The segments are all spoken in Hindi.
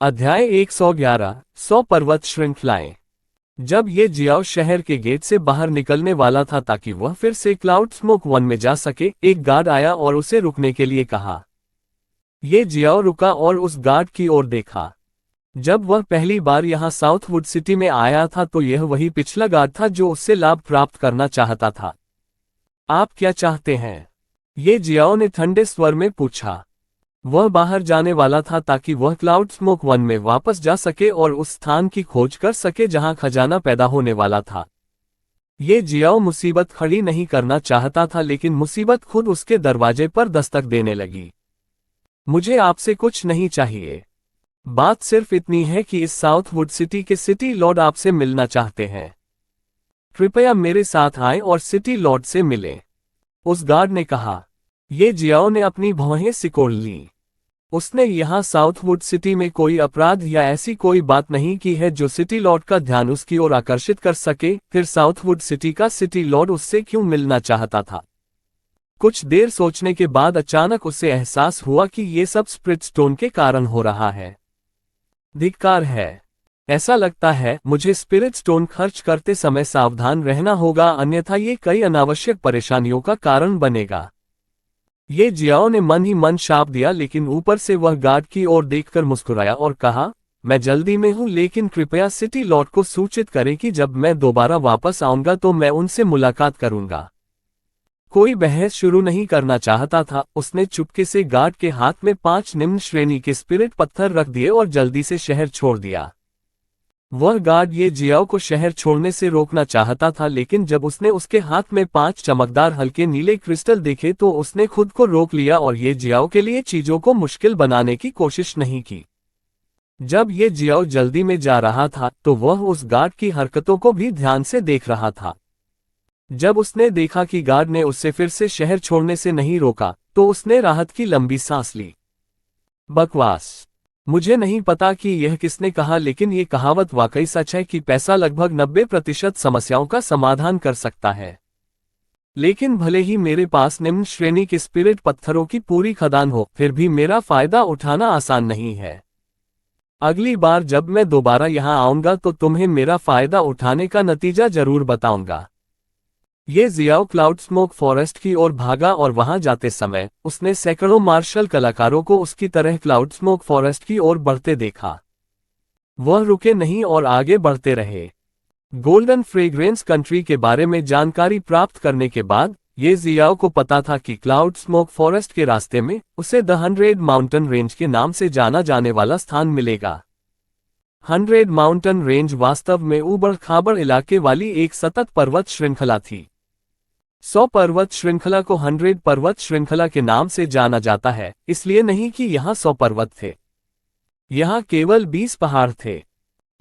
अध्याय 111 100 पर्वत श्रृंखलाएं। जब ये जियाओ शहर के गेट से बाहर निकलने वाला था ताकि वह फिर से क्लाउड स्मोक वन में जा सके, एक गार्ड आया और उसे रुकने के लिए कहा। ये जियाओ रुका और उस गार्ड की ओर देखा। जब वह पहली बार यहाँ साउथवुड सिटी में आया था तो यह वही पिछला गार्ड था जो उससे लाभ प्राप्त करना चाहता था। आप क्या चाहते हैं? ये जियाओ ने ठंडे स्वर में पूछा। वह बाहर जाने वाला था ताकि वह क्लाउड स्मोक वन में वापस जा सके और उस स्थान की खोज कर सके जहां खजाना पैदा होने वाला था। ये जियाओ मुसीबत खड़ी नहीं करना चाहता था, लेकिन मुसीबत खुद उसके दरवाजे पर दस्तक देने लगी। मुझे आपसे कुछ नहीं चाहिए। बात सिर्फ इतनी है कि इस साउथवुड सिटी के सिटी लॉर्ड आपसे मिलना चाहते हैं। कृपया मेरे साथ आएं और सिटी लॉर्ड से मिलें, उस गार्ड ने कहा। ये जियाओ ने अपनी भौहें सिकोड़ लीं। उसने यहाँ साउथवुड सिटी में कोई अपराध या ऐसी कोई बात नहीं की है जो सिटी लॉर्ड का ध्यान उसकी ओर आकर्षित कर सके। फिर साउथवुड सिटी का सिटी लॉर्ड उससे क्यों मिलना चाहता था? कुछ देर सोचने के बाद अचानक उसे एहसास हुआ कि ये सब स्प्रिट स्टोन के कारण हो रहा है। धिक्कार है। ऐसा लगता है मुझे स्पिरिट स्टोन खर्च करते समय सावधान रहना होगा, अन्यथा ये कई अनावश्यक परेशानियों का कारण बनेगा। ये जियाओ ने मन ही मन शाप दिया, लेकिन ऊपर से वह गार्ड की ओर देखकर मुस्कुराया और कहा, मैं जल्दी में हूं, लेकिन कृपया सिटी लॉर्ड को सूचित करें कि जब मैं दोबारा वापस आऊंगा तो मैं उनसे मुलाकात करूंगा। कोई बहस शुरू नहीं करना चाहता था। उसने चुपके से गार्ड के हाथ में 5 निम्न श्रेणी के स्पिरिट पत्थर रख दिए और जल्दी से शहर छोड़ दिया। वह गार्ड ये जियाओ को शहर छोड़ने से रोकना चाहता था, लेकिन जब उसने उसके हाथ में 5 चमकदार हल्के नीले क्रिस्टल देखे तो उसने खुद को रोक लिया और ये जियाओ के लिए चीजों को मुश्किल बनाने की कोशिश नहीं की। जब ये जियाओ जल्दी में जा रहा था तो वह उस गार्ड की हरकतों को भी ध्यान से देख रहा था। जब उसने देखा कि गार्ड ने उससे फिर से शहर छोड़ने से नहीं रोका तो उसने राहत की लंबी सांस ली। बकवास। मुझे नहीं पता कि यह किसने कहा, लेकिन ये कहावत वाकई सच है कि पैसा लगभग 90% समस्याओं का समाधान कर सकता है। लेकिन भले ही मेरे पास निम्न श्रेणी के स्पिरिट पत्थरों की पूरी खदान हो, फिर भी मेरा फायदा उठाना आसान नहीं है। अगली बार जब मैं दोबारा यहां आऊंगा तो तुम्हें मेरा फायदा उठाने का नतीजा जरूर बताऊंगा। ये जियाओ क्लाउड स्मोक फॉरेस्ट की ओर भागा और वहां जाते समय उसने सैकड़ों मार्शल कलाकारों को उसकी तरह क्लाउड स्मोक फॉरेस्ट की ओर बढ़ते देखा। वह रुके नहीं और आगे बढ़ते रहे। गोल्डन फ्रेग्रेंस कंट्री के बारे में जानकारी प्राप्त करने के बाद ये जियाओ को पता था कि क्लाउड स्मोक फॉरेस्ट के रास्ते में उसे द 100 माउंटेन रेंज के नाम से जाना जाने वाला स्थान मिलेगा। 100 माउंटेन रेंज वास्तव में ऊबड़ खाबड़ इलाके वाली एक सतत पर्वत श्रृंखला थी। 100 पर्वत श्रृंखला को 100 पर्वत श्रृंखला के नाम से जाना जाता है, इसलिए नहीं कि यहाँ 100 पर्वत थे। यहाँ केवल 20 पहाड़ थे।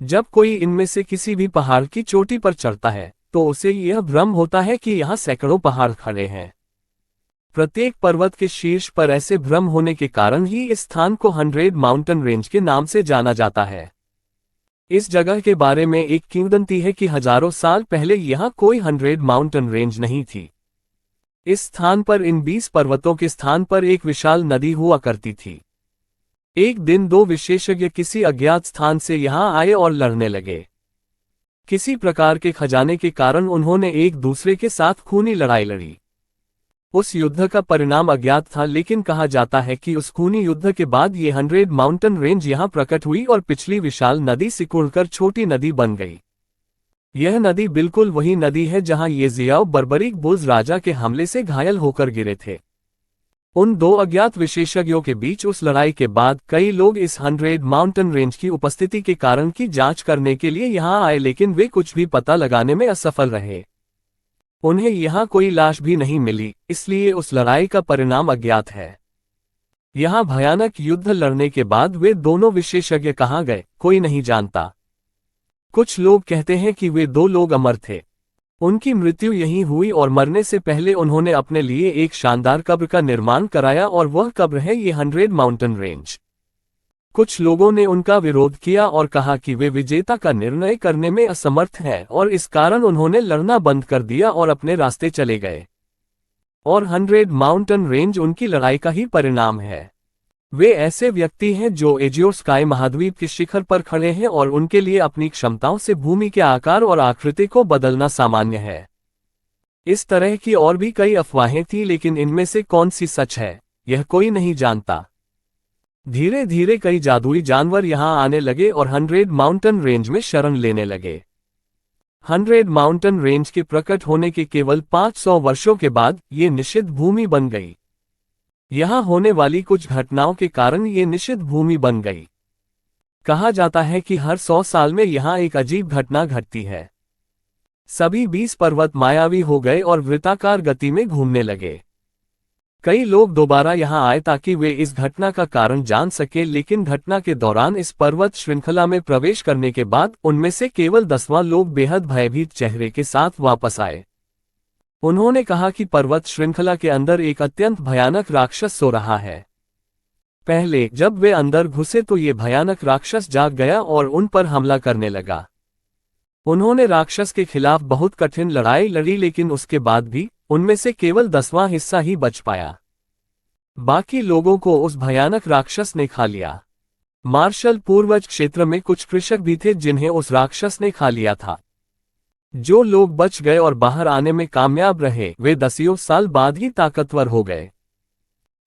जब कोई इनमें से किसी भी पहाड़ की चोटी पर चढ़ता है तो उसे यह भ्रम होता है कि यहाँ सैकड़ों पहाड़ खड़े हैं। प्रत्येक पर्वत के शीर्ष पर ऐसे भ्रम होने के कारण ही इस स्थान को 100 माउंटेन रेंज के नाम से जाना जाता है। इस जगह के बारे में एक किंवदंती है कि हजारों साल पहले यहाँ कोई 100 माउंटेन रेंज नहीं थी। इस स्थान पर इन 20 पर्वतों के स्थान पर एक विशाल नदी हुआ करती थी। एक दिन 2 विशेषज्ञ किसी अज्ञात स्थान से यहाँ आए और लड़ने लगे। किसी प्रकार के खजाने के कारण उन्होंने एक दूसरे के साथ खूनी लड़ाई लड़ी। उस युद्ध का परिणाम अज्ञात था, लेकिन कहा जाता है कि उस खूनी युद्ध के बाद ये 100 माउंटेन रेंज यहाँ प्रकट हुई और पिछली विशाल नदी सिकुड़कर छोटी नदी बन गई। यह नदी बिल्कुल वही नदी है जहाँ ये जियाओ बर्बरिक बुल्स राजा के हमले से घायल होकर गिरे थे। उन 2 अज्ञात विशेषज्ञों के बीच उस लड़ाई के बाद कई लोग इस 100 माउंटेन रेंज की उपस्थिति के कारण की जांच करने के लिए यहाँ आए, लेकिन वे कुछ भी पता लगाने में असफल रहे। उन्हें यहाँ कोई लाश भी नहीं मिली, इसलिए उस लड़ाई का परिणाम अज्ञात है। यहाँ भयानक युद्ध लड़ने के बाद वे दोनों विशेषज्ञ कहाँ गए, कोई नहीं जानता। कुछ लोग कहते हैं कि वे 2 लोग अमर थे। उनकी मृत्यु यहीं हुई और मरने से पहले उन्होंने अपने लिए एक शानदार कब्र का निर्माण कराया और वह कब्र है ये 100 माउंटेन रेंज। कुछ लोगों ने उनका विरोध किया और कहा कि वे विजेता का निर्णय करने में असमर्थ हैं और इस कारण उन्होंने लड़ना बंद कर दिया और अपने रास्ते चले गए। और 100 माउंटेन रेंज उनकी लड़ाई का ही परिणाम है। वे ऐसे व्यक्ति हैं जो एजियो स्काई महाद्वीप के शिखर पर खड़े हैं और उनके लिए अपनी क्षमताओं से भूमि के आकार और आकृति को बदलना सामान्य है। इस तरह की और भी कई अफवाहें थी, लेकिन इनमें से कौन सी सच है यह कोई नहीं जानता। धीरे धीरे कई जादुई जानवर यहां आने लगे और 100 माउंटेन रेंज में शरण लेने लगे। 100 माउंटेन रेंज के प्रकट होने के केवल 500 वर्षों के बाद ये निषिद्ध भूमि बन गई। यहां होने वाली कुछ घटनाओं के कारण ये निषिद्ध भूमि बन गई। कहा जाता है कि हर 100 साल में यहां एक अजीब घटना घटती है। सभी 20 पर्वत मायावी हो गए और वृत्ताकार गति में घूमने लगे। कई लोग दोबारा यहां आए ताकि वे इस घटना का कारण जान सके, लेकिन घटना के दौरान इस पर्वत श्रृंखला में प्रवेश करने के बाद उनमें से केवल 10वां लोग बेहद भयभीत चेहरे के साथ वापस आए। उन्होंने कहा कि पर्वत श्रृंखला के अंदर एक अत्यंत भयानक राक्षस सो रहा है। पहले जब वे अंदर घुसे तो ये भयानक राक्षस जाग गया और उन पर हमला करने लगा। उन्होंने राक्षस के खिलाफ बहुत कठिन लड़ाई लड़ी, लेकिन उसके बाद भी उनमें से केवल 10वां हिस्सा ही बच पाया। बाकी लोगों को उस भयानक राक्षस ने खा लिया। मार्शल पूर्वज क्षेत्र में कुछ कृषक भी थे जिन्हें उस राक्षस ने खा लिया था। जो लोग बच गए और बाहर आने में कामयाब रहे वे दसियों साल बाद ही ताकतवर हो गए।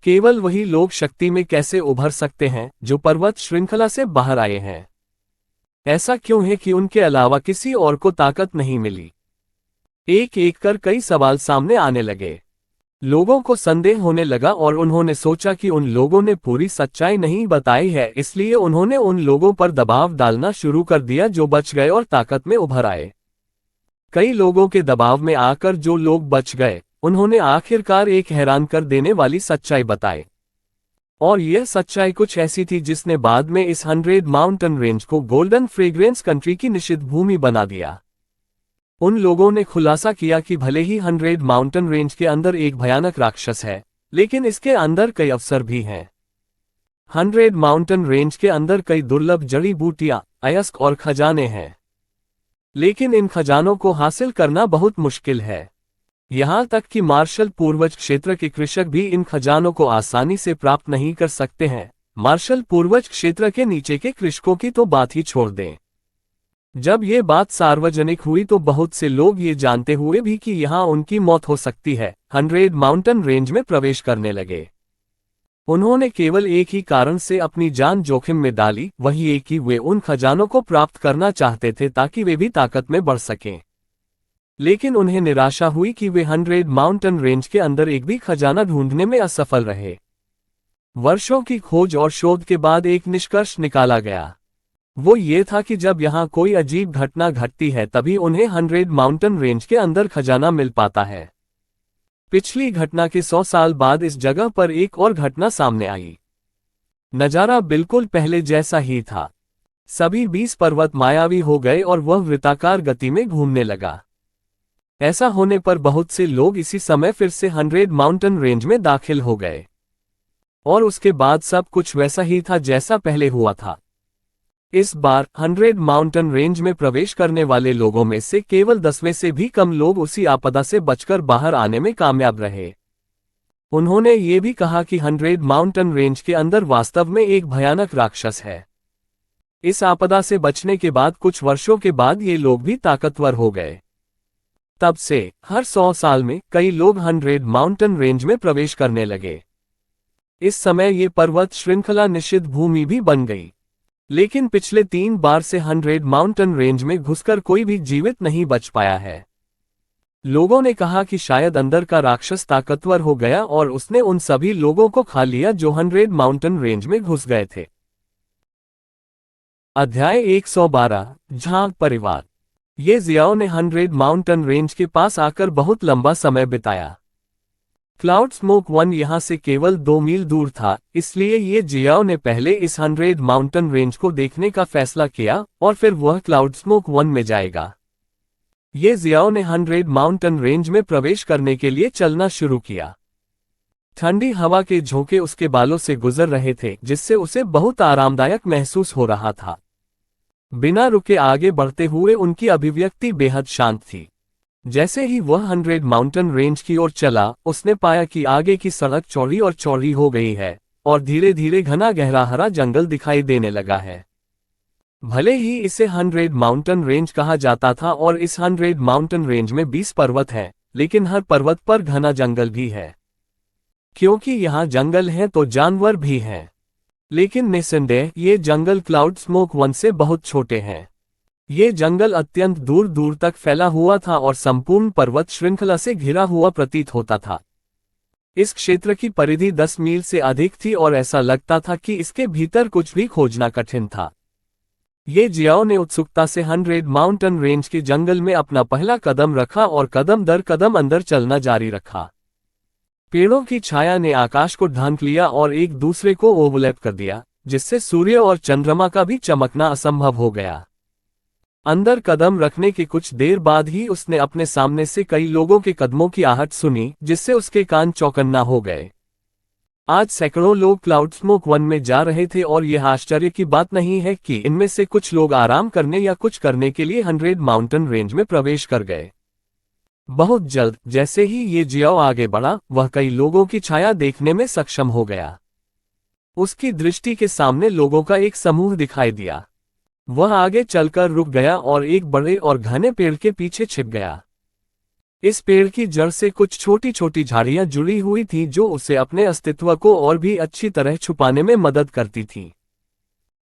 केवल वही लोग शक्ति में कैसे उभर सकते हैं जो पर्वत श्रृंखला से बाहर आए हैं। ऐसा क्यों है कि उनके अलावा किसी और को ताकत नहीं मिली? एक एक कर कई सवाल सामने आने लगे। लोगों को संदेह होने लगा और उन्होंने सोचा कि उन लोगों ने पूरी सच्चाई नहीं बताई है, इसलिए उन्होंने उन लोगों पर दबाव डालना शुरू कर दिया जो बच गए और ताकत में उभर आए। कई लोगों के दबाव में आकर जो लोग बच गए उन्होंने आखिरकार एक हैरान कर देने वाली सच्चाई बताई। और यह सच्चाई कुछ ऐसी थी जिसने बाद में इस 100 माउंटेन रेंज को गोल्डन फ्रेग्रेंस कंट्री की निषिद्ध भूमि बना दिया। उन लोगों ने खुलासा किया कि भले ही 100 माउंटेन रेंज के अंदर एक भयानक राक्षस है, लेकिन इसके अंदर कई अवसर भी हैं। 100 माउंटेन रेंज के अंदर कई दुर्लभ जड़ी बूटियां, अयस्क और खजाने हैं, लेकिन इन खजानों को हासिल करना बहुत मुश्किल है। यहां तक कि मार्शल पूर्वज क्षेत्र के कृषक भी इन खजानों को आसानी से प्राप्त नहीं कर सकते हैं। मार्शल पूर्वज क्षेत्र के नीचे के कृषकों की तो बात ही छोड़ दें। जब ये बात सार्वजनिक हुई तो बहुत से लोग ये जानते हुए भी कि यहां उनकी मौत हो सकती है 100 माउंटेन रेंज में प्रवेश करने लगे। उन्होंने केवल एक ही कारण से अपनी जान जोखिम में डाली, वही एक कि वे उन खजानों को प्राप्त करना चाहते थे ताकि वे भी ताकत में बढ़ सकें। लेकिन उन्हें निराशा हुई कि वे 100 माउंटेन रेंज के अंदर एक भी खजाना ढूंढने में असफल रहे। वर्षों की खोज और शोध के बाद एक निष्कर्ष निकाला गया। वो ये था कि जब यहाँ कोई अजीब घटना घटती है तभी उन्हें 100 माउंटेन रेंज के अंदर खजाना मिल पाता है। पिछली घटना के 100 साल बाद इस जगह पर एक और घटना सामने आई। नजारा बिल्कुल पहले जैसा ही था। सभी 20 पर्वत मायावी हो गए और वह वृत्ताकार गति में घूमने लगा। ऐसा होने पर बहुत से लोग इसी समय फिर से 100 माउंटेन रेंज में दाखिल हो गए और उसके बाद सब कुछ वैसा ही था जैसा पहले हुआ था। इस बार 100 माउंटेन रेंज में प्रवेश करने वाले लोगों में से केवल 10वें से भी कम लोग उसी आपदा से बचकर बाहर आने में कामयाब रहे। उन्होंने ये भी कहा कि 100 माउंटेन रेंज के अंदर वास्तव में एक भयानक राक्षस है। इस आपदा से बचने के बाद कुछ वर्षों के बाद ये लोग भी ताकतवर हो गए। तब से हर 100 साल में कई लोग 100 माउंटेन रेंज में प्रवेश करने लगे। इस समय ये पर्वत श्रृंखला निषिद्ध भूमि भी बन गई। लेकिन पिछले 3 बार से 100 माउंटेन रेंज में घुसकर कोई भी जीवित नहीं बच पाया है। लोगों ने कहा कि शायद अंदर का राक्षस ताकतवर हो गया और उसने उन सभी लोगों को खा लिया जो 100 माउंटेन रेंज में घुस गए थे। अध्याय 112 झांग परिवार। ये जियाओ ने 100 माउंटेन रेंज के पास आकर बहुत लंबा समय बिताया। क्लाउड स्मोक 1 यहां से केवल 2 मील दूर था, इसलिए ये जियाओ ने पहले इस 100 माउंटेन रेंज को देखने का फैसला किया और फिर वह क्लाउड स्मोक 1 में जाएगा। ये जियाओ ने 100 माउंटेन रेंज में प्रवेश करने के लिए चलना शुरू किया। ठंडी हवा के झोंके उसके बालों से गुजर रहे थे जिससे उसे बहुत आरामदायक महसूस हो रहा था। बिना रुके आगे बढ़ते हुए उनकी अभिव्यक्ति बेहद शांत थी। जैसे ही वह 100 माउंटेन रेंज की ओर चला, उसने पाया कि आगे की सड़क चौड़ी और चौड़ी हो गई है और धीरे धीरे घना गहरा हरा जंगल दिखाई देने लगा है। भले ही इसे 100 माउंटेन रेंज कहा जाता था और इस 100 माउंटेन रेंज में 20 पर्वत हैं, लेकिन हर पर्वत पर घना जंगल भी है। क्योंकि यहाँ जंगल है तो जानवर भी हैं। लेकिन निस्संदेह ये जंगल क्लाउड स्मोक वन से बहुत छोटे हैं। ये जंगल अत्यंत दूर दूर तक फैला हुआ था और संपूर्ण पर्वत श्रृंखला से घिरा हुआ प्रतीत होता था। इस क्षेत्र की परिधि 10 मील से अधिक थी और ऐसा लगता था कि इसके भीतर कुछ भी खोजना कठिन था। ये जियाओ ने उत्सुकता से 100 माउंटेन रेंज के जंगल में अपना पहला कदम रखा और कदम दर कदम अंदर चलना जारी रखा। पेड़ों की छाया ने आकाश को ढांक लिया और एक दूसरे को ओवरलैप कर दिया, जिससे सूर्य और चंद्रमा का भी चमकना असंभव हो गया। अंदर कदम रखने के कुछ देर बाद ही उसने अपने सामने से कई लोगों के कदमों की आहट सुनी, जिससे उसके कान चौकन्ना हो गए। आज सैकड़ों लोग क्लाउड स्मोक वन में जा रहे थे और यह आश्चर्य की बात नहीं है कि इनमें से कुछ लोग आराम करने या कुछ करने के लिए 100 माउंटेन रेंज में प्रवेश कर गए। बहुत जल्द जैसे ही ये जियाओ आगे बढ़ा, वह कई लोगों की छाया देखने में सक्षम हो गया। उसकी दृष्टि के सामने लोगों का एक समूह दिखाई दिया। वह आगे चलकर रुक गया और एक बड़े और घने पेड़ के पीछे छिप गया। इस पेड़ की जड़ से कुछ छोटी छोटी झाड़ियां जुड़ी हुई थीं जो उसे अपने अस्तित्व को और भी अच्छी तरह छुपाने में मदद करती थीं।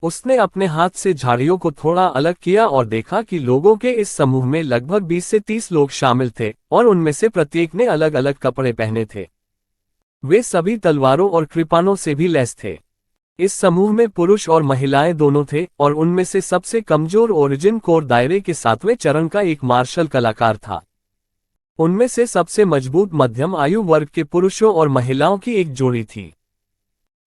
उसने अपने हाथ से झाड़ियों को थोड़ा अलग किया और देखा कि लोगों के इस समूह में लगभग 20 से 30 लोग शामिल थे और उनमें से प्रत्येक ने अलग अलग कपड़े पहने थे। वे सभी तलवारों और कृपाणों से भी लैस थे। इस समूह में पुरुष और महिलाएं दोनों थे और उनमें से सबसे कमजोर ओरिजिन कोर दायरे के 7वें चरण का एक मार्शल कलाकार था। उनमें से सबसे मजबूत मध्यम आयु वर्ग के पुरुषों और महिलाओं की एक जोड़ी थी।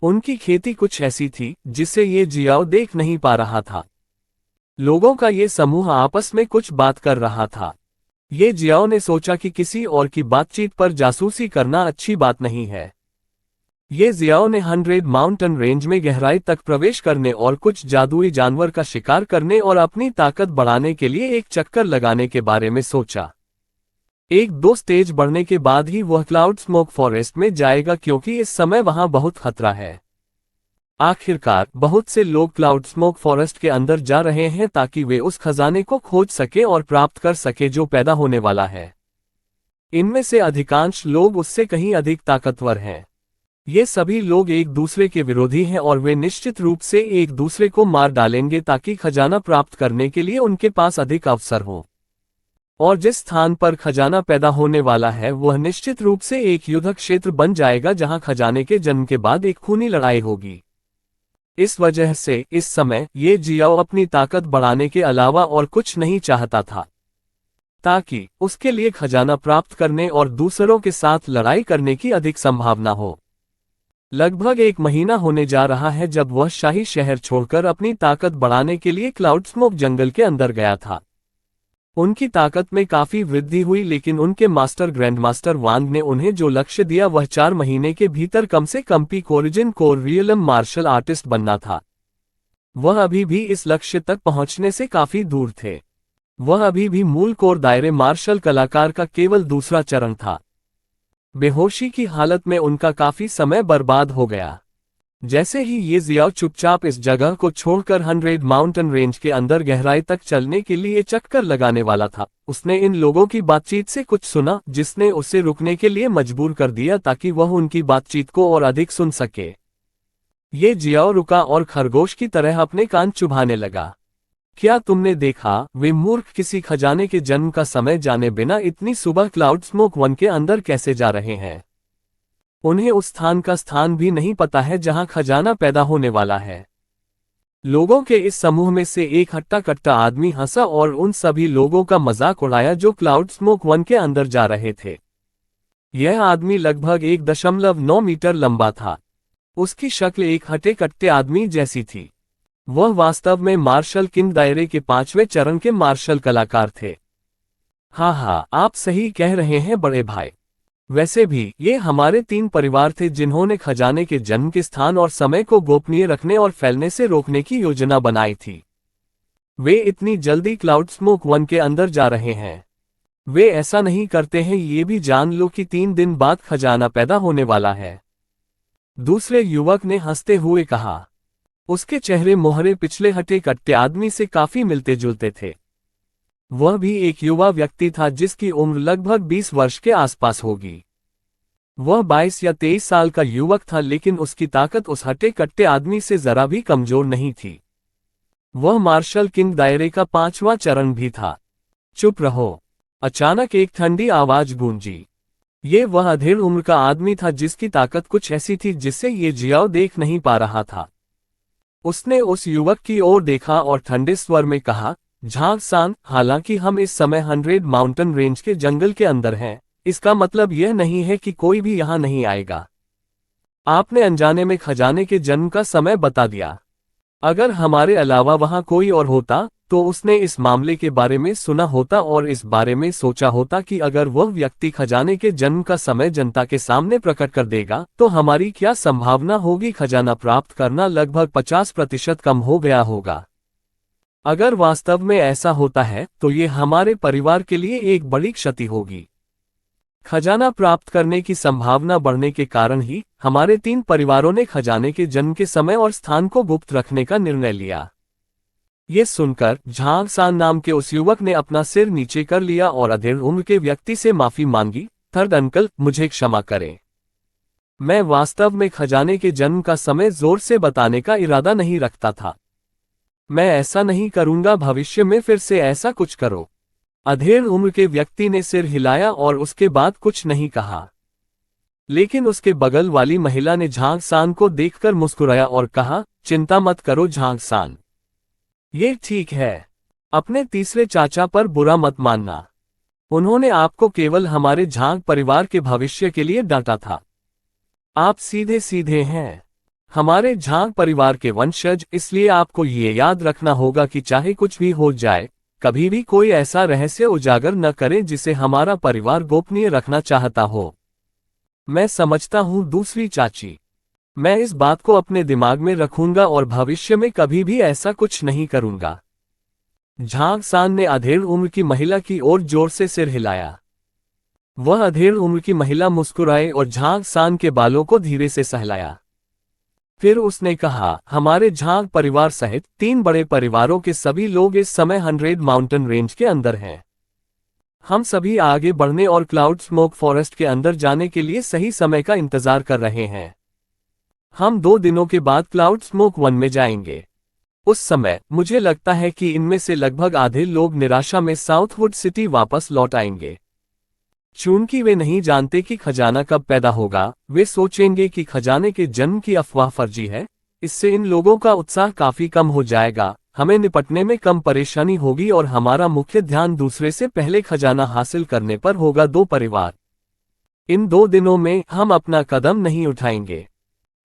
उनकी खेती कुछ ऐसी थी जिसे ये जियाओ देख नहीं पा रहा था। लोगों का ये समूह आपस में कुछ बात कर रहा था। ये जियाओ ने सोचा कि किसी और की बातचीत पर जासूसी करना अच्छी बात नहीं है। ये जियाओ ने 100 माउंटेन रेंज में गहराई तक प्रवेश करने और कुछ जादुई जानवर का शिकार करने और अपनी ताकत बढ़ाने के लिए एक चक्कर लगाने के बारे में सोचा। 1-2 स्टेज बढ़ने के बाद ही वह क्लाउड स्मोक फॉरेस्ट में जाएगा, क्योंकि इस समय वहां बहुत खतरा है। आखिरकार बहुत से लोग क्लाउड स्मोक फॉरेस्ट के अंदर जा रहे हैं ताकि वे उस खजाने को खोज सके और प्राप्त कर सके जो पैदा होने वाला है। इनमें से अधिकांश लोग उससे कहीं अधिक ताकतवर हैं। ये सभी लोग एक दूसरे के विरोधी हैं और वे निश्चित रूप से एक दूसरे को मार डालेंगे ताकि खजाना प्राप्त करने के लिए उनके पास अधिक अवसर हो। और जिस स्थान पर खजाना पैदा होने वाला है वह निश्चित रूप से एक युद्ध क्षेत्र बन जाएगा जहां खजाने के जन्म के बाद एक खूनी लड़ाई होगी। इस वजह से इस समय ये जियाओ अपनी ताकत बढ़ाने के अलावा और कुछ नहीं चाहता था, ताकि उसके लिए खजाना प्राप्त करने और दूसरों के साथ लड़ाई करने की अधिक संभावना हो। लगभग 1 महीना होने जा रहा है जब वह शाही शहर छोड़कर अपनी ताकत बढ़ाने के लिए क्लाउड स्मोक जंगल के अंदर गया था। उनकी ताकत में काफी वृद्धि हुई, लेकिन उनके मास्टर ग्रैंड मास्टर वांग ने उन्हें जो लक्ष्य दिया वह 4 महीने के भीतर कम से कम peak origin core realm martial artist बनना था। वह अभी भी इस लक्ष्य तक पहुंचने से काफी दूर थे। वह अभी भी मूल कोर दायरे मार्शल कलाकार का केवल दूसरा चरण था। बेहोशी की हालत में उनका काफी समय बर्बाद हो गया। जैसे ही ये जियाओ चुपचाप इस जगह को छोड़कर 100 माउंटेन रेंज के अंदर गहराई तक चलने के लिए चक्कर लगाने वाला था, उसने इन लोगों की बातचीत से कुछ सुना जिसने उसे रुकने के लिए मजबूर कर दिया ताकि वह उनकी बातचीत को और अधिक सुन सके। ये जियाओ रुका और खरगोश की तरह अपने कान चुभाने लगा। क्या तुमने देखा, वे मूर्ख किसी खजाने के जन्म का समय जाने बिना इतनी सुबह क्लाउड स्मोक वन के अंदर कैसे जा रहे हैं? उन्हें उस स्थान का स्थान भी नहीं पता है जहां खजाना पैदा होने वाला है। लोगों के इस समूह में से एक हट्टा कट्टा आदमी हंसा और उन सभी लोगों का मजाक उड़ाया जो क्लाउड स्मोक वन के अंदर जा रहे थे। यह आदमी लगभग 1.9 मीटर लंबा था। उसकी शक्ल एक हट्टे कट्टे आदमी जैसी थी। वह वास्तव में मार्शल किंग दायरे के 5वें चरण के मार्शल कलाकार थे। हाँ, आप सही कह रहे हैं बड़े भाई। वैसे भी ये हमारे 3 परिवार थे जिन्होंने खजाने के जन्म के स्थान और समय को गोपनीय रखने और फैलने से रोकने की योजना बनाई थी। वे इतनी जल्दी क्लाउड स्मोक वन के अंदर जा रहे हैं। वे ऐसा नहीं करते हैं ये भी जान लो कि 3 दिन बाद खजाना पैदा होने वाला है। दूसरे युवक ने हंसते हुए कहा। उसके चेहरे मोहरे पिछले हटे कट्टे आदमी से काफी मिलते जुलते थे। वह भी एक युवा व्यक्ति था जिसकी उम्र लगभग 20 वर्ष के आसपास होगी। वह 22 या 23 साल का युवक था, लेकिन उसकी ताकत उस हटे कट्टे आदमी से जरा भी कमजोर नहीं थी। वह मार्शल किंग दायरे का 5वां चरण भी था। चुप रहो! अचानक एक ठंडी आवाज गूंजी। ये वह अधेड़ उम्र का आदमी था जिसकी ताकत कुछ ऐसी थी जिससे ये जियाओ देख नहीं पा रहा था। उसने उस युवक की ओर देखा और ठंडे स्वर में कहा, झांग सान, हालांकि हम इस समय 100 माउंटेन रेंज के जंगल के अंदर हैं, इसका मतलब यह नहीं है कि कोई भी यहां नहीं आएगा। आपने अनजाने में खजाने के जन्म का समय बता दिया। अगर हमारे अलावा वहां कोई और होता तो उसने इस मामले के बारे में सुना होता और इस बारे में सोचा होता कि अगर वह व्यक्ति खजाने के जन्म का समय जनता के सामने प्रकट कर देगा तो हमारी क्या संभावना होगी खजाना प्राप्त करना लगभग 50% कम हो गया होगा। अगर वास्तव में ऐसा होता है तो ये हमारे परिवार के लिए एक बड़ी क्षति होगी। खजाना प्राप्त करने की संभावना बढ़ने के कारण ही हमारे 3 परिवारों ने खजाने के जन्म के समय और स्थान को गुप्त रखने का निर्णय लिया। ये सुनकर झांग सान नाम के उस युवक ने अपना सिर नीचे कर लिया और अधेड़ उम्र के व्यक्ति से माफी मांगी। थर्ड अंकल, मुझे क्षमा करें। मैं वास्तव में खजाने के जन्म का समय जोर से बताने का इरादा नहीं रखता था। मैं ऐसा नहीं करूंगा, भविष्य में फिर से ऐसा कुछ करो। अधेड़ उम्र के व्यक्ति ने सिर हिलाया और उसके बाद कुछ नहीं कहा। लेकिन उसके बगल वाली महिला ने झांग सान को देखकर मुस्कुराया और कहा, चिंता मत करो झांग सान, ये ठीक है। अपने तीसरे चाचा पर बुरा मत मानना। उन्होंने आपको केवल हमारे झांग परिवार के भविष्य के लिए डांटा था। आप सीधे सीधे हैं, हमारे झांग परिवार के वंशज, इसलिए आपको ये याद रखना होगा कि चाहे कुछ भी हो जाए, कभी भी कोई ऐसा रहस्य उजागर न करे जिसे हमारा परिवार गोपनीय रखना चाहता हो। मैं समझता हूं दूसरी चाची, मैं इस बात को अपने दिमाग में रखूंगा और भविष्य में कभी भी ऐसा कुछ नहीं करूंगा। झांग सान ने अधेड़ उम्र की महिला की ओर जोर से सिर हिलाया। वह अधेड़ उम्र की महिला मुस्कुराई और झांग सान के बालों को धीरे से सहलाया। फिर उसने कहा, हमारे झांग परिवार सहित 3 बड़े परिवारों के सभी लोग इस समय 100 माउंटेन रेंज के अंदर हैं। हम सभी आगे बढ़ने और क्लाउड स्मोक फॉरेस्ट के अंदर जाने के लिए सही समय का इंतजार कर रहे हैं। हम 2 दिनों के बाद क्लाउड स्मोक 1 में जाएंगे। उस समय मुझे लगता है कि इनमें से लगभग आधे लोग निराशा में साउथवुड सिटी वापस लौट आएंगे। चूंकि वे नहीं जानते कि खजाना कब पैदा होगा, वे सोचेंगे कि खजाने के जन्म की अफवाह फर्जी है। इससे इन लोगों का उत्साह काफी कम हो जाएगा, हमें निपटने में कम परेशानी होगी और हमारा मुख्य ध्यान दूसरे से पहले खजाना हासिल करने पर होगा। 2 परिवार, इन 2 दिनों में हम अपना कदम नहीं उठाएंगे।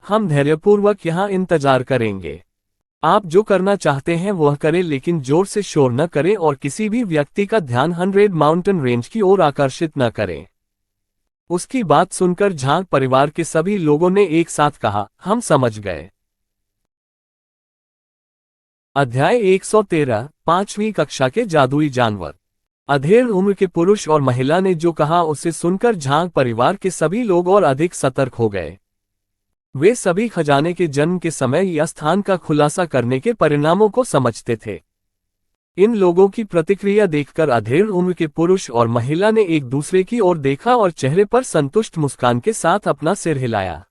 हम धैर्यपूर्वक यहाँ इंतजार करेंगे। आप जो करना चाहते हैं वह करें, लेकिन जोर से शोर न करें और किसी भी व्यक्ति का ध्यान 100 माउंटेन रेंज की ओर आकर्षित न करें। उसकी बात सुनकर झांग परिवार के सभी लोगों ने एक साथ कहा, हम समझ गए। अध्याय 113, 5वीं कक्षा के जादुई जानवर। अधेड़ उम्र के पुरुष और महिला ने जो कहा उसे सुनकर झांग परिवार के सभी लोग और अधिक सतर्क हो गए। वे सभी खजाने के जन्म के समय या स्थान का खुलासा करने के परिणामों को समझते थे। इन लोगों की प्रतिक्रिया देखकर अधेड़ उम्र के पुरुष और महिला ने एक दूसरे की ओर देखा और चेहरे पर संतुष्ट मुस्कान के साथ अपना सिर हिलाया।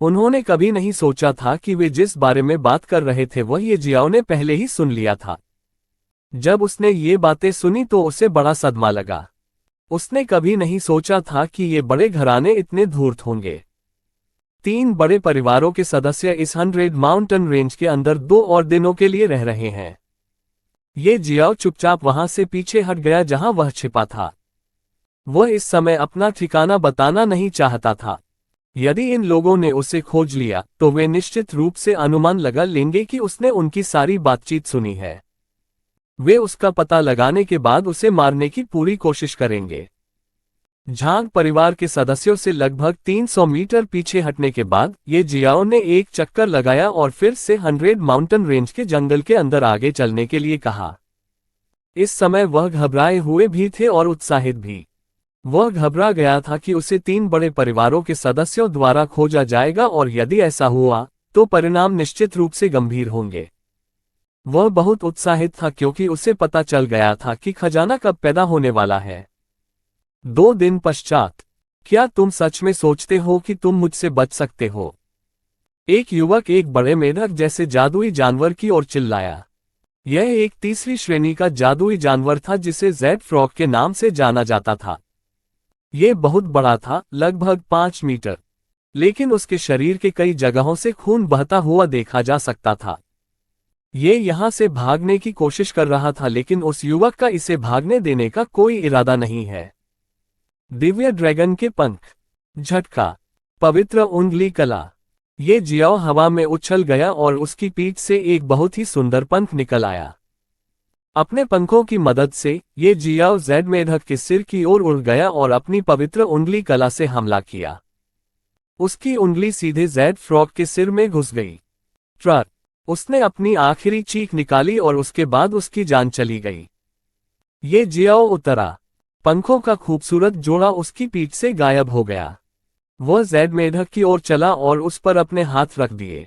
उन्होंने कभी नहीं सोचा था कि वे जिस बारे में बात कर रहे थे वह ये जियाओ ने पहले ही सुन लिया था। जब उसने ये बातें सुनी तो उसे बड़ा सदमा लगा। उसने कभी नहीं सोचा था कि ये बड़े घराने इतने धूर्त होंगे। 3 बड़े परिवारों के सदस्य इस 100 माउंटेन रेंज के अंदर 2 और दिनों के लिए रह रहे हैं। ये जियाओ चुपचाप वहां से पीछे हट गया जहां वह छिपा था। वह इस समय अपना ठिकाना बताना नहीं चाहता था। यदि इन लोगों ने उसे खोज लिया तो वे निश्चित रूप से अनुमान लगा लेंगे कि उसने उनकी सारी बातचीत सुनी है। वे उसका पता लगाने के बाद उसे मारने की पूरी कोशिश करेंगे। झांग परिवार के सदस्यों से लगभग 300 मीटर पीछे हटने के बाद ये जियाओ ने एक चक्कर लगाया और फिर से 100 माउंटेन रेंज के जंगल के अंदर आगे चलने के लिए कहा। इस समय वह घबराए हुए भी थे और उत्साहित भी। वह घबरा गया था कि उसे 3 बड़े परिवारों के सदस्यों द्वारा खोजा जाएगा और यदि ऐसा हुआ तो परिणाम निश्चित रूप से गंभीर होंगे। वह बहुत उत्साहित था क्योंकि उसे पता चल गया था कि खजाना कब पैदा होने वाला है। 2 दिन पश्चात, क्या तुम सच में सोचते हो कि तुम मुझसे बच सकते हो? एक युवक एक बड़े मेढक जैसे जादुई जानवर की ओर चिल्लाया। यह एक तीसरी श्रेणी का जादुई जानवर था जिसे जेड फ्रॉग के नाम से जाना जाता था। यह बहुत बड़ा था, लगभग 5 मीटर, लेकिन उसके शरीर के कई जगहों से खून बहता हुआ देखा जा सकता था। ये यहां से भागने की कोशिश कर रहा था लेकिन उस युवक का इसे भागने देने का कोई इरादा नहीं है। दिव्य ड्रैगन के पंख। झटका। पवित्र उंगली कला। ये जियाओ हवा में उछल गया और उसकी पीठ से एक बहुत ही सुंदर पंख निकल आया। अपने पंखों की मदद से ये जियाओ जेड मेढक के सिर की ओर उड़ गया और अपनी पवित्र उंगली कला से हमला किया। उसकी उंगली सीधे जेड फ्रॉग के सिर में घुस गई। ट्रक। उसने अपनी आखिरी चीख निकाली और उसके बाद उसकी जान चली गई। ये जियाओ उतरा। पंखों का खूबसूरत जोड़ा उसकी पीठ से गायब हो गया। वह जेड मेढक की ओर चला और उस पर अपने हाथ रख दिए।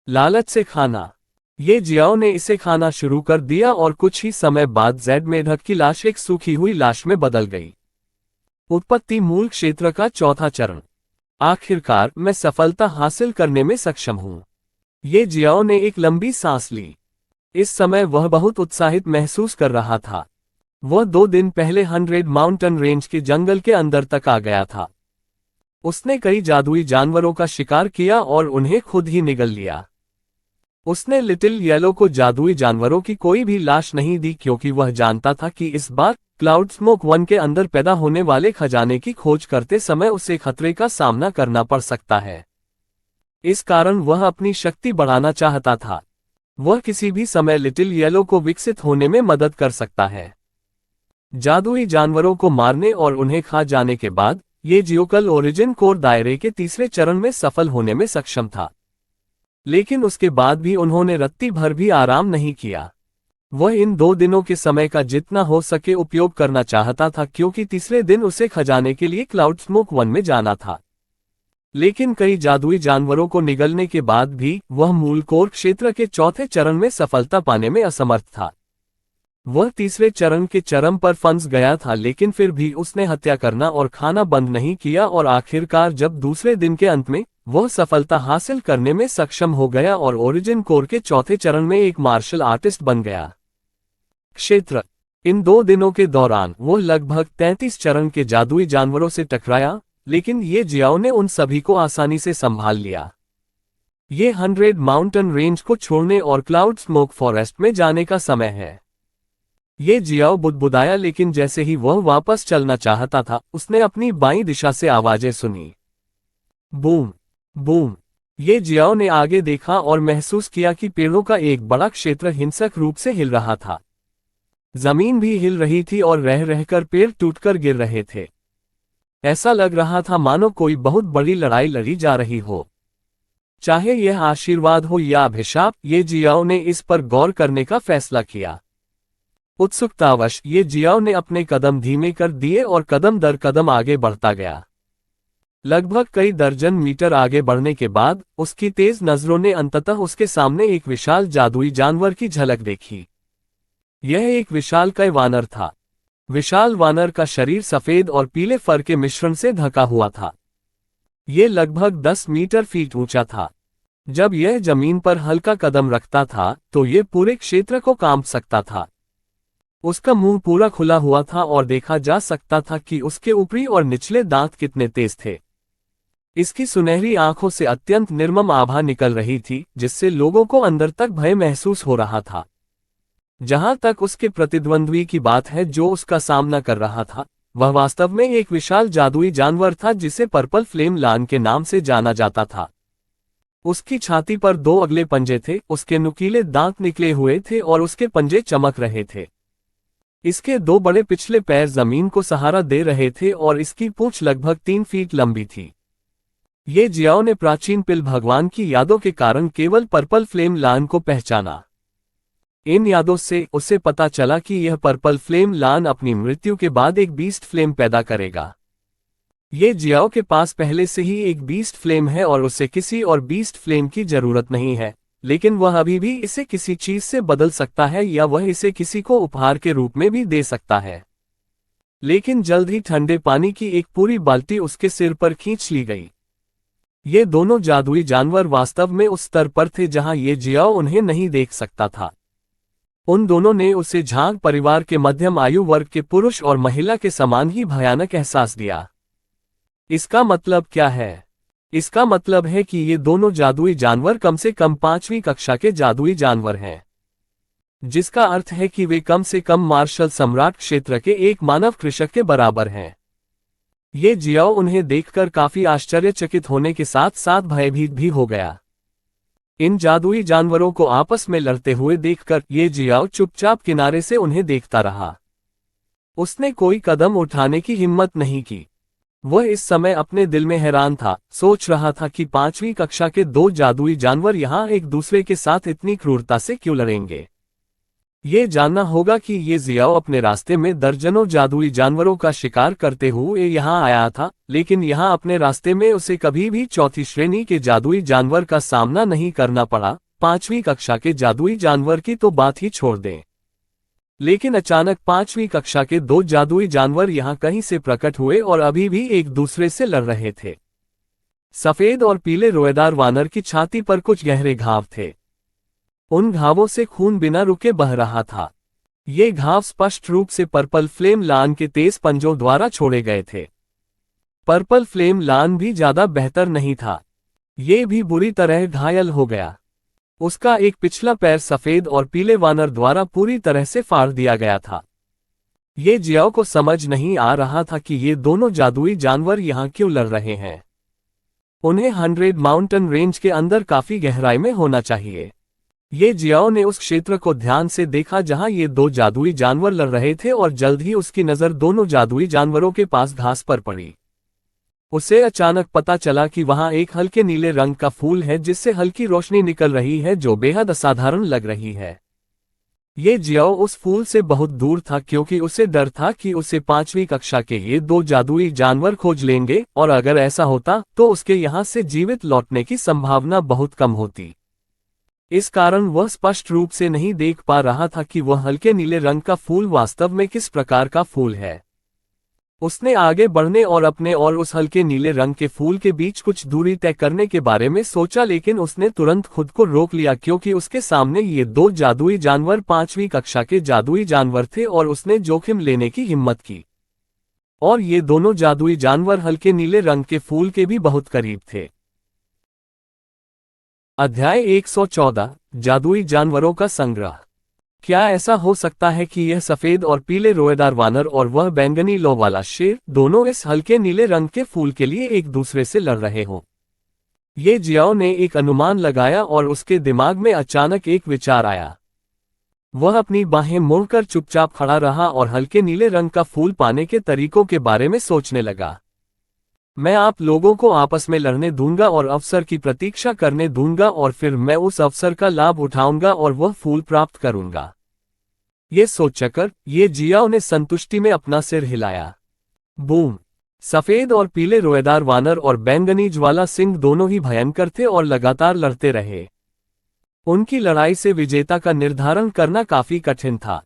लालच से खाना। ये जियाओ ने इसे खाना शुरू कर दिया और कुछ ही समय बाद जेड मेढक की लाश एक सूखी हुई लाश में बदल गई। उत्पत्ति मूल क्षेत्र का चौथा चरण। आखिरकार मैं सफलता हासिल करने में सक्षम हूं। ये जियाओ ने एक लंबी सांस ली। इस समय वह बहुत उत्साहित महसूस कर रहा था। वह 2 दिन पहले 100 माउंटेन रेंज के जंगल के अंदर तक आ गया था। उसने कई जादुई जानवरों का शिकार किया और उन्हें खुद ही निगल लिया। उसने लिटिल येलो को जादुई जानवरों की कोई भी लाश नहीं दी क्योंकि वह जानता था कि इस बार क्लाउड स्मोक 1 के अंदर पैदा होने वाले खजाने की खोज करते समय उसे खतरे का सामना करना पड़ सकता है। इस कारण वह अपनी शक्ति बढ़ाना चाहता था। वह किसी भी समय लिटिल येलो को विकसित होने में मदद कर सकता है। जादुई जानवरों को मारने और उन्हें खा जाने के बाद ये जियोकल ओरिजिन कोर दायरे के तीसरे चरण में सफल होने में सक्षम था। लेकिन उसके बाद भी उन्होंने रत्ती भर भी आराम नहीं किया। वह इन 2 दिनों के समय का जितना हो सके उपयोग करना चाहता था क्योंकि तीसरे दिन उसे खजाने के लिए क्लाउड स्मोक 1 में जाना था। लेकिन कई जादुई जानवरों को निगलने के बाद भी वह मूल कोर क्षेत्र के चौथे चरण में सफलता पाने में असमर्थ था। वह तीसरे चरण के चरम पर फंस गया था लेकिन फिर भी उसने हत्या करना और खाना बंद नहीं किया और आखिरकार जब दूसरे दिन के अंत में वह सफलता हासिल करने में सक्षम हो गया और ओरिजिन कोर के चौथे चरण में एक मार्शल आर्टिस्ट बन गया। क्षेत्र। इन 2 दिनों के दौरान वह लगभग 33 चरण के जादुई जानवरों से टकराया, लेकिन ये जियाओ ने उन सभी को आसानी से संभाल लिया। ये 100 माउंटेन रेंज को छोड़ने और क्लाउड स्मोक फॉरेस्ट में जाने का समय है। ये जियाओ बुदबुदाया लेकिन जैसे ही वह वापस चलना चाहता था उसने अपनी बाईं दिशा से आवाजें सुनी। Boom boom. ये जियाओ ने आगे देखा और महसूस किया कि पेड़ों का एक बड़ा क्षेत्र हिंसक रूप से हिल रहा था। जमीन भी हिल रही थी और रह रहकर पेड़ टूटकर गिर रहे थे। ऐसा लग रहा था मानो कोई बहुत बड़ी लड़ाई लड़ी जा रही हो। चाहे यह आशीर्वाद हो या अभिशाप, ये जियाओ ने इस पर गौर करने का फैसला किया। उत्सुकतावश ये जियाओ ने अपने कदम धीमे कर दिए और कदम दर कदम आगे बढ़ता गया। लगभग कई दर्जन मीटर आगे बढ़ने के बाद उसकी तेज नजरों ने अंततः उसके सामने एक विशाल जादुई जानवर की झलक देखी। यह एक विशालकाय वानर था। विशाल वानर का शरीर सफेद और पीले फर के मिश्रण से ढका हुआ था। यह लगभग 10 मीटर फीट ऊंचा था। जब यह जमीन पर हल्का कदम रखता था तो यह पूरे क्षेत्र को कांप सकता था। उसका मुंह पूरा खुला हुआ था और देखा जा सकता था कि उसके ऊपरी और निचले दांत कितने तेज थे। इसकी सुनहरी आंखों से अत्यंत निर्मम आभा निकल रही थी जिससे लोगों को अंदर तक भय महसूस हो रहा था। जहां तक उसके प्रतिद्वंद्वी की बात है जो उसका सामना कर रहा था, वह वास्तव में एक विशाल जादुई जानवर था जिसे पर्पल फ्लेम लान के नाम से जाना जाता था। उसकी छाती पर 2 अगले पंजे थे, उसके नुकीले दांत निकले हुए थे और उसके पंजे चमक रहे थे। इसके 2 बड़े पिछले पैर जमीन को सहारा दे रहे थे और इसकी पूंछ लगभग 3 फीट लंबी थी। ये जियाओ ने प्राचीन पिल भगवान की यादों के कारण केवल पर्पल फ्लेम लान को पहचाना। इन यादों से उसे पता चला कि यह पर्पल फ्लेम लान अपनी मृत्यु के बाद एक बीस्ट फ्लेम पैदा करेगा। ये जियाओ के पास पहले से ही एक बीस्ट फ्लेम है और उसे किसी और बीस्ट फ्लेम की जरूरत नहीं है, लेकिन वह अभी भी इसे किसी चीज से बदल सकता है या वह इसे किसी को उपहार के रूप में भी दे सकता है। लेकिन जल्द ही ठंडे पानी की एक पूरी बाल्टी उसके सिर पर खींच ली गई। ये दोनों जादुई जानवर वास्तव में उस स्तर पर थे जहां ये जियाओ उन्हें नहीं देख सकता था। उन दोनों ने उसे झांग परिवार के मध्यम आयु वर्ग के पुरुष और महिला के समान ही भयानक एहसास दिया। इसका मतलब क्या है? इसका मतलब है कि ये दोनों जादुई जानवर कम से कम 5वीं कक्षा के जादुई जानवर हैं, जिसका अर्थ है कि वे कम से कम मार्शल सम्राट क्षेत्र के एक मानव कृषक के बराबर हैं। ये जियाओ उन्हें देखकर काफी आश्चर्यचकित होने के साथ साथ भयभीत भी हो गया। इन जादुई जानवरों को आपस में लड़ते हुए देखकर ये जियाओ चुपचाप किनारे से उन्हें देखता रहा। उसने कोई कदम उठाने की हिम्मत नहीं की। वह इस समय अपने दिल में हैरान था, सोच रहा था कि 5वीं कक्षा के दो जादुई जानवर यहाँ एक दूसरे के साथ इतनी क्रूरता से क्यों लड़ेंगे। ये जानना होगा कि ये जियाओ अपने रास्ते में दर्जनों जादुई जानवरों का शिकार करते हुए यहाँ आया था, लेकिन यहाँ अपने रास्ते में उसे कभी भी चौथी श्रेणी के जादुई जानवर का सामना नहीं करना पड़ा। 5वीं कक्षा के जादुई जानवर की तो बात ही छोड़ दें। लेकिन अचानक 5वीं कक्षा के दो जादुई जानवर यहाँ कहीं से प्रकट हुए और अभी भी एक दूसरे से लड़ रहे थे। सफेद और पीले रोएदार वानर की छाती पर कुछ गहरे घाव थे। उन घावों से खून बिना रुके बह रहा था। ये घाव स्पष्ट रूप से पर्पल फ्लेम लान के तेज पंजों द्वारा छोड़े गए थे। पर्पल फ्लेम लान भी ज्यादा बेहतर नहीं था, ये भी बुरी तरह घायल हो गया। उसका एक पिछला पैर सफेद और पीले वानर द्वारा पूरी तरह से फाड़ दिया गया था। ये जियाओ को समझ नहीं आ रहा था कि ये दोनों जादुई जानवर यहाँ क्यों लड़ रहे हैं। उन्हें 100 माउंटेन रेंज के अंदर काफी गहराई में होना चाहिए। ये जियाओ ने उस क्षेत्र को ध्यान से देखा जहां ये दो जादुई जानवर लड़ रहे थे और जल्द ही उसकी नजर दोनों जादुई जानवरों के पास घास पर पड़ी। उसे अचानक पता चला कि वहां एक हल्के नीले रंग का फूल है जिससे हल्की रोशनी निकल रही है जो बेहद असाधारण लग रही है। ये जियाओ उस फूल से बहुत दूर था क्योंकि उसे डर था कि उसे 5वीं कक्षा के ये दो जादुई जानवर खोज लेंगे और अगर ऐसा होता तो उसके यहाँ से जीवित लौटने की संभावना बहुत कम होती। इस कारण वह स्पष्ट रूप से नहीं देख पा रहा था कि वह हल्के नीले रंग का फूल वास्तव में किस प्रकार का फूल है। उसने आगे बढ़ने और अपने और उस हल्के नीले रंग के फूल के बीच कुछ दूरी तय करने के बारे में सोचा, लेकिन उसने तुरंत खुद को रोक लिया क्योंकि उसके सामने ये दो जादुई जानवर 5वीं कक्षा के जादुई जानवर थे और उसने जोखिम लेने की हिम्मत की। और ये दोनों जादुई जानवर हल्के नीले रंग के फूल के भी बहुत करीब थे। अध्याय 114 जादुई जानवरों का संग्रह। क्या ऐसा हो सकता है कि यह सफेद और पीले रोएदार वानर और वह बैंगनी लो वाला शेर दोनों इस हल्के नीले रंग के फूल के लिए एक दूसरे से लड़ रहे हों? ये जियाओ ने एक अनुमान लगाया और उसके दिमाग में अचानक एक विचार आया। वह अपनी बाहें मोड़कर चुपचाप खड़ा रहा और हल्के नीले रंग का फूल पाने के तरीकों के बारे में सोचने लगा। मैं आप लोगों को आपस में लड़ने दूंगा और अवसर की प्रतीक्षा करने दूंगा और फिर मैं उस अवसर का लाभ उठाऊंगा और वह फूल प्राप्त करूंगा। ये सोचकर ये जियाओ ने संतुष्टि में अपना सिर हिलाया। बूम! सफेद और पीले रोएदार वानर और बैंगनी ज्वाला सिंह दोनों ही भयंकर थे और लगातार लड़ते रहे। उनकी लड़ाई से विजेता का निर्धारण करना काफी कठिन था।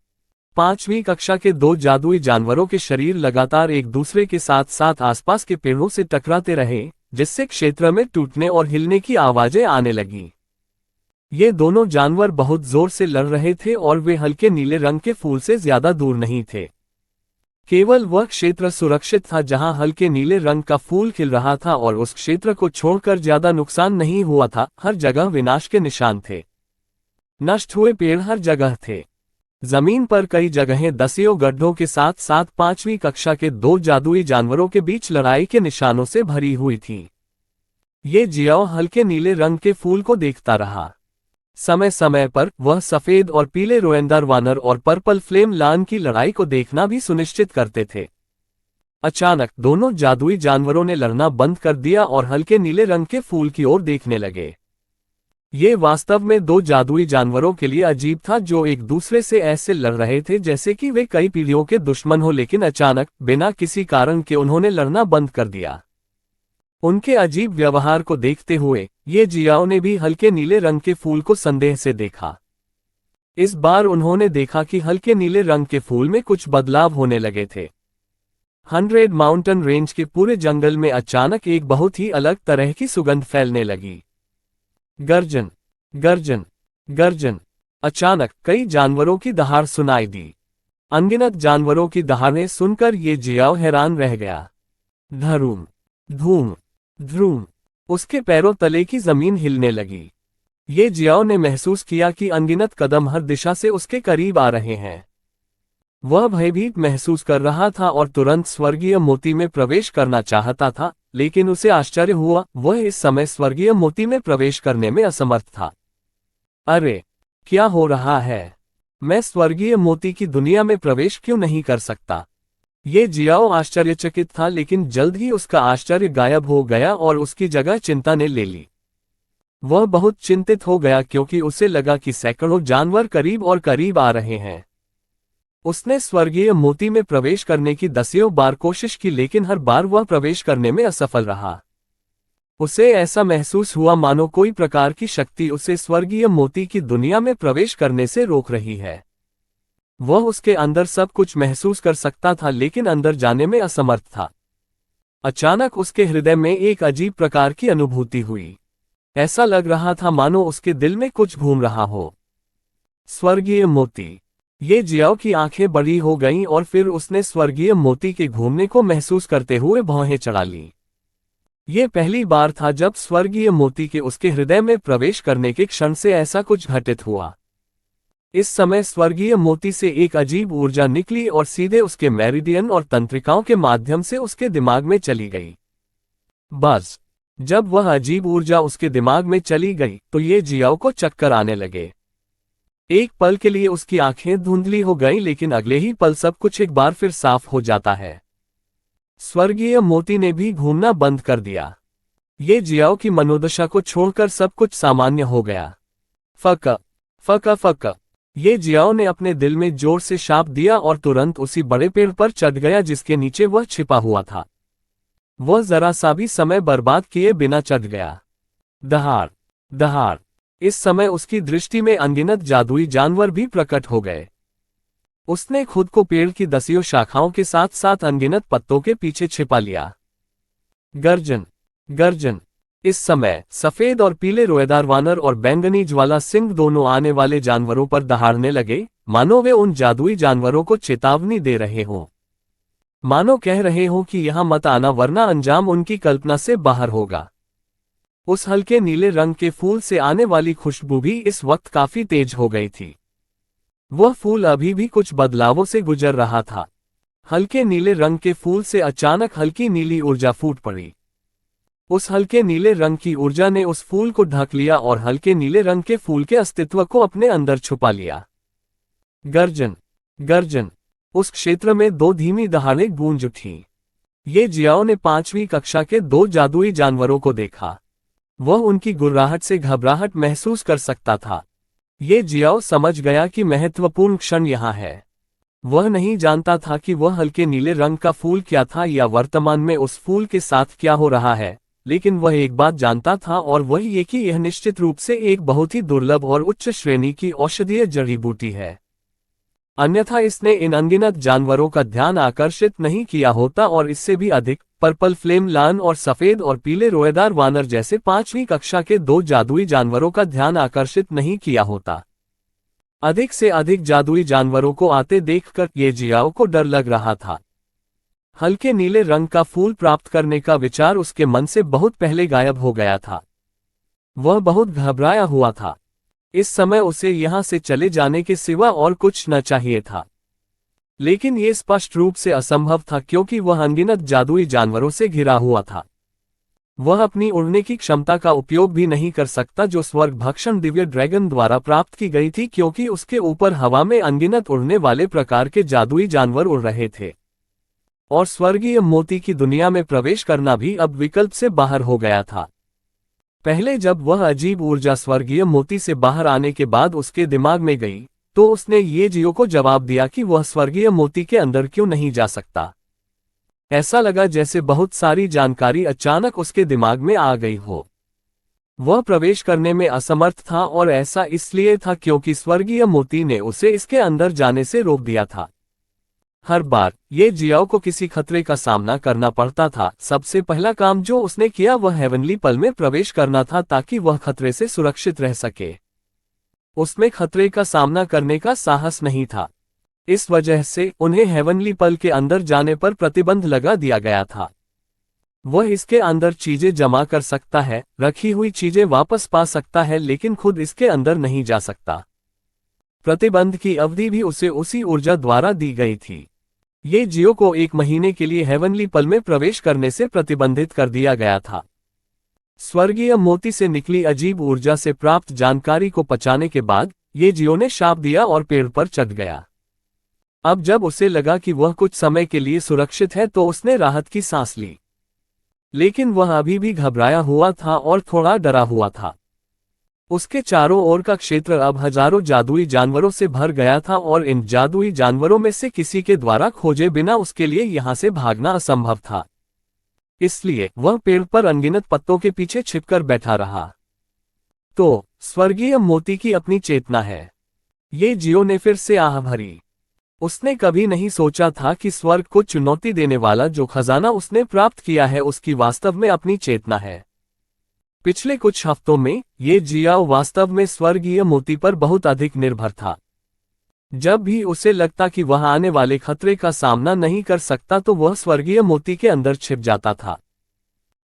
5वीं कक्षा के दो जादुई जानवरों के शरीर लगातार एक दूसरे के साथ साथ आसपास के पेड़ों से टकराते रहे, जिससे क्षेत्र में टूटने और हिलने की आवाजें आने लगीं। ये दोनों जानवर बहुत जोर से लड़ रहे थे और वे हल्के नीले रंग के फूल से ज्यादा दूर नहीं थे। केवल वह क्षेत्र सुरक्षित था जहां हल्के नीले रंग का फूल खिल रहा था और उस क्षेत्र को छोड़कर ज्यादा नुकसान नहीं हुआ था। हर जगह विनाश के निशान थे। नष्ट हुए पेड़ हर जगह थे। जमीन पर कई जगहें दसियों गड्ढों के साथ साथ 5वीं कक्षा के दो जादुई जानवरों के बीच लड़ाई के निशानों से भरी हुई थी। ये जियाओ हल्के नीले रंग के फूल को देखता रहा। समय समय पर वह सफेद और पीले रोएंदार वानर और पर्पल फ्लेम लान की लड़ाई को देखना भी सुनिश्चित करते थे। अचानक दोनों जादुई जानवरों ने लड़ना बंद कर दिया और हल्के नीले रंग के फूल की ओर देखने लगे। ये वास्तव में दो जादुई जानवरों के लिए अजीब था जो एक दूसरे से ऐसे लड़ रहे थे जैसे कि वे कई पीढ़ियों के दुश्मन हो, लेकिन अचानक बिना किसी कारण के उन्होंने लड़ना बंद कर दिया। उनके अजीब व्यवहार को देखते हुए ये जियाओ ने भी हल्के नीले रंग के फूल को संदेह से देखा। इस बार उन्होंने देखा कि हल्के नीले रंग के फूल में कुछ बदलाव होने लगे थे। 100 माउंटेन रेंज के पूरे जंगल में अचानक एक बहुत ही अलग तरह की सुगंध फैलने लगी। गर्जन, गर्जन, गर्जन। अचानक कई जानवरों की दहाड़ सुनाई दी। अनगिनत जानवरों की दहाड़ें सुनकर ये जियाओ हैरान रह गया। धरूम, धूम, ध्रूम। उसके पैरों तले की जमीन हिलने लगी। ये जियाओ ने महसूस किया कि अनगिनत कदम हर दिशा से उसके करीब आ रहे हैं। वह भयभीत महसूस कर रहा था और तुरंत स्वर्गीय मोती में प्रवेश करना चाहता था, लेकिन उसे आश्चर्य हुआ, वह इस समय स्वर्गीय मोती में प्रवेश करने में असमर्थ था। अरे, क्या हो रहा है? मैं स्वर्गीय मोती की दुनिया में प्रवेश क्यों नहीं कर सकता? ये जियाओ आश्चर्यचकित था, लेकिन जल्द ही उसका आश्चर्य गायब हो गया और उसकी जगह चिंता ने ले ली। वह बहुत चिंतित हो गया क्योंकि उसे लगा कि सैकड़ों जानवर करीब और करीब आ रहे हैं। उसने स्वर्गीय मोती में प्रवेश करने की दसियों बार कोशिश की, लेकिन हर बार वह प्रवेश करने में असफल रहा। उसे ऐसा महसूस हुआ मानो कोई प्रकार की शक्ति उसे स्वर्गीय मोती की दुनिया में प्रवेश करने से रोक रही है। वह उसके अंदर सब कुछ महसूस कर सकता था, लेकिन अंदर जाने में असमर्थ था। अचानक उसके हृदय में एक अजीब प्रकार की अनुभूति हुई। ऐसा लग रहा था मानो उसके दिल में कुछ घूम रहा हो। स्वर्गीय मोती। ये जियाओ की आंखें बड़ी हो गईं और फिर उसने स्वर्गीय मोती के घूमने को महसूस करते हुए भौहें चढ़ा लीं। ये पहली बार था जब स्वर्गीय मोती के उसके हृदय में प्रवेश करने के क्षण से ऐसा कुछ घटित हुआ। इस समय स्वर्गीय मोती से एक अजीब ऊर्जा निकली और सीधे उसके मेरिडियन और तंत्रिकाओं के माध्यम से उसके दिमाग में चली गई। बस जब वह अजीब ऊर्जा उसके दिमाग में चली गई तो ये जियाओ को चक्कर आने लगे। एक पल के लिए उसकी आंखें धुंधली हो गईं, लेकिन अगले ही पल सब कुछ एक बार फिर साफ हो जाता है। स्वर्गीय मोती ने भी घूमना बंद कर दिया। ये जियाओ की मनोदशा को छोड़कर सब कुछ सामान्य हो गया। Fuck fuck fuck. ये जियाओ ने अपने दिल में जोर से शाप दिया और तुरंत उसी बड़े पेड़ पर चढ़ गया जिसके नीचे वह छिपा हुआ था। वह जरा सा भी समय बर्बाद किए बिना चढ़ गया। दहाड़, दहाड़। इस समय उसकी दृष्टि में अनगिनत जादुई जानवर भी प्रकट हो गए। उसने खुद को पेड़ की दसियों शाखाओं के साथ साथ अनगिनत पत्तों के पीछे छिपा लिया। गर्जन, गर्जन। इस समय सफेद और पीले रोएदार वानर और बैंगनी ज्वाला सिंह दोनों आने वाले जानवरों पर दहाड़ने लगे, मानो वे उन जादुई जानवरों को चेतावनी दे रहे हों। मानो कह रहे हों कि यहां मत आना वरना अंजाम उनकी कल्पना से बाहर होगा। उस हल्के नीले रंग के फूल से आने वाली खुशबू भी इस वक्त काफी तेज हो गई थी। वह फूल अभी भी कुछ बदलावों से गुजर रहा था। हल्के नीले रंग के फूल से अचानक हल्की नीली ऊर्जा फूट पड़ी। उस हल्के नीले रंग की ऊर्जा ने उस फूल को ढक लिया और हल्के नीले रंग के फूल के अस्तित्व को अपने अंदर छुपा लिया। गर्जन, गर्जन। उस क्षेत्र में दो धीमी दहाड़ें गूंज उठीं। ये जियाओ ने 5वीं कक्षा के दो जादुई जानवरों को देखा। वह उनकी गुर्राहट से घबराहट महसूस कर सकता था। ये जियाओ समझ गया कि महत्वपूर्ण क्षण यहाँ है। वह नहीं जानता था कि वह हल्के नीले रंग का फूल क्या था या वर्तमान में उस फूल के साथ क्या हो रहा है, लेकिन वह एक बात जानता था और वह ये कि यह निश्चित रूप से एक बहुत ही दुर्लभ और उच्च श्रेणी की औषधीय जड़ी बूटी है। अन्यथा इसने इन अनगिनत जानवरों का ध्यान आकर्षित नहीं किया होता और इससे भी अधिक पर्पल फ्लेम लान और सफेद और पीले रोएदार वानर जैसे 5वीं कक्षा के दो जादुई जानवरों का ध्यान आकर्षित नहीं किया होता। अधिक से अधिक जादुई जानवरों को आते देखकर ये जियाओ को डर लग रहा था। हल्के नीले रंग का फूल प्राप्त करने का विचार उसके मन से बहुत पहले गायब हो गया था। वह बहुत घबराया हुआ था। इस समय उसे यहां से चले जाने के सिवा और कुछ न चाहिए था, लेकिन यह स्पष्ट रूप से असंभव था क्योंकि वह अनगिनत जादुई जानवरों से घिरा हुआ था। वह अपनी उड़ने की क्षमता का उपयोग भी नहीं कर सकता जो स्वर्ग भक्षण दिव्य ड्रैगन द्वारा प्राप्त की गई थी, क्योंकि उसके ऊपर हवा में अनगिनत उड़ने वाले प्रकार के जादुई जानवर उड़ रहे थे और स्वर्गीय मोती की दुनिया में प्रवेश करना भी अब विकल्प से बाहर हो गया था। पहले जब वह अजीब ऊर्जा स्वर्गीय मोती से बाहर आने के बाद उसके दिमाग में गई, तो उसने ये जियो को जवाब दिया कि वह स्वर्गीय मोती के अंदर क्यों नहीं जा सकता। ऐसा लगा जैसे बहुत सारी जानकारी अचानक उसके दिमाग में आ गई हो। वह प्रवेश करने में असमर्थ था और ऐसा इसलिए था क्योंकि स्वर्गीय मोती ने उसे इसके अंदर जाने से रोक दिया था। हर बार ये जियाओ को किसी खतरे का सामना करना पड़ता था, सबसे पहला काम जो उसने किया वह हेवनली पल में प्रवेश करना था ताकि वह खतरे से सुरक्षित रह सके। उसमें खतरे का सामना करने का साहस नहीं था, इस वजह से उन्हें हेवनली पल के अंदर जाने पर प्रतिबंध लगा दिया गया था। वह इसके अंदर चीजें जमा कर सकता है, रखी हुई चीजें वापस पा सकता है, लेकिन खुद इसके अंदर नहीं जा सकता। प्रतिबंध की अवधि भी उसे उसी ऊर्जा द्वारा दी गई थी। ये जियो को 1 महीने के लिए हेवनली पल में प्रवेश करने से प्रतिबंधित कर दिया गया था। स्वर्गीय मोती से निकली अजीब ऊर्जा से प्राप्त जानकारी को पचाने के बाद ये जियो ने शाप दिया और पेड़ पर चढ़ गया। अब जब उसे लगा कि वह कुछ समय के लिए सुरक्षित है तो उसने राहत की सांस ली, लेकिन वह अभी भी घबराया हुआ था और थोड़ा डरा हुआ था। उसके चारों ओर का क्षेत्र अब हजारों जादुई जानवरों से भर गया था और इन जादुई जानवरों में से किसी के द्वारा खोजे बिना उसके लिए यहां से भागना असंभव था। इसलिए वह पेड़ पर अनगिनत पत्तों के पीछे छिपकर बैठा रहा। तो स्वर्गीय मोती की अपनी चेतना है, ये जियो ने फिर से आह भरी। उसने कभी नहीं सोचा था कि स्वर्ग को चुनौती देने वाला जो खजाना उसने प्राप्त किया है उसकी वास्तव में अपनी चेतना है। पिछले कुछ हफ्तों में ये जियाओ वास्तव में स्वर्गीय मोती पर बहुत अधिक निर्भर था। जब भी उसे लगता कि वह आने वाले खतरे का सामना नहीं कर सकता तो वह स्वर्गीय मोती के अंदर छिप जाता था।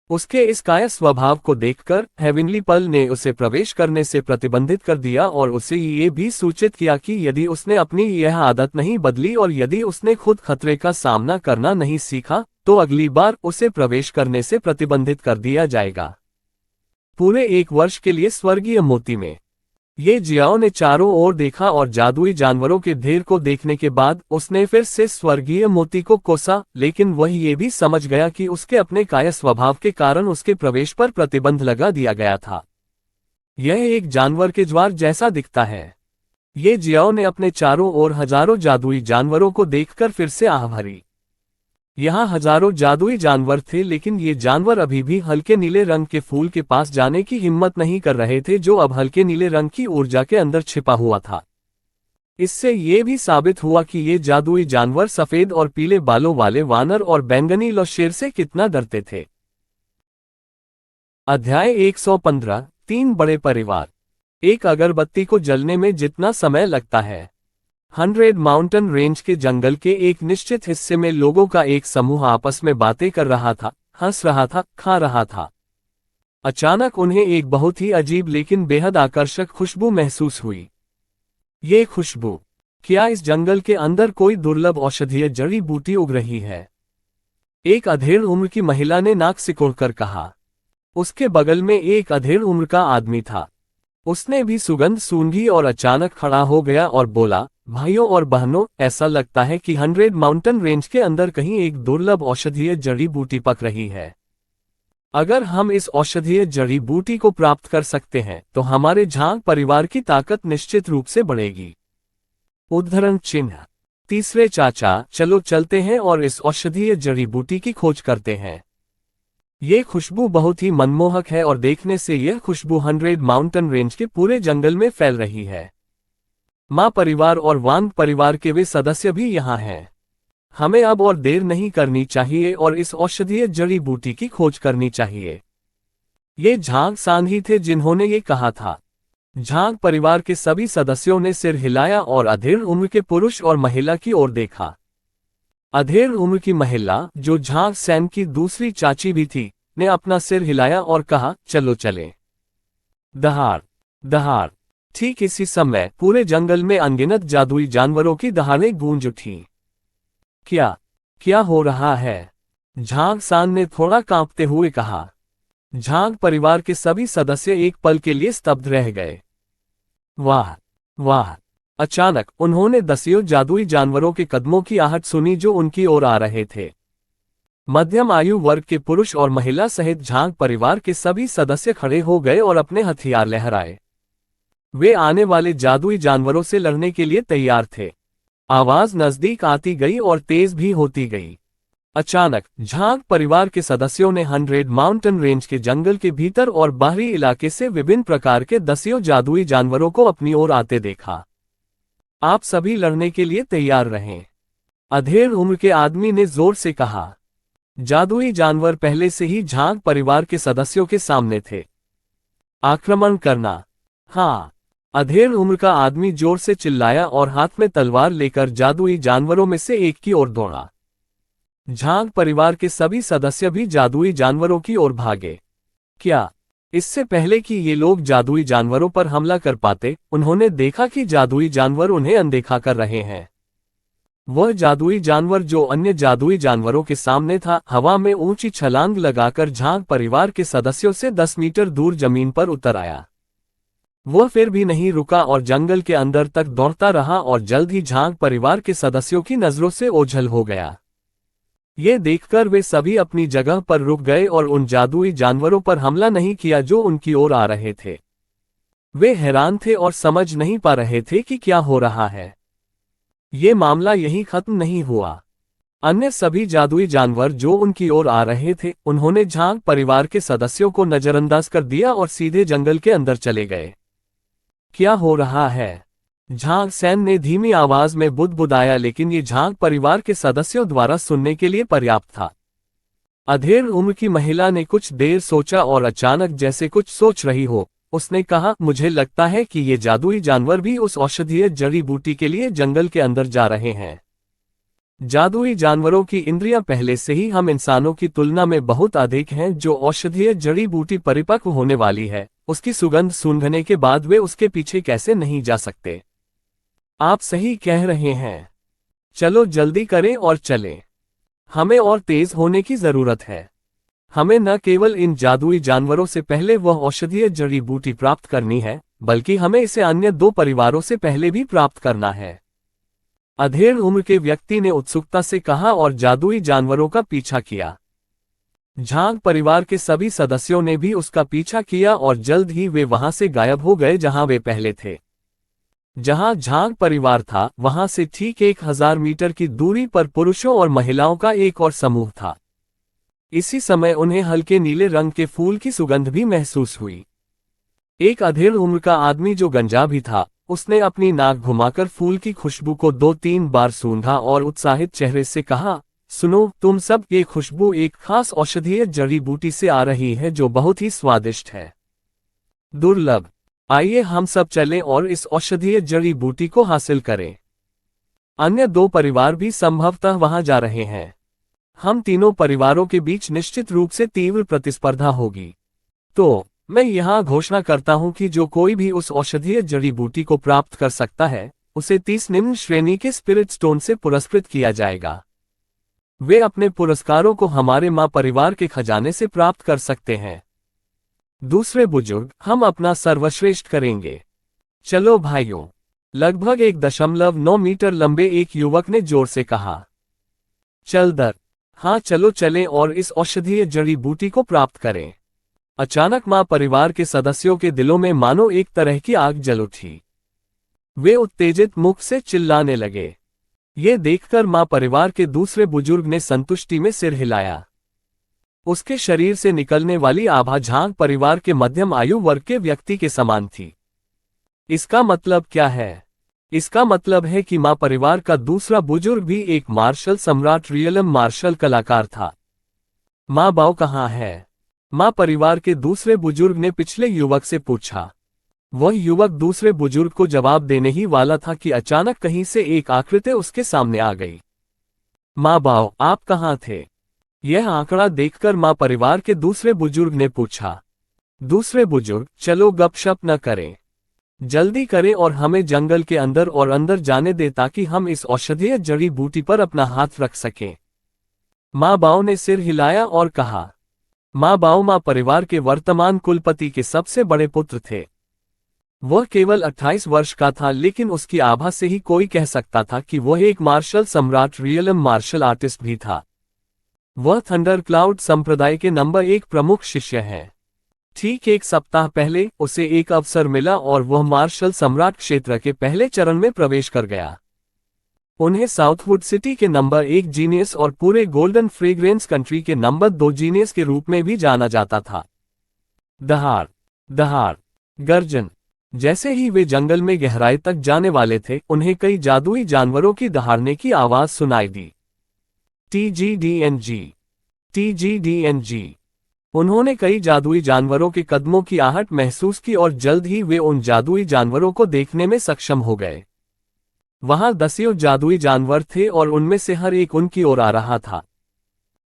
उसके इस काया स्वभाव को देखकर हेवनली पल ने उसे प्रवेश करने से प्रतिबंधित कर दिया और उसे ये भी सूचित किया कि यदि उसने अपनी यह आदत नहीं बदली और यदि उसने खुद खतरे का सामना करना नहीं सीखा तो अगली बार उसे प्रवेश करने से प्रतिबंधित कर दिया जाएगा। पूरे 1 वर्ष के लिए स्वर्गीय मोती में ये जियाओ ने चारों ओर देखा और जादुई जानवरों के ढेर को देखने के बाद उसने फिर से स्वर्गीय मोती को कोसा, लेकिन वह ये भी समझ गया कि उसके अपने काया स्वभाव के कारण उसके प्रवेश पर प्रतिबंध लगा दिया गया था। यह एक जानवर के ज्वार जैसा दिखता है। ये जियाओ ने अपने चारों ओर हजारों जादुई जानवरों को देखकर फिर से आह भरी। यहाँ हजारों जादुई जानवर थे, लेकिन ये जानवर अभी भी हल्के नीले रंग के फूल के पास जाने की हिम्मत नहीं कर रहे थे जो अब हल्के नीले रंग की ऊर्जा के अंदर छिपा हुआ था। इससे ये भी साबित हुआ कि ये जादुई जानवर सफेद और पीले बालों वाले वानर और बैंगनी लो शेर से कितना डरते थे। अध्याय 115 3 बड़े परिवार। एक अगरबत्ती को जलने में जितना समय लगता है। 100 माउंटेन रेंज के जंगल के एक निश्चित हिस्से में लोगों का एक समूह आपस में बातें कर रहा था, हंस रहा था, खा रहा था। अचानक उन्हें एक बहुत ही अजीब लेकिन बेहद आकर्षक खुशबू महसूस हुई। ये खुशबू, क्या इस जंगल के अंदर कोई दुर्लभ औषधीय जड़ी बूटी उग रही है? एक अधेड़ उम्र की महिला ने नाक सिकोड़कर कहा। उसके बगल में एक अधेड़ उम्र का आदमी था। उसने भी सुगंध सूंघी और अचानक खड़ा हो गया और बोला, भाइयों और बहनों, ऐसा लगता है कि 100 माउंटेन रेंज के अंदर कहीं एक दुर्लभ औषधीय जड़ी बूटी पक रही है। अगर हम इस औषधीय जड़ी बूटी को प्राप्त कर सकते हैं तो हमारे झांग परिवार की ताकत निश्चित रूप से बढ़ेगी। उद्धरण चिन्ह। तीसरे चाचा, चलो चलते हैं और इस औषधीय जड़ी बूटी की खोज करते हैं। ये खुशबू बहुत ही मनमोहक है और देखने से यह खुशबू 100 माउंटेन रेंज के पूरे जंगल में फैल रही है। माँ परिवार और वांग परिवार के वे सदस्य भी यहाँ हैं। हमें अब और देर नहीं करनी चाहिए और इस औषधीय जड़ी बूटी की खोज करनी चाहिए। ये झांग सांग ही थे जिन्होंने ये कहा था। झांग परिवार के सभी सदस्यों ने सिर हिलाया और अधेड़ उम्र के पुरुष और महिला की ओर देखा। अधेड़ उम्र की महिला, जो झांग सैन की दूसरी चाची भी थी, ने अपना सिर हिलाया और कहा, चलो चलें। दहाड़ दहाड़। ठीक इसी समय पूरे जंगल में अनगिनत जादुई जानवरों की दहाड़ें गूंज उठी। क्या हो रहा है? झांग सान ने थोड़ा कांपते हुए कहा। झांग परिवार के सभी सदस्य एक पल के लिए स्तब्ध रह गए। वाह वाह! अचानक उन्होंने दसियों जादुई जानवरों के कदमों की आहट सुनी जो उनकी ओर आ रहे थे। मध्यम आयु वर्ग के पुरुष और महिला सहित झांग परिवार के सभी सदस्य खड़े हो गए और अपने हथियार लहराए। वे आने वाले जादुई जानवरों से लड़ने के लिए तैयार थे। आवाज नजदीक आती गई और तेज भी होती गई। अचानक झांग परिवार के सदस्यों ने 100 माउंटेन रेंज के जंगल के भीतर और बाहरी इलाके से विभिन्न प्रकार के दसियों जादुई जानवरों को अपनी ओर आते देखा। आप सभी लड़ने के लिए तैयार रहें, अधेड़ उम्र के आदमी ने जोर से कहा। जादुई जानवर पहले से ही झांग परिवार के सदस्यों के सामने थे। आक्रमण करना। हाँ, अधेड़ उम्र का आदमी जोर से चिल्लाया और हाथ में तलवार लेकर जादुई जानवरों में से एक की ओर दौड़ा। झांग परिवार के सभी सदस्य भी जादुई जानवरों की ओर भागे। क्या इससे पहले कि ये लोग जादुई जानवरों पर हमला कर पाते, उन्होंने देखा कि जादुई जानवर उन्हें अनदेखा कर रहे हैं। वह जादुई जानवर जो अन्य जादुई जानवरों के सामने था, हवा में ऊंची छलांग लगाकर झांग परिवार के सदस्यों से 10 मीटर दूर जमीन पर उतर आया। वह फिर भी नहीं रुका और जंगल के अंदर तक दौड़ता रहा और जल्द ही झांग परिवार के सदस्यों की नजरों से ओझल हो गया। ये देखकर वे सभी अपनी जगह पर रुक गए और उन जादुई जानवरों पर हमला नहीं किया जो उनकी ओर आ रहे थे। वे हैरान थे और समझ नहीं पा रहे थे कि क्या हो रहा है। ये मामला यहीं खत्म नहीं हुआ। अन्य सभी जादुई जानवर जो उनकी ओर आ रहे थे, उन्होंने झांग परिवार के सदस्यों को नजरअंदाज कर दिया और सीधे जंगल के अंदर चले गए। क्या हो रहा है? झांग सैन ने धीमी आवाज में बुदबुदाया, लेकिन ये झांग परिवार के सदस्यों द्वारा सुनने के लिए पर्याप्त था। अधेड़ उम्र की महिला ने कुछ देर सोचा और अचानक, जैसे कुछ सोच रही हो, उसने कहा, मुझे लगता है कि ये जादुई जानवर भी उस औषधीय जड़ी बूटी के लिए जंगल के अंदर जा रहे हैं। जादुई जानवरों की इंद्रियां पहले से ही हम इंसानों की तुलना में बहुत अधिक हैं। जो औषधीय जड़ी बूटी परिपक्व होने वाली है, उसकी सुगंध सूंघने के बाद वे उसके पीछे कैसे नहीं जा सकते। आप सही कह रहे हैं। चलो जल्दी करें और चलें। हमें और तेज होने की जरूरत है। हमें न केवल इन जादुई जानवरों से पहले वह औषधीय जड़ी बूटी प्राप्त करनी है, बल्कि हमें इसे अन्य 2 परिवारों से पहले भी प्राप्त करना है। अधेड़ उम्र के व्यक्ति ने उत्सुकता से कहा और जादुई जानवरों का पीछा किया। झांग परिवार के सभी सदस्यों ने भी उसका पीछा किया और जल्द ही वे वहां से गायब हो गए जहां वे पहले थे। जहां झांग परिवार था, वहां से ठीक 1000 मीटर की दूरी पर पुरुषों और महिलाओं का एक और समूह था। इसी समय उन्हें हल्के नीले रंग के फूल की सुगंध भी महसूस हुई। एक अधेड़ उम्र का आदमी जो गंजा भी था, उसने अपनी नाक घुमाकर फूल की खुशबू को 2-3 बार सूंघा और उत्साहित चेहरे से कहा, सुनो तुम सब, ये खुशबू एक खास औषधीय जड़ी बूटी से आ रही है जो बहुत ही स्वादिष्ट है, दुर्लभ। आइए हम सब चलें और इस औषधीय जड़ी बूटी को हासिल करें। अन्य 2 परिवार भी संभवतः वहां जा रहे हैं। हम तीनों परिवारों के बीच निश्चित रूप से तीव्र प्रतिस्पर्धा होगी। तो मैं यहां घोषणा करता हूं कि जो कोई भी उस औषधीय जड़ी बूटी को प्राप्त कर सकता है, उसे 30 निम्न श्रेणी के स्पिरिट स्टोन से पुरस्कृत किया जाएगा। वे अपने पुरस्कारों को हमारे मां परिवार के खजाने से प्राप्त कर सकते हैं। दूसरे बुजुर्ग, हम अपना सर्वश्रेष्ठ करेंगे। चलो भाइयों। लगभग 1.9 मीटर लंबे एक युवक ने जोर से कहा। चल दर। हाँ चलो चलें और इस औषधीय जड़ी बूटी को प्राप्त करें। अचानक मां परिवार के सदस्यों के दिलों में मानो एक तरह की आग जल उठी। वे उत्तेजित मुख से चिल्लाने लगे। ये देखकर मां परिवार के दूसरे बुजुर्ग ने संतुष्टि में सिर हिलाया। उसके शरीर से निकलने वाली आभा झांग परिवार के मध्यम आयु वर्ग के व्यक्ति के समान थी। इसका मतलब क्या है? इसका मतलब है कि मां परिवार का दूसरा बुजुर्ग भी एक मार्शल सम्राट रियलम मार्शल कलाकार था। मां बाओ कहाँ है? मां परिवार के दूसरे बुजुर्ग ने पिछले युवक से पूछा। वह युवक दूसरे बुजुर्ग को जवाब देने ही वाला था कि अचानक कहीं से एक आकृति उसके सामने आ गई। मां बाओ, आप कहाँ थे? यह आंकड़ा देखकर मां परिवार के दूसरे बुजुर्ग ने पूछा। दूसरे बुजुर्ग, चलो गपशप न करें, जल्दी करें और हमें जंगल के अंदर और अंदर जाने दे ताकि हम इस औषधीय जड़ी बूटी पर अपना हाथ रख सकें। मां बाओ ने सिर हिलाया और कहा। मां बाओ मां परिवार के वर्तमान कुलपति के सबसे बड़े पुत्र थे। वह केवल 28 वर्ष का था, लेकिन उसकी आभा से ही कोई कह सकता था कि वह एक मार्शल सम्राट रियलम मार्शल आर्टिस्ट भी था। वह थंडर क्लाउड संप्रदाय के नंबर 1 प्रमुख शिष्य हैं। ठीक एक सप्ताह पहले उसे एक अवसर मिला और वह मार्शल सम्राट क्षेत्र के पहले चरण में प्रवेश कर गया। उन्हें साउथवुड सिटी के नंबर 1 जीनियस और पूरे गोल्डन फ्रेग्रेंस कंट्री के नंबर 2 जीनियस के रूप में भी जाना जाता था। दहाड़, दहाड़, गर्जन। जैसे ही वे जंगल में गहराई तक जाने वाले थे, उन्हें कई जादुई जानवरों की दहाड़ने की आवाज सुनाई दी। TGDNG, TGDNG। उन्होंने कई जादुई जानवरों के कदमों की आहट महसूस की और जल्द ही वे उन जादुई जानवरों को देखने में सक्षम हो गए। वहां दसियों जादुई जानवर थे और उनमें से हर एक उनकी ओर आ रहा था।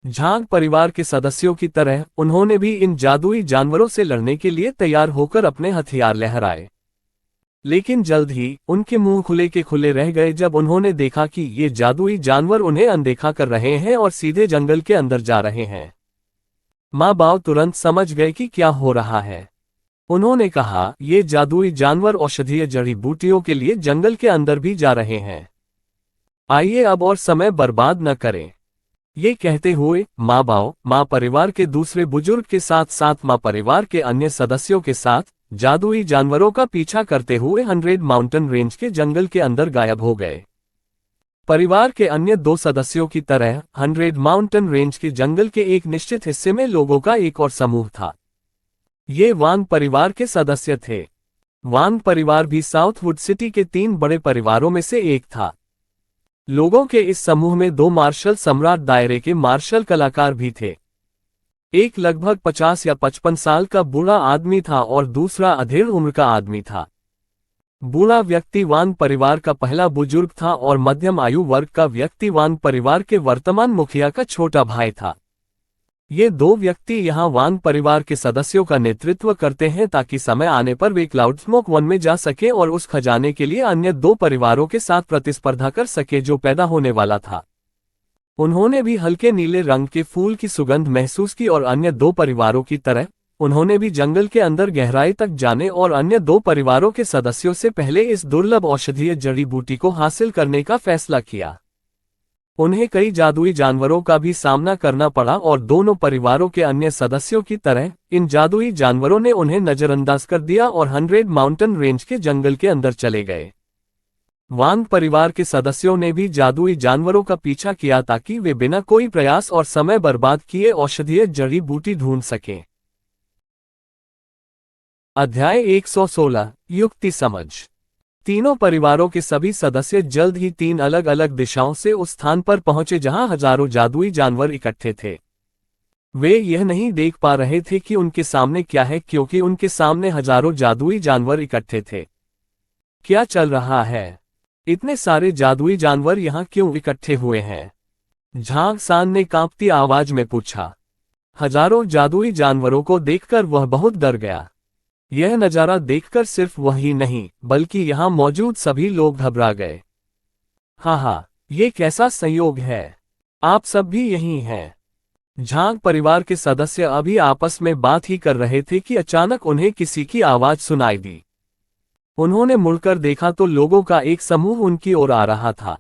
झांग परिवार के सदस्यों की तरह उन्होंने भी इन जादुई जानवरों से लड़ने के लिए तैयार होकर अपने हथियार लहराए। लेकिन जल्द ही उनके मुंह खुले के खुले रह गए जब उन्होंने देखा कि ये जादुई जानवर उन्हें अनदेखा कर रहे हैं और सीधे जंगल के अंदर जा रहे हैं। माँ बाव तुरंत समझ गए कि क्या हो रहा है। उन्होंने कहा, ये जादुई जानवर औषधीय जड़ी बूटियों के लिए जंगल के अंदर भी जा रहे हैं। आइए अब और समय बर्बाद न करें। ये कहते हुए माँ बाव, माँ परिवार के दूसरे बुजुर्ग के साथ साथ माँ परिवार के अन्य सदस्यों के साथ जादुई जानवरों का पीछा करते हुए 100 माउंटेन रेंज के जंगल के अंदर गायब हो गए। परिवार के अन्य 2 सदस्यों की तरह 100 माउंटेन रेंज के जंगल के एक निश्चित हिस्से में लोगों का एक और समूह था। ये वांग परिवार के सदस्य थे। वांग परिवार भी साउथवुड सिटी के 3 बड़े परिवारों में से एक था। लोगों के इस समूह में 2 मार्शल सम्राट दायरे के मार्शल कलाकार भी थे। एक लगभग 50 या 55 साल का बूढ़ा आदमी था और दूसरा अधेड़ उम्र का आदमी था। बूढ़ा व्यक्ति वांग परिवार का पहला बुजुर्ग था और मध्यम आयु वर्ग का व्यक्ति वांग परिवार के वर्तमान मुखिया का छोटा भाई था। ये 2 व्यक्ति यहाँ वांग परिवार के सदस्यों का नेतृत्व करते हैं ताकि समय आने पर वे क्लाउड स्मोक 1 में जा सके और उस खजाने के लिए अन्य 2 परिवारों के साथ प्रतिस्पर्धा कर सके जो पैदा होने वाला था। उन्होंने भी हल्के नीले रंग के फूल की सुगंध महसूस की और अन्य 2 परिवारों की तरह उन्होंने भी जंगल के अंदर गहराई तक जाने और अन्य 2 परिवारों के सदस्यों से पहले इस दुर्लभ औषधीय जड़ी बूटी को हासिल करने का फैसला किया। उन्हें कई जादुई जानवरों का भी सामना करना पड़ा और दोनों परिवारों के अन्य सदस्यों की तरह इन जादुई जानवरों ने उन्हें नजरअंदाज कर दिया और 100 माउंटेन रेंज के जंगल के अंदर चले गए। वांग परिवार के सदस्यों ने भी जादुई जानवरों का पीछा किया ताकि वे बिना कोई प्रयास और समय बर्बाद किए औषधीय जड़ी बूटी ढूंढ सकें। अध्याय 116 युक्ति समझ। तीनों परिवारों के सभी सदस्य जल्द ही 3 अलग अलग दिशाओं से उस स्थान पर पहुंचे जहां हजारों जादुई जानवर इकट्ठे थे। वे यह नहीं देख पा रहे थे कि उनके सामने क्या है क्योंकि उनके सामने हजारों जादुई जानवर इकट्ठे थे। क्या चल रहा है? इतने सारे जादुई जानवर यहाँ क्यों इकट्ठे हुए हैं? झांग सान ने कांपती आवाज में पूछा। हजारों जादुई जानवरों को देखकर वह बहुत डर गया। यह नजारा देखकर सिर्फ वही नहीं बल्कि यहाँ मौजूद सभी लोग घबरा गए। हाँ, ये कैसा संयोग है? आप सब भी यहीं हैं। झांग परिवार के सदस्य अभी आपस में बात ही कर रहे थे कि अचानक उन्हें किसी की आवाज सुनाई दी। उन्होंने मुड़कर देखा तो लोगों का एक समूह उनकी ओर आ रहा था।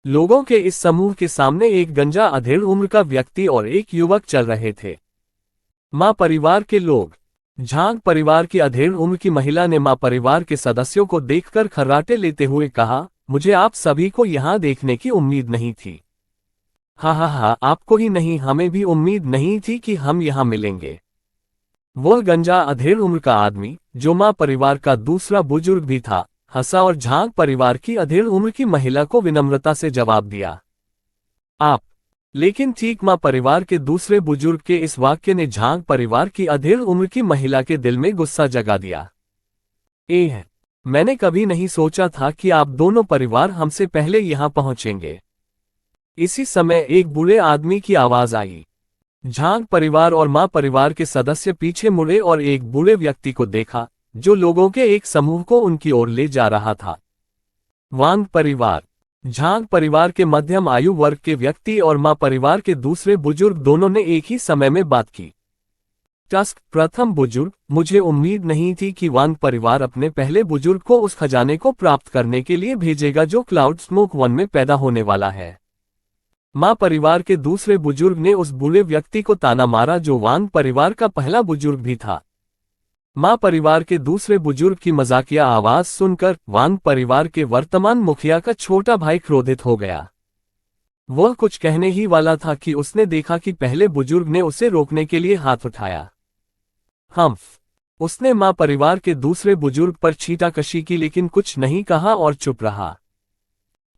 लोगों के इस समूह के सामने एक गंजा अधेड़ उम्र का व्यक्ति और एक युवक चल रहे थे। माँ परिवार के लोग। झांग परिवार की अधेड़ उम्र की महिला ने माँ परिवार के सदस्यों को देखकर खर्राटे लेते हुए कहा, मुझे आप सभी को यहाँ देखने की उम्मीद नहीं थी। हाँ, आपको ही नहीं हमें भी उम्मीद नहीं थी कि हम यहाँ मिलेंगे। वह गंजा अधेड़ उम्र का आदमी, जो माँ परिवार का दूसरा बुजुर्ग भी था, हंसा और झांग परिवार की अधेड़ उम्र की महिला को विनम्रता से जवाब दिया, आप। लेकिन ठीक माँ परिवार के दूसरे बुजुर्ग के इस वाक्य ने झांग परिवार की अधेड़ उम्र की महिला के दिल में गुस्सा जगा दिया। मैंने कभी नहीं सोचा था कि आप दोनों परिवार हमसे पहले यहाँ पहुंचेंगे। इसी समय एक बूढ़े आदमी की आवाज आई। झांग परिवार और माँ परिवार के सदस्य पीछे मुड़े और एक बूढ़े व्यक्ति को देखा जो लोगों के एक समूह को उनकी ओर ले जा रहा था। वांग परिवार। झांग परिवार के मध्यम आयु वर्ग के व्यक्ति और माँ परिवार के दूसरे बुजुर्ग दोनों ने एक ही समय में बात की। टस्क प्रथम बुजुर्ग, मुझे उम्मीद नहीं थी कि वांग परिवार अपने पहले बुजुर्ग को उस खजाने को प्राप्त करने के लिए भेजेगा जो क्लाउड स्मोक 1 में पैदा होने वाला है। माँ परिवार के दूसरे बुजुर्ग ने उस बूढ़े व्यक्ति को ताना मारा जो वान परिवार का पहला बुजुर्ग भी था। माँ परिवार के दूसरे बुजुर्ग की मजाकिया आवाज सुनकर वान परिवार के वर्तमान मुखिया का छोटा भाई क्रोधित हो गया। वह कुछ कहने ही वाला था कि उसने देखा कि पहले बुजुर्ग ने उसे रोकने के लिए हाथ उठाया। उसने माँ परिवार के दूसरे बुजुर्ग पर छींटाकशी की लेकिन कुछ नहीं कहा और चुप रहा।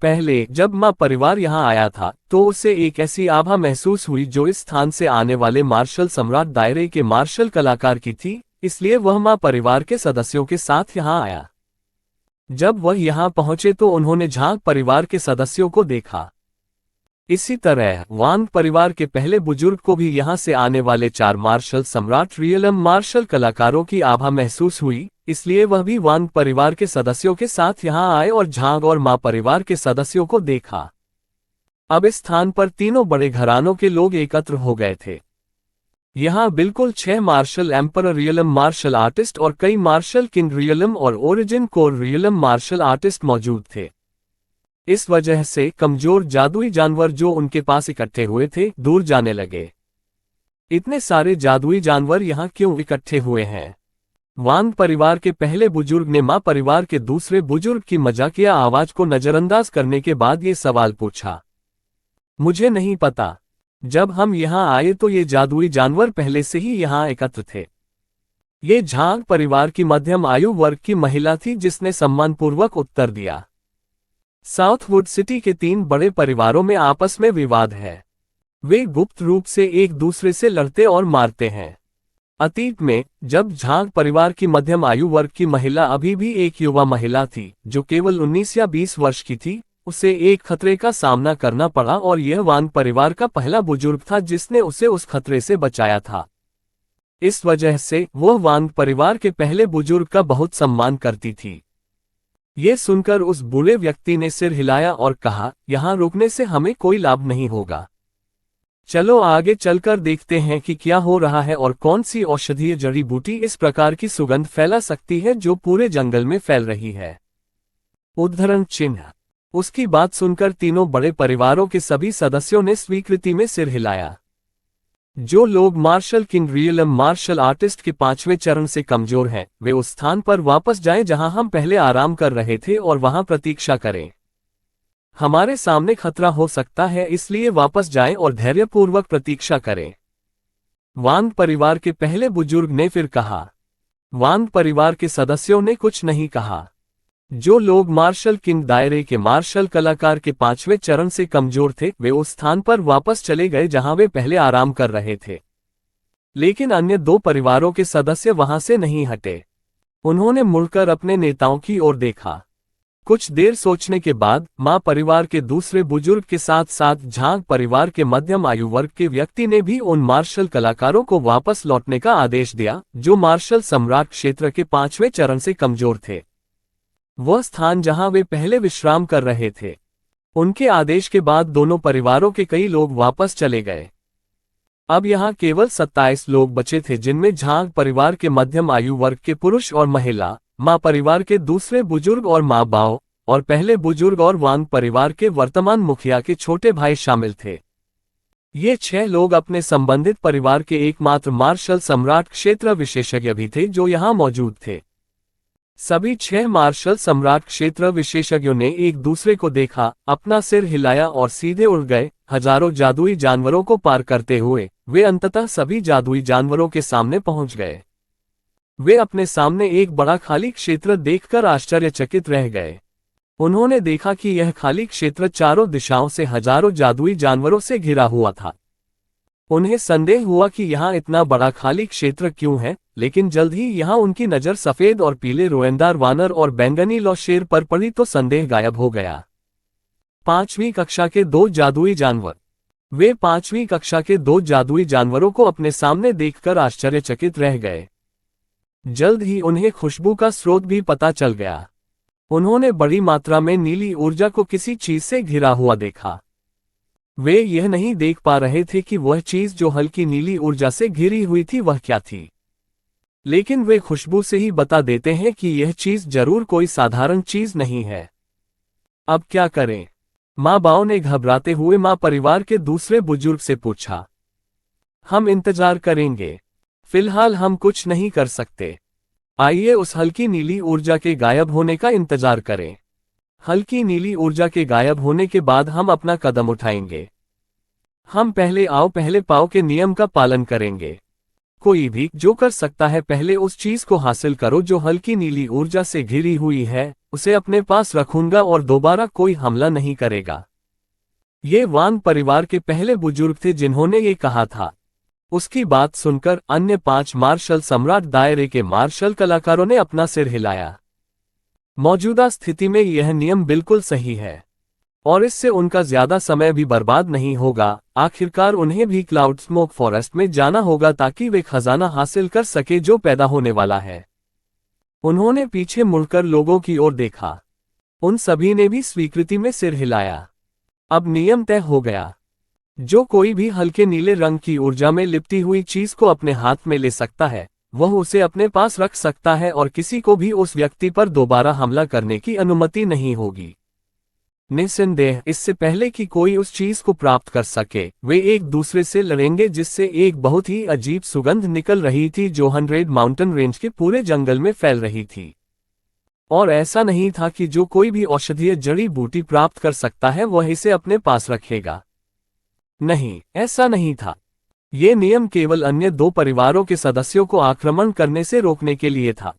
पहले जब माँ परिवार यहाँ आया था तो उसे एक ऐसी आभा महसूस हुई जो इस स्थान से आने वाले मार्शल सम्राट दायरे के मार्शल कलाकार की थी, इसलिए वह माँ परिवार के सदस्यों के साथ यहाँ आया। जब वह यहाँ पहुंचे तो उन्होंने झांग परिवार के सदस्यों को देखा। इसी तरह वांग परिवार के पहले बुजुर्ग को भी यहाँ से आने वाले 4 मार्शल सम्राट रियलम मार्शल कलाकारों की आभा महसूस हुई, इसलिए वह भी वांग परिवार के सदस्यों के साथ यहाँ आए और झांग और माँ परिवार के सदस्यों को देखा। अब इस स्थान पर तीनों बड़े घरानों के लोग एकत्र हो गए थे। यहाँ बिल्कुल 6 martial emperor realm martial artist और कई मार्शल किंग रियलम और origin core realm martial artist मौजूद थे। इस वजह से कमजोर जादुई जानवर जो उनके पास इकट्ठे हुए थे दूर जाने लगे। इतने सारे जादुई जानवर यहाँ क्यों इकट्ठे हुए हैं? वांग परिवार के पहले बुजुर्ग ने माँ परिवार के दूसरे बुजुर्ग की मजाकिया आवाज को नजरअंदाज करने के बाद ये सवाल पूछा। मुझे नहीं पता। जब हम यहाँ आए तो ये जादुई जानवर पहले से ही यहाँ एकत्र थे। ये झांग परिवार की मध्यम आयु वर्ग की महिला थी जिसने सम्मानपूर्वक उत्तर दिया। साउथवुड सिटी के 3 बड़े परिवारों में आपस में विवाद है। वे गुप्त रूप से एक दूसरे से लड़ते और मारते हैं। अतीत में जब झांग परिवार की मध्यम आयु वर्ग की महिला अभी भी एक युवा महिला थी जो केवल 19 या 20 वर्ष की थी, उसे एक खतरे का सामना करना पड़ा और यह वांग परिवार का पहला बुजुर्ग था जिसने उसे उस खतरे से बचाया था। इस वजह से वह वांग परिवार के पहले बुजुर्ग का बहुत सम्मान करती थी। ये सुनकर उस बूढ़े व्यक्ति ने सिर हिलाया और कहा, यहाँ रुकने से हमें कोई लाभ नहीं होगा। चलो आगे चलकर देखते हैं कि क्या हो रहा है और कौन सी औषधीय जड़ी बूटी इस प्रकार की सुगंध फैला सकती है जो पूरे जंगल में फैल रही है। उद्धरण चिन्ह। उसकी बात सुनकर तीनों बड़े परिवारों के सभी सदस्यों ने स्वीकृति में सिर हिलाया। जो लोग martial king realm martial artist के 5वें चरण से कमजोर हैं, वे उस स्थान पर वापस जाएं जहां हम पहले आराम कर रहे थे और वहां प्रतीक्षा करें। हमारे सामने खतरा हो सकता है, इसलिए वापस जाएं और धैर्यपूर्वक प्रतीक्षा करें। वांग परिवार के पहले बुजुर्ग ने फिर कहा। वांग परिवार के सदस्यों ने कुछ नहीं कहा। जो लोग मार्शल किंग दायरे के मार्शल कलाकार के 5वें चरण से कमजोर थे वे उस स्थान पर वापस चले गए जहां वे पहले आराम कर रहे थे। लेकिन अन्य 2 परिवारों के सदस्य वहां से नहीं हटे। उन्होंने मुड़कर अपने नेताओं की ओर देखा। कुछ देर सोचने के बाद माँ परिवार के दूसरे बुजुर्ग के साथ साथ झांग परिवार के मध्यम आयु वर्ग के व्यक्ति ने भी उन मार्शल कलाकारों को वापस लौटने का आदेश दिया जो मार्शल सम्राट क्षेत्र के 5वें चरण से कमजोर थे, वह स्थान जहां वे पहले विश्राम कर रहे थे। उनके आदेश के बाद दोनों परिवारों के कई लोग वापस चले गए। अब यहां केवल 27 लोग बचे थे जिनमें झांग परिवार के मध्यम आयु वर्ग के पुरुष और महिला, माँ परिवार के दूसरे बुजुर्ग और माँ बाओ, और पहले बुजुर्ग और वांग परिवार के वर्तमान मुखिया के छोटे भाई शामिल थे। ये 6 लोग अपने संबंधित परिवार के एकमात्र मार्शल सम्राट क्षेत्र विशेषज्ञ भी थे जो यहाँ मौजूद थे। सभी 6 मार्शल सम्राट क्षेत्र विशेषज्ञों ने एक दूसरे को देखा, अपना सिर हिलाया और सीधे उड़ गए। हजारों जादुई जानवरों को पार करते हुए वे अंततः सभी जादुई जानवरों के सामने पहुंच गए। वे अपने सामने एक बड़ा खाली क्षेत्र देखकर आश्चर्यचकित रह गए। उन्होंने देखा कि यह खाली क्षेत्र चारों दिशाओं से हजारों जादुई जानवरों से घिरा हुआ था। उन्हें संदेह हुआ कि यहाँ इतना बड़ा खाली क्षेत्र क्यों है, लेकिन जल्द ही यहाँ उनकी नज़र सफ़ेद और पीले रोएंदार वानर और बैंगनी लौ शेर पर पड़ी तो संदेह गायब हो गया। 5वीं कक्षा के 2 जादुई जानवर। वे 5वीं कक्षा के 2 जादुई जानवरों को अपने सामने देखकर आश्चर्यचकित रह गए। जल्द ही उन्हें खुशबू का स्रोत भी पता चल गया। उन्होंने बड़ी मात्रा में नीली ऊर्जा को किसी चीज से घिरा हुआ देखा। वे यह नहीं देख पा रहे थे कि वह चीज जो हल्की नीली ऊर्जा से घिरी हुई थी वह क्या थी, लेकिन वे खुशबू से ही बता देते हैं कि यह चीज जरूर कोई साधारण चीज नहीं है। अब क्या करें? माँ बाओ ने घबराते हुए माँ परिवार के दूसरे बुजुर्ग से पूछा। हम इंतजार करेंगे। फिलहाल हम कुछ नहीं कर सकते। आइए उस हल्की नीली ऊर्जा के गायब होने का इंतजार करें। हल्की नीली ऊर्जा के गायब होने के बाद हम अपना कदम उठाएंगे। हम पहले आओ पहले पाओ के नियम का पालन करेंगे। कोई भी जो कर सकता है पहले उस चीज को हासिल करो जो हल्की नीली ऊर्जा से घिरी हुई है, उसे अपने पास रखूंगा और दोबारा कोई हमला नहीं करेगा। ये वांग परिवार के पहले बुजुर्ग थे जिन्होंने ये कहा था। उसकी बात सुनकर अन्य 5 मार्शल सम्राट दायरे के मार्शल कलाकारों ने अपना सिर हिलाया। मौजूदा स्थिति में यह नियम बिल्कुल सही है और इससे उनका ज्यादा समय भी बर्बाद नहीं होगा। आखिरकार उन्हें भी क्लाउड स्मोक फॉरेस्ट में जाना होगा ताकि वे खजाना हासिल कर सके जो पैदा होने वाला है। उन्होंने पीछे मुड़कर लोगों की ओर देखा। उन सभी ने भी स्वीकृति में सिर हिलाया। अब नियम तय हो गया। जो कोई भी हल्के नीले रंग की ऊर्जा में लिपटी हुई चीज को अपने हाथ में ले सकता है, वह उसे अपने पास रख सकता है और किसी को भी उस व्यक्ति पर दोबारा हमला करने की अनुमति नहीं होगी। निस्संदेह इससे पहले कि कोई उस चीज को प्राप्त कर सके, वे एक दूसरे से लड़ेंगे जिससे एक बहुत ही अजीब सुगंध निकल रही थी जो 100 माउंटेन रेंज के पूरे जंगल में फैल रही थी। और ऐसा नहीं था कि जो कोई भी औषधीय जड़ी बूटी प्राप्त कर सकता है वह इसे अपने पास रखेगा। नहीं, ऐसा नहीं था। ये नियम केवल अन्य 2 परिवारों के सदस्यों को आक्रमण करने से रोकने के लिए था।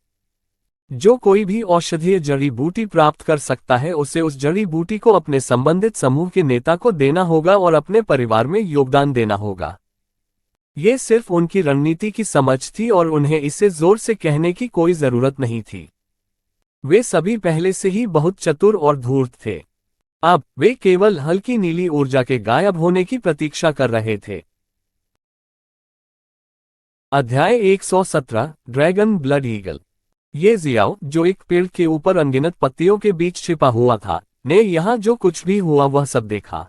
जो कोई भी औषधीय जड़ी बूटी प्राप्त कर सकता है उसे उस जड़ी बूटी को अपने संबंधित समूह के नेता को देना होगा और अपने परिवार में योगदान देना होगा। ये सिर्फ उनकी रणनीति की समझ थी और उन्हें इसे जोर से कहने की कोई जरूरत नहीं थी। वे सभी पहले से ही बहुत चतुर और धूर्त थे। अब वे केवल हल्की नीली ऊर्जा के गायब होने की प्रतीक्षा कर रहे थे। अध्याय 117 ड्रैगन ब्लड ईगल। ये जियाओ, जो एक पेड़ के ऊपर अनगिनत पत्तियों के बीच छिपा हुआ था, ने यहाँ जो कुछ भी हुआ वह सब देखा।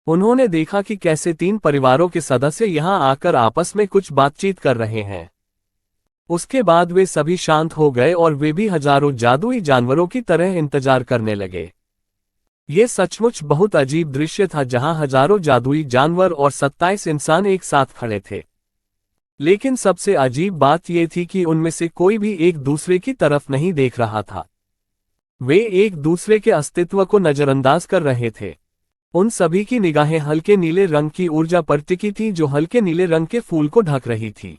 उन्होंने देखा कि कैसे 3 परिवारों के सदस्य यहाँ आकर आपस में कुछ बातचीत कर रहे हैं। उसके बाद वे सभी शांत हो गए और वे भी हजारों जादुई जानवरों की तरह इंतजार करने लगे। ये सचमुच बहुत अजीब दृश्य था जहाँ हजारों जादुई जानवर और 27 इंसान एक साथ खड़े थे। लेकिन सबसे अजीब बात यह थी कि उनमें से कोई भी एक दूसरे की तरफ नहीं देख रहा था। वे एक दूसरे के अस्तित्व को नजरअंदाज कर रहे थे। उन सभी की निगाहें हल्के नीले रंग की ऊर्जा पर टिकी थी जो हल्के नीले रंग के फूल को ढक रही थी।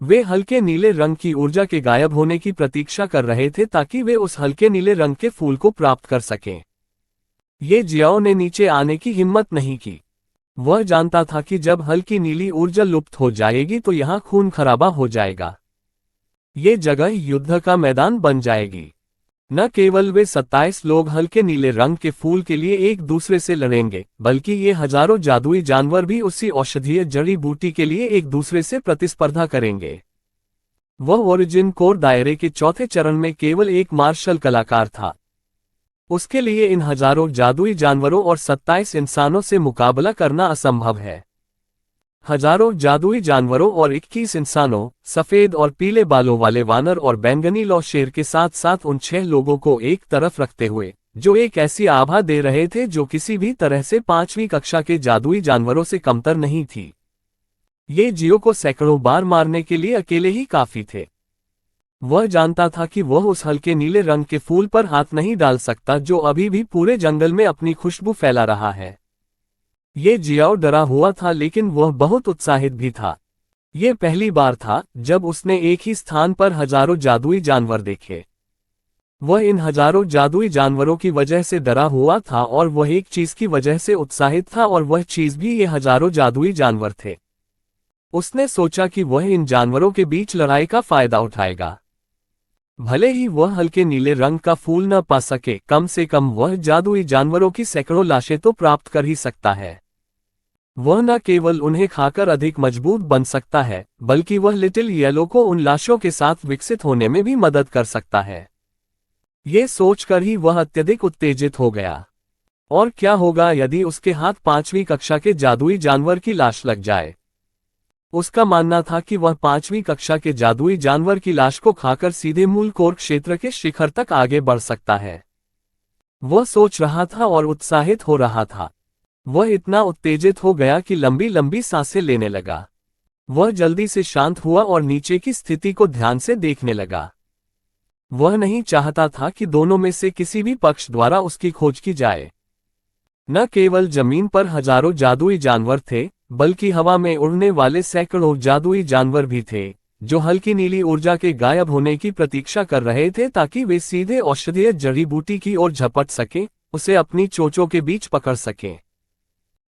वे हल्के नीले रंग की ऊर्जा के गायब होने की प्रतीक्षा कर रहे थे ताकि वे उस हल्के नीले रंग के फूल को प्राप्त कर सकें। ये जियाओ ने नीचे आने की हिम्मत नहीं की। वह जानता था कि जब हल्की नीली ऊर्जा लुप्त हो जाएगी तो यहाँ खून खराबा हो जाएगा। ये जगह युद्ध का मैदान बन जाएगी। न केवल वे 27 लोग हल्के नीले रंग के फूल के लिए एक दूसरे से लड़ेंगे, बल्कि ये हजारों जादुई जानवर भी उसी औषधीय जड़ी बूटी के लिए एक दूसरे से प्रतिस्पर्धा करेंगे। वह ओरिजिन कोर दायरे के चौथे चरण में केवल एक मार्शल कलाकार था। उसके लिए इन हजारों जादुई जानवरों और 27 इंसानों से मुकाबला करना असंभव है। हजारों जादुई जानवरों और 21 इंसानों, सफेद और पीले बालों वाले वानर और बैंगनी लौ शेर के साथ साथ उन 6 लोगों को एक तरफ रखते हुए, जो एक ऐसी आभा दे रहे थे जो किसी भी तरह से 5वीं कक्षा के जादुई जानवरों से कमतर नहीं थी। ये जियो को सैकड़ों बार मारने के लिए अकेले ही काफी थे। वह जानता था कि वह उस हल्के नीले रंग के फूल पर हाथ नहीं डाल सकता जो अभी भी पूरे जंगल में अपनी खुशबू फैला रहा है। ये जियाओ डरा हुआ था लेकिन वह बहुत उत्साहित भी था। ये पहली बार था जब उसने एक ही स्थान पर हजारों जादुई जानवर देखे। वह इन हजारों जादुई जानवरों की वजह से डरा हुआ था और वह एक चीज की वजह से उत्साहित था और वह चीज भी ये हजारों जादुई जानवर थे। उसने सोचा कि वह इन जानवरों के बीच लड़ाई का फायदा उठाएगा। भले ही वह हल्के नीले रंग का फूल न पा सके, कम से कम वह जादुई जानवरों की सैकड़ों लाशें तो प्राप्त कर ही सकता है। वह न केवल उन्हें खाकर अधिक मजबूत बन सकता है, बल्कि वह लिटिल येलो को उन लाशों के साथ विकसित होने में भी मदद कर सकता है। ये सोचकर ही वह अत्यधिक उत्तेजित हो गया। और क्या होगा यदि उसके हाथ 5वीं कक्षा के जादुई जानवर की लाश लग जाए? उसका मानना था कि वह 5वीं कक्षा के जादुई जानवर की लाश को खाकर सीधे मूल कोर क्षेत्र के शिखर तक आगे बढ़ सकता है। वह सोच रहा था और उत्साहित हो रहा था। वह इतना उत्तेजित हो गया कि लंबी लंबी सांसें लेने लगा। वह जल्दी से शांत हुआ और नीचे की स्थिति को ध्यान से देखने लगा। वह नहीं चाहता था कि दोनों में से किसी भी पक्ष द्वारा उसकी खोज की जाए। न केवल जमीन पर हजारों जादुई जानवर थे, बल्कि हवा में उड़ने वाले सैकड़ों जादुई जानवर भी थे, जो हल्की नीली ऊर्जा के गायब होने की प्रतीक्षा कर रहे थे ताकि वे सीधे औषधीय जड़ी बूटी की ओर झपट सकें, उसे अपनी चोंचों के बीच पकड़ सकें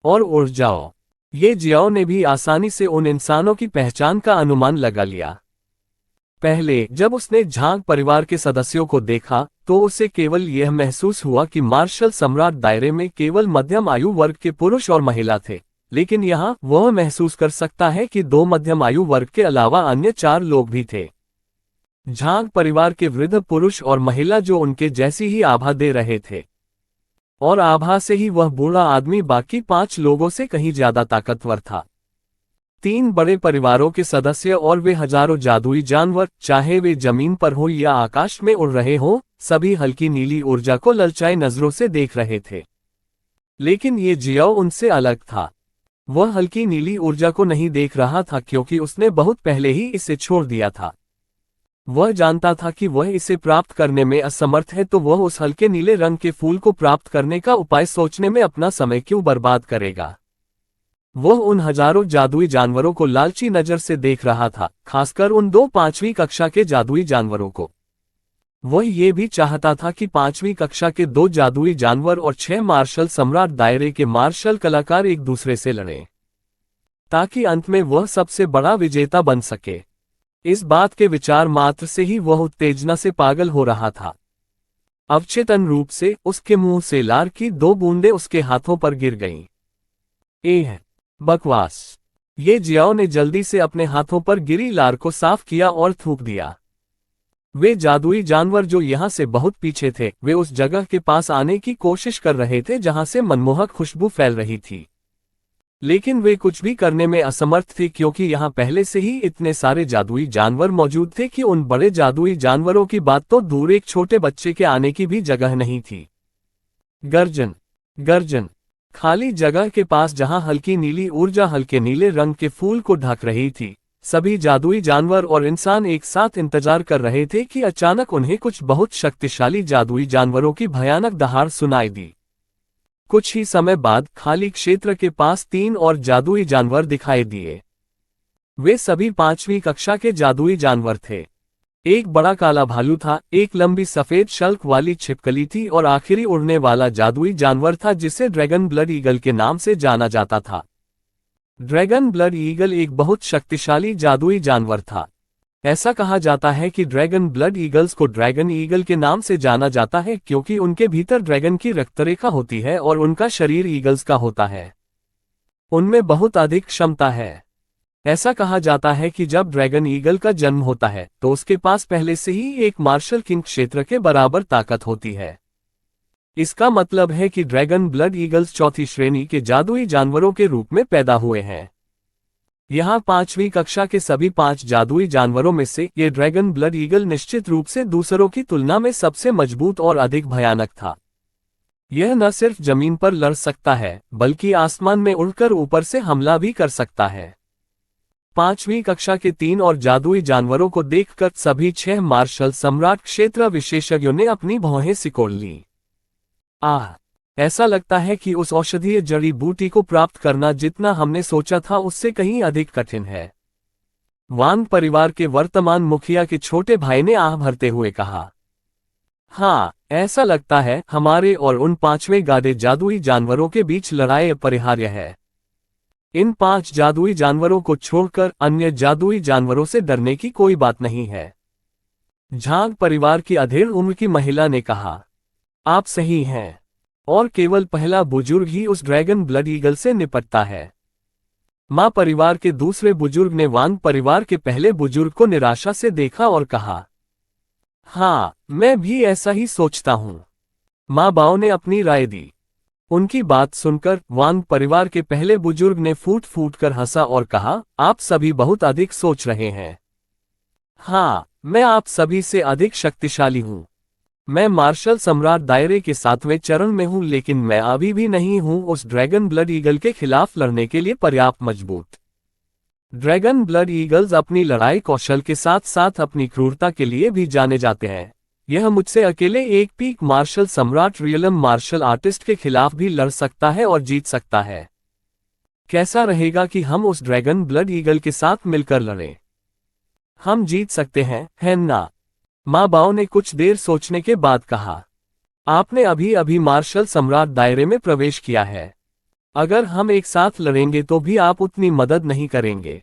और उड़ जाओ। ये जियाओ ने भी आसानी से उन इंसानों की पहचान का अनुमान लगा लिया। पहले जब उसने झांग परिवार के सदस्यों को देखा तो उसे केवल यह महसूस हुआ कि मार्शल सम्राट दायरे में केवल मध्यम आयु वर्ग के पुरुष और महिला थे, लेकिन यहाँ वह महसूस कर सकता है कि 2 मध्यम आयु वर्ग के अलावा अन्य 4 लोग भी थे। झांग परिवार के वृद्ध पुरुष और महिला जो उनके जैसी ही आभा दे रहे थे, और आभा से ही वह बूढ़ा आदमी बाकी 5 लोगों से कहीं ज्यादा ताकतवर था। 3 बड़े परिवारों के सदस्य और वे हजारों जादुई जानवर, चाहे वे जमीन पर हो या आकाश में उड़ रहे हो, सभी हल्की नीली ऊर्जा को ललचाई नजरों से देख रहे थे। लेकिन ये जियाओ उनसे अलग था। वह हल्की नीली ऊर्जा को नहीं देख रहा था क्योंकि उसने बहुत पहले ही इसे छोड़ दिया था। वह जानता था कि वह इसे प्राप्त करने में असमर्थ है, तो वह उस हल्के नीले रंग के फूल को प्राप्त करने का उपाय सोचने में अपना समय क्यों बर्बाद करेगा। वह उन हजारों जादुई जानवरों को लालची नजर से देख रहा था, खासकर उन 2 5वीं कक्षा के जादुई जानवरों को। वह ये भी चाहता था कि 5वीं कक्षा के 2 जादुई जानवर और 6 मार्शल सम्राट दायरे के मार्शल कलाकार एक दूसरे से लड़ें, ताकि अंत में वह सबसे बड़ा विजेता बन सके। इस बात के विचार मात्र से ही वह उत्तेजना से पागल हो रहा था। अवचेतन रूप से उसके मुंह से लार की 2 बूंदें उसके हाथों पर गिर गईं। बकवास। ये जियाओ ने जल्दी से अपने हाथों पर गिरी लार को साफ किया और थूक दिया। वे जादुई जानवर जो यहाँ से बहुत पीछे थे, वे उस जगह के पास आने की कोशिश कर रहे थे जहां से मनमोहक खुशबू फैल रही थी, लेकिन वे कुछ भी करने में असमर्थ थे क्योंकि यहाँ पहले से ही इतने सारे जादुई जानवर मौजूद थे कि उन बड़े जादुई जानवरों की बात तो दूर, एक छोटे बच्चे के आने की भी जगह नहीं थी। गर्जन गर्जन। खाली जगह के पास जहां हल्की नीली ऊर्जा हल्के नीले रंग के फूल को ढक रही थी, सभी जादुई जानवर और इंसान एक साथ इंतजार कर रहे थे कि अचानक उन्हें कुछ बहुत शक्तिशाली जादुई जानवरों की भयानक दहाड़ सुनाई दी। कुछ ही समय बाद खाली क्षेत्र के पास 3 और जादुई जानवर दिखाई दिए। वे सभी 5वीं कक्षा के जादुई जानवर थे। एक बड़ा काला भालू था, एक लंबी सफेद शल्क वाली छिपकली थी और आखिरी उड़ने वाला जादुई जानवर था जिसे ड्रैगन ब्लड ईगल के नाम से जाना जाता था। ड्रैगन ब्लड ईगल एक बहुत शक्तिशाली जादुई जानवर था। ऐसा कहा जाता है कि ड्रैगन ब्लड ईगल्स को ड्रैगन ईगल के नाम से जाना जाता है क्योंकि उनके भीतर ड्रैगन की रक्तरेखा होती है और उनका शरीर ईगल्स का होता है। उनमें बहुत अधिक क्षमता है। ऐसा कहा जाता है कि जब ड्रैगन ईगल का जन्म होता है तो उसके पास पहले से ही एक मार्शल किंग क्षेत्र के बराबर ताकत होती है। इसका मतलब है कि ड्रैगन ब्लड ईगल्स 4थी श्रेणी के जादुई जानवरों के रूप में पैदा हुए हैं। यहाँ 5वीं कक्षा के सभी 5 जादुई जानवरों में से ये ड्रैगन ब्लड ईगल निश्चित रूप से दूसरों की तुलना में सबसे मजबूत और अधिक भयानक था। यह न सिर्फ जमीन पर लड़ सकता है, बल्कि आसमान में उड़कर ऊपर से हमला भी कर सकता है। 5वीं कक्षा के 3 और जादुई जानवरों को देखकर सभी 6 मार्शल सम्राट क्षेत्र विशेषज्ञों ने अपनी भौहें सिकोड़ ली। ऐसा लगता है कि उस औषधीय जड़ी बूटी को प्राप्त करना जितना हमने सोचा था उससे कहीं अधिक कठिन है। वांग परिवार के वर्तमान मुखिया के छोटे भाई ने आह भरते हुए कहा। हाँ, ऐसा लगता है हमारे और उन 5वें गादे जादुई जानवरों के बीच लड़ाई अपरिहार्य है। इन 5 जादुई जानवरों को छोड़कर अन्य जादुई जानवरों से डरने की कोई बात नहीं है। झांग परिवार की अधेड़ उम्र की महिला ने कहा। आप सही हैं, और केवल पहला बुजुर्ग ही उस ड्रैगन ब्लड ईगल से निपटता है। मां परिवार के दूसरे बुजुर्ग ने वांग परिवार के पहले बुजुर्ग को निराशा से देखा और कहा, हाँ, मैं भी ऐसा ही सोचता हूं। मां बाओ ने अपनी राय दी। उनकी बात सुनकर वांग परिवार के पहले बुजुर्ग ने फूट फूट कर हंसा और कहा, आप सभी बहुत अधिक सोच रहे हैं। हाँ, मैं आप सभी से अधिक शक्तिशाली हूं। मैं मार्शल सम्राट दायरे के 7वें चरण में हूं, लेकिन मैं अभी भी नहीं हूं उस ड्रैगन ब्लड ईगल के खिलाफ लड़ने के लिए पर्याप्त मजबूत। ड्रैगन ब्लड ईगल्स अपनी लड़ाई कौशल के साथ साथ अपनी क्रूरता के लिए भी जाने जाते हैं। यह मुझसे अकेले एक पीक मार्शल सम्राट रियलम मार्शल आर्टिस्ट के खिलाफ भी लड़ सकता है और जीत सकता है। कैसा रहेगा कि हम उस ड्रैगन ब्लड ईगल के साथ मिलकर लड़ें? हम जीत सकते हैं, है ना? माँ बाओ ने कुछ देर सोचने के बाद कहा। आपने अभी अभी मार्शल सम्राट दायरे में प्रवेश किया है। अगर हम एक साथ लड़ेंगे तो भी आप उतनी मदद नहीं करेंगे।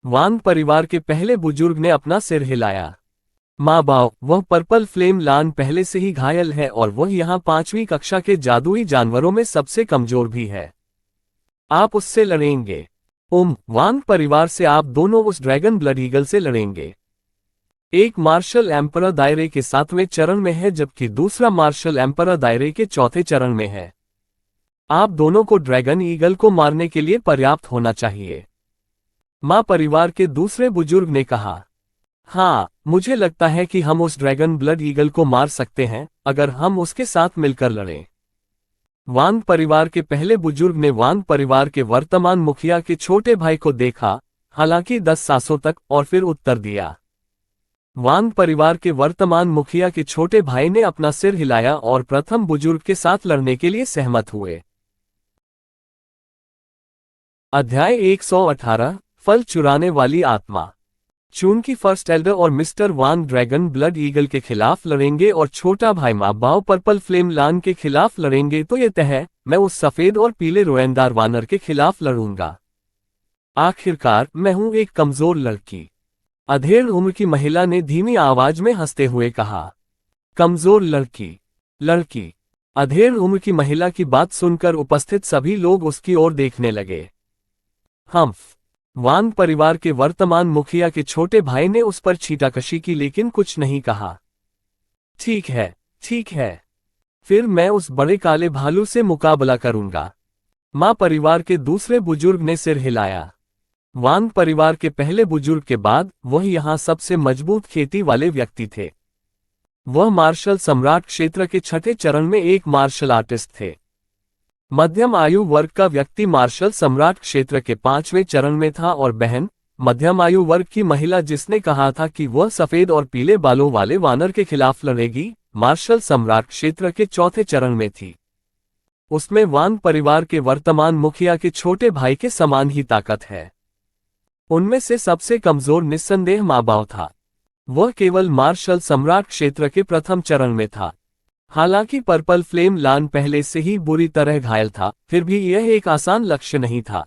वांग परिवार के पहले बुजुर्ग ने अपना सिर हिलाया। माँ बाओ, वह पर्पल फ्लेम लान पहले से ही घायल है और वह यहाँ 5वीं कक्षा के जादुई जानवरों में सबसे कमजोर भी है। आप उससे लड़ेंगे? वांग परिवार से आप दोनों उस ड्रैगन ब्लड ईगल से लड़ेंगे। एक मार्शल एम्परर दायरे के 7वें चरण में है जबकि दूसरा मार्शल एम्परर दायरे के 4थे चरण में है। आप दोनों को ड्रैगन ईगल को मारने के लिए पर्याप्त होना चाहिए। माँ परिवार के दूसरे बुजुर्ग ने कहा। हाँ, मुझे लगता है कि हम उस ड्रैगन ब्लड ईगल को मार सकते हैं अगर हम उसके साथ मिलकर लड़ें। वांग परिवार के पहले बुजुर्ग ने वांग परिवार के वर्तमान मुखिया के छोटे भाई को देखा, हालांकि 10 सांसों तक, और फिर उत्तर दिया। वांग परिवार के वर्तमान मुखिया के छोटे भाई ने अपना सिर हिलाया और प्रथम बुजुर्ग के साथ लड़ने के लिए सहमत हुए। अध्याय 118 फल चुराने वाली आत्मा। चून की फर्स्ट एल्डर और मिस्टर वांग ड्रैगन ब्लड ईगल के खिलाफ लड़ेंगे और छोटा भाई माँ बाओ पर्पल फ्लेम लान के खिलाफ लड़ेंगे तो ये तय है, मैं उस सफेद और पीले रोएंदार वानर के खिलाफ लड़ूंगा। आखिरकार मैं हूं एक कमजोर लड़की, अधेड़ उम्र की महिला ने धीमी आवाज में हंसते हुए कहा। कमजोर लड़की। अधेड़ उम्र की महिला की बात सुनकर उपस्थित सभी लोग उसकी ओर देखने लगे। वांग परिवार के वर्तमान मुखिया के छोटे भाई ने उस पर छींटाकशी की लेकिन कुछ नहीं कहा। ठीक है, फिर मैं उस बड़े काले भालू से मुकाबला करूंगा। माँ परिवार के दूसरे बुजुर्ग ने सिर हिलाया। वांग परिवार के पहले बुजुर्ग के बाद वह यहाँ सबसे मजबूत खेती वाले व्यक्ति थे। वह मार्शल सम्राट क्षेत्र के 6ठे चरण में एक मार्शल आर्टिस्ट थे। मध्यम आयु वर्ग का व्यक्ति मार्शल सम्राट क्षेत्र के 5वें चरण में था और बहन, मध्यम आयु वर्ग की महिला जिसने कहा था कि वह सफेद और पीले बालों वाले वानर के खिलाफ लड़ेगी, मार्शल सम्राट क्षेत्र के 4थे चरण में थी। उसमें वांग परिवार के वर्तमान मुखिया के छोटे भाई के समान ही ताकत है। उनमें से सबसे कमजोर निस्संदेह माँ बाओ था। वह केवल मार्शल सम्राट क्षेत्र के प्रथम चरण में था। हालांकि पर्पल फ्लेम लान पहले से ही बुरी तरह घायल था, फिर भी यह एक आसान लक्ष्य नहीं था।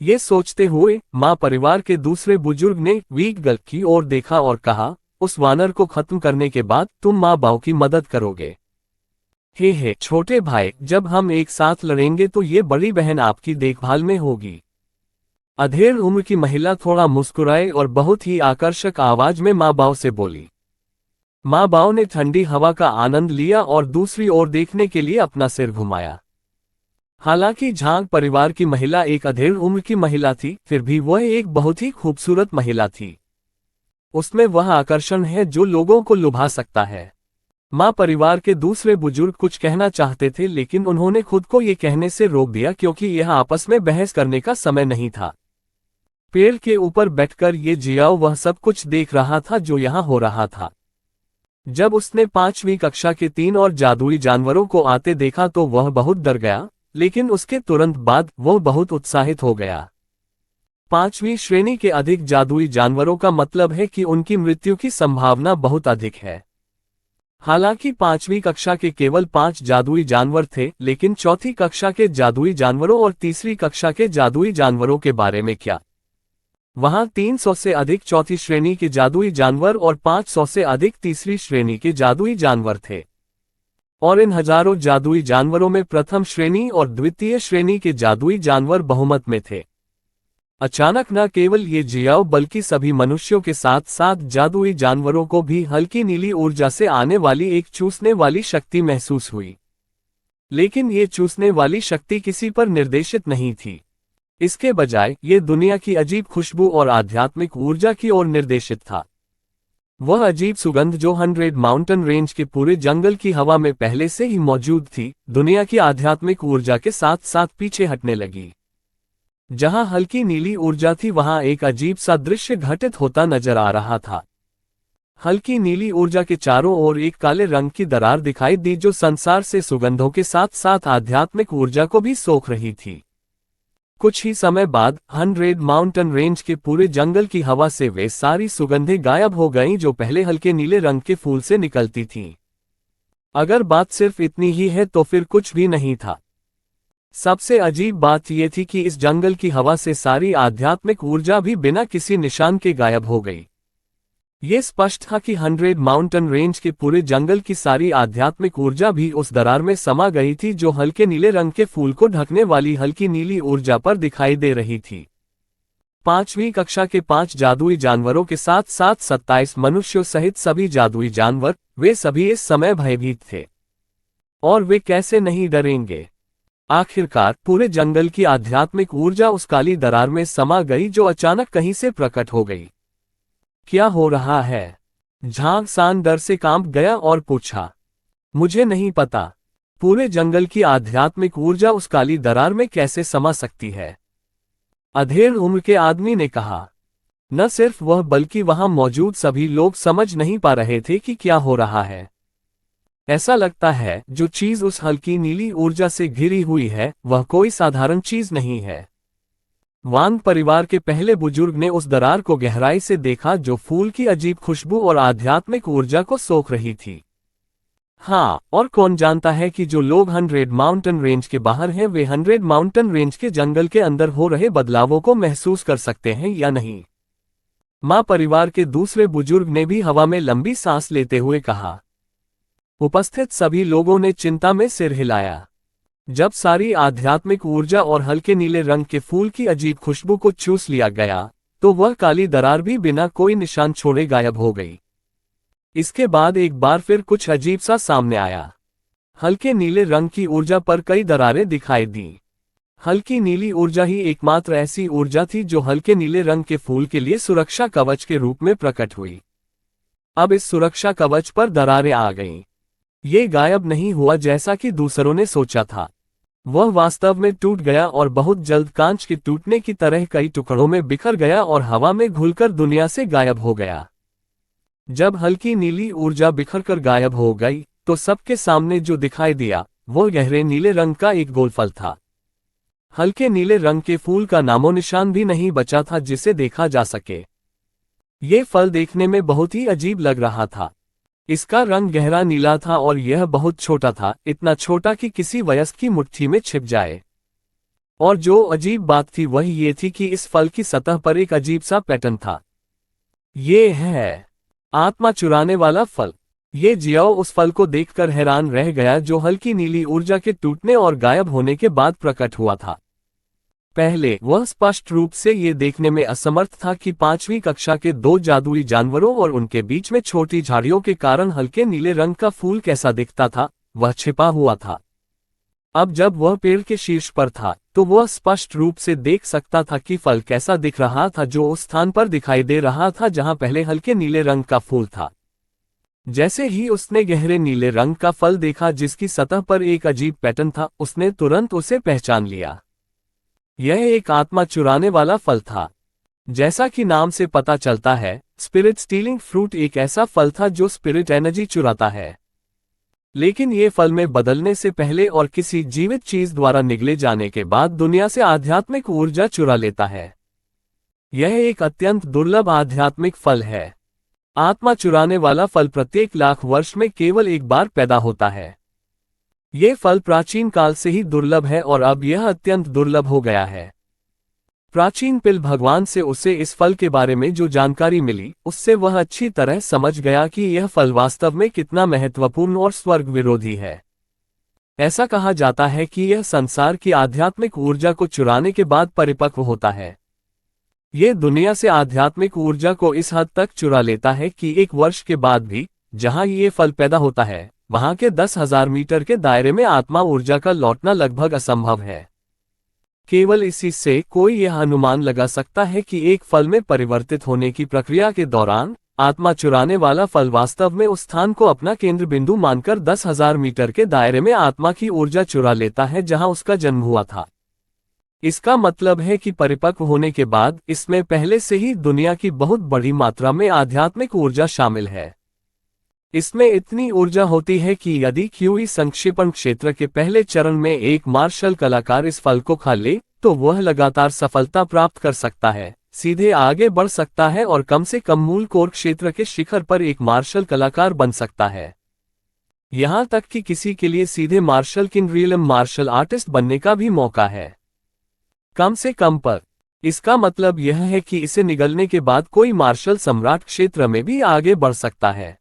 ये सोचते हुए माँ परिवार के दूसरे बुजुर्ग ने वीक गर्ल की ओर देखा और कहा, उस वानर को खत्म करने के बाद तुम माँ बाओ की मदद करोगे। हे छोटे भाई, जब हम एक साथ लड़ेंगे तो ये बड़ी बहन आपकी देखभाल में होगी। अधेड़ उम्र की महिला थोड़ा मुस्कुराई और बहुत ही आकर्षक आवाज में माँ बाओ से बोली। माँ बाओ ने ठंडी हवा का आनंद लिया और दूसरी ओर देखने के लिए अपना सिर घुमाया। हालांकि झांग परिवार की महिला एक अधेड़ उम्र की महिला थी, फिर भी वह एक बहुत ही खूबसूरत महिला थी। उसमें वह आकर्षण है जो लोगों को लुभा सकता है। माँ परिवार के दूसरे बुजुर्ग कुछ कहना चाहते थे लेकिन उन्होंने खुद को ये कहने से रोक दिया क्योंकि यह आपस में बहस करने का समय नहीं था। पेड़ के ऊपर बैठकर ये जियाओ वह सब कुछ देख रहा था जो यहाँ हो रहा था। जब उसने 5वीं कक्षा के 3 और जादुई जानवरों को आते देखा तो वह बहुत डर गया, लेकिन उसके तुरंत बाद वह बहुत उत्साहित हो गया। 5वीं श्रेणी के अधिक जादुई जानवरों का मतलब है कि उनकी मृत्यु की संभावना बहुत अधिक है। हालांकि 5वीं कक्षा के केवल 5 जादुई जानवर थे, लेकिन 4थी कक्षा के जादुई जानवरों और तीसरी कक्षा के जादुई जानवरों के बारे में क्या? वहां 300 से अधिक 4थी श्रेणी के जादुई जानवर और 500 से अधिक तीसरी श्रेणी के जादुई जानवर थे। और इन हजारों जादुई जानवरों में प्रथम श्रेणी और द्वितीय श्रेणी के जादुई जानवर बहुमत में थे। अचानक न केवल ये जियाओ बल्कि सभी मनुष्यों के साथ साथ जादुई जानवरों को भी हल्की नीली ऊर्जा से आने वाली एक चूसने वाली शक्ति महसूस हुई। लेकिन ये चूसने वाली शक्ति किसी पर निर्देशित नहीं थी। इसके बजाय ये दुनिया की अजीब खुशबू और आध्यात्मिक ऊर्जा की ओर निर्देशित था। वह अजीब सुगंध जो 100 माउंटेन रेंज के पूरे जंगल की हवा में पहले से ही मौजूद थी, दुनिया की आध्यात्मिक ऊर्जा के साथ साथ पीछे हटने लगी। जहां हल्की नीली ऊर्जा थी वहां एक अजीब सा दृश्य घटित होता नजर आ रहा था। हल्की नीली ऊर्जा के चारों ओर एक काले रंग की दरार दिखाई दी जो संसार से सुगंधों के साथ साथ आध्यात्मिक ऊर्जा को भी सोख रही थी। कुछ ही समय बाद 100 माउंटेन रेंज के पूरे जंगल की हवा से वे सारी सुगंधें गायब हो गईं जो पहले हल्के नीले रंग के फूल से निकलती थीं। अगर बात सिर्फ इतनी ही है तो फिर कुछ भी नहीं था। सबसे अजीब बात यह थी कि इस जंगल की हवा से सारी आध्यात्मिक ऊर्जा भी बिना किसी निशान के गायब हो गई। ये स्पष्ट था कि 100 माउंटेन रेंज के पूरे जंगल की सारी आध्यात्मिक ऊर्जा भी उस दरार में समा गई थी जो हल्के नीले रंग के फूल को ढकने वाली हल्की नीली ऊर्जा पर दिखाई दे रही थी। 5वीं कक्षा के 5 जादुई जानवरों के साथ साथ 27 मनुष्यों सहित सभी जादुई जानवर, वे सभी इस समय भयभीत थे। और वे कैसे नहीं डरेंगे। आखिरकार पूरे जंगल की आध्यात्मिक ऊर्जा उस काली दरार में समा गई जो अचानक कहीं से प्रकट हो गई। क्या हो रहा है? झांग सान डर से कांप गया और पूछा। मुझे नहीं पता। पूरे जंगल की आध्यात्मिक ऊर्जा उस काली दरार में कैसे समा सकती है? अधेड़ उम्र के आदमी ने कहा। न सिर्फ वह बल्कि वहां मौजूद सभी लोग समझ नहीं पा रहे थे कि क्या हो रहा है। ऐसा लगता है जो चीज उस हल्की नीली ऊर्जा से घिरी हुई है वह कोई साधारण चीज नहीं है। वांग परिवार के पहले बुजुर्ग ने उस दरार को गहराई से देखा जो फूल की अजीब खुशबू और आध्यात्मिक ऊर्जा को सोख रही थी। हाँ, और कौन जानता है कि जो लोग 100 माउंटेन रेंज के बाहर हैं वे 100 माउंटेन रेंज के जंगल के अंदर हो रहे बदलावों को महसूस कर सकते हैं या नहीं। माँ परिवार के दूसरे बुजुर्ग ने भी हवा में लंबी सांस लेते हुए कहा। उपस्थित सभी लोगों ने चिंता में सिर हिलाया। जब सारी आध्यात्मिक ऊर्जा और हल्के नीले रंग के फूल की अजीब खुशबू को चूस लिया गया तो वह काली दरार भी बिना कोई निशान छोड़े गायब हो गई। इसके बाद एक बार फिर कुछ अजीब सा सामने आया। हल्के नीले रंग की ऊर्जा पर कई दरारें दिखाई दी। हल्की नीली ऊर्जा ही एकमात्र ऐसी ऊर्जा थी जो हल्के नीले रंग के फूल के लिए सुरक्षा कवच के रूप में प्रकट हुई। अब इस सुरक्षा कवच पर दरारें आ गईं। ये गायब नहीं हुआ जैसा कि दूसरों ने सोचा था। वह वास्तव में टूट गया और बहुत जल्द कांच के टूटने की तरह कई टुकड़ों में बिखर गया और हवा में घुलकर दुनिया से गायब हो गया। जब हल्की नीली ऊर्जा बिखरकर गायब हो गई तो सबके सामने जो दिखाई दिया वो गहरे नीले रंग का एक गोल फल था। हल्के नीले रंग के फूल का नामो निशान भी नहीं बचा था जिसे देखा जा सके। ये फल देखने में बहुत ही अजीब लग रहा था। इसका रंग गहरा नीला था और यह बहुत छोटा था, इतना छोटा कि किसी वयस्क की मुट्ठी में छिप जाए। और जो अजीब बात थी वह ये थी कि इस फल की सतह पर एक अजीब सा पैटर्न था। ये है आत्मा चुराने वाला फल। ये जियाओ उस फल को देखकर हैरान रह गया जो हल्की नीली ऊर्जा के टूटने और गायब होने के बाद प्रकट हुआ था। पहले वह स्पष्ट रूप से ये देखने में असमर्थ था कि 5वीं कक्षा के 2 जादुई जानवरों और उनके बीच में छोटी झाड़ियों के कारण हल्के नीले रंग का फूल कैसा दिखता था, वह छिपा हुआ था। अब जब वह पेड़ के शीर्ष पर था तो वह स्पष्ट रूप से देख सकता था कि फल कैसा दिख रहा था जो उस स्थान पर दिखाई दे रहा था जहां पहले हल्के नीले रंग का फूल था। जैसे ही उसने गहरे नीले रंग का फल देखा जिसकी सतह पर एक अजीब पैटर्न था, उसने तुरंत उसे पहचान लिया। यह एक आत्मा चुराने वाला फल था। जैसा कि नाम से पता चलता है, स्पिरिट स्टीलिंग फ्रूट एक ऐसा फल था जो स्पिरिट एनर्जी चुराता है। लेकिन ये फल में बदलने से पहले और किसी जीवित चीज द्वारा निगले जाने के बाद दुनिया से आध्यात्मिक ऊर्जा चुरा लेता है। यह एक अत्यंत दुर्लभ आध्यात्मिक फल है। आत्मा चुराने वाला फल प्रत्येक लाख वर्ष में केवल एक बार पैदा होता है। ये फल प्राचीन काल से ही दुर्लभ है और अब यह अत्यंत दुर्लभ हो गया है। प्राचीन पिल भगवान से उसे इस फल के बारे में जो जानकारी मिली उससे वह अच्छी तरह समझ गया कि यह फल वास्तव में कितना महत्वपूर्ण और स्वर्ग विरोधी है। ऐसा कहा जाता है कि यह संसार की आध्यात्मिक ऊर्जा को चुराने के बाद परिपक्व होता है। ये दुनिया से आध्यात्मिक ऊर्जा को इस हद तक चुरा लेता है कि 1 वर्ष के बाद भी जहां ये फल पैदा होता है वहां के 10,000 मीटर के दायरे में आत्मा ऊर्जा का लौटना लगभग असंभव है। केवल इसी से कोई यह अनुमान लगा सकता है कि एक फल में परिवर्तित होने की प्रक्रिया के दौरान आत्मा चुराने वाला फल वास्तव में उस स्थान को अपना केंद्र बिंदु मानकर 10,000 मीटर के दायरे में आत्मा की ऊर्जा चुरा लेता है जहां उसका जन्म हुआ था। इसका मतलब है कि परिपक्व होने के बाद इसमें पहले से ही दुनिया की बहुत बड़ी मात्रा में आध्यात्मिक ऊर्जा शामिल है। इसमें इतनी ऊर्जा होती है कि यदि क्यूई संक्षेपण क्षेत्र के पहले चरण में एक मार्शल कलाकार इस फल को खा ले तो वह लगातार सफलता प्राप्त कर सकता है, सीधे आगे बढ़ सकता है और कम से कम मूल कोर क्षेत्र के शिखर पर एक मार्शल कलाकार बन सकता है। यहां तक कि किसी के लिए सीधे martial king realm martial artist बनने का भी मौका है, कम से कम पर। इसका मतलब यह है कि इसे निगलने के बाद कोई मार्शल सम्राट क्षेत्र में भी आगे बढ़ सकता है,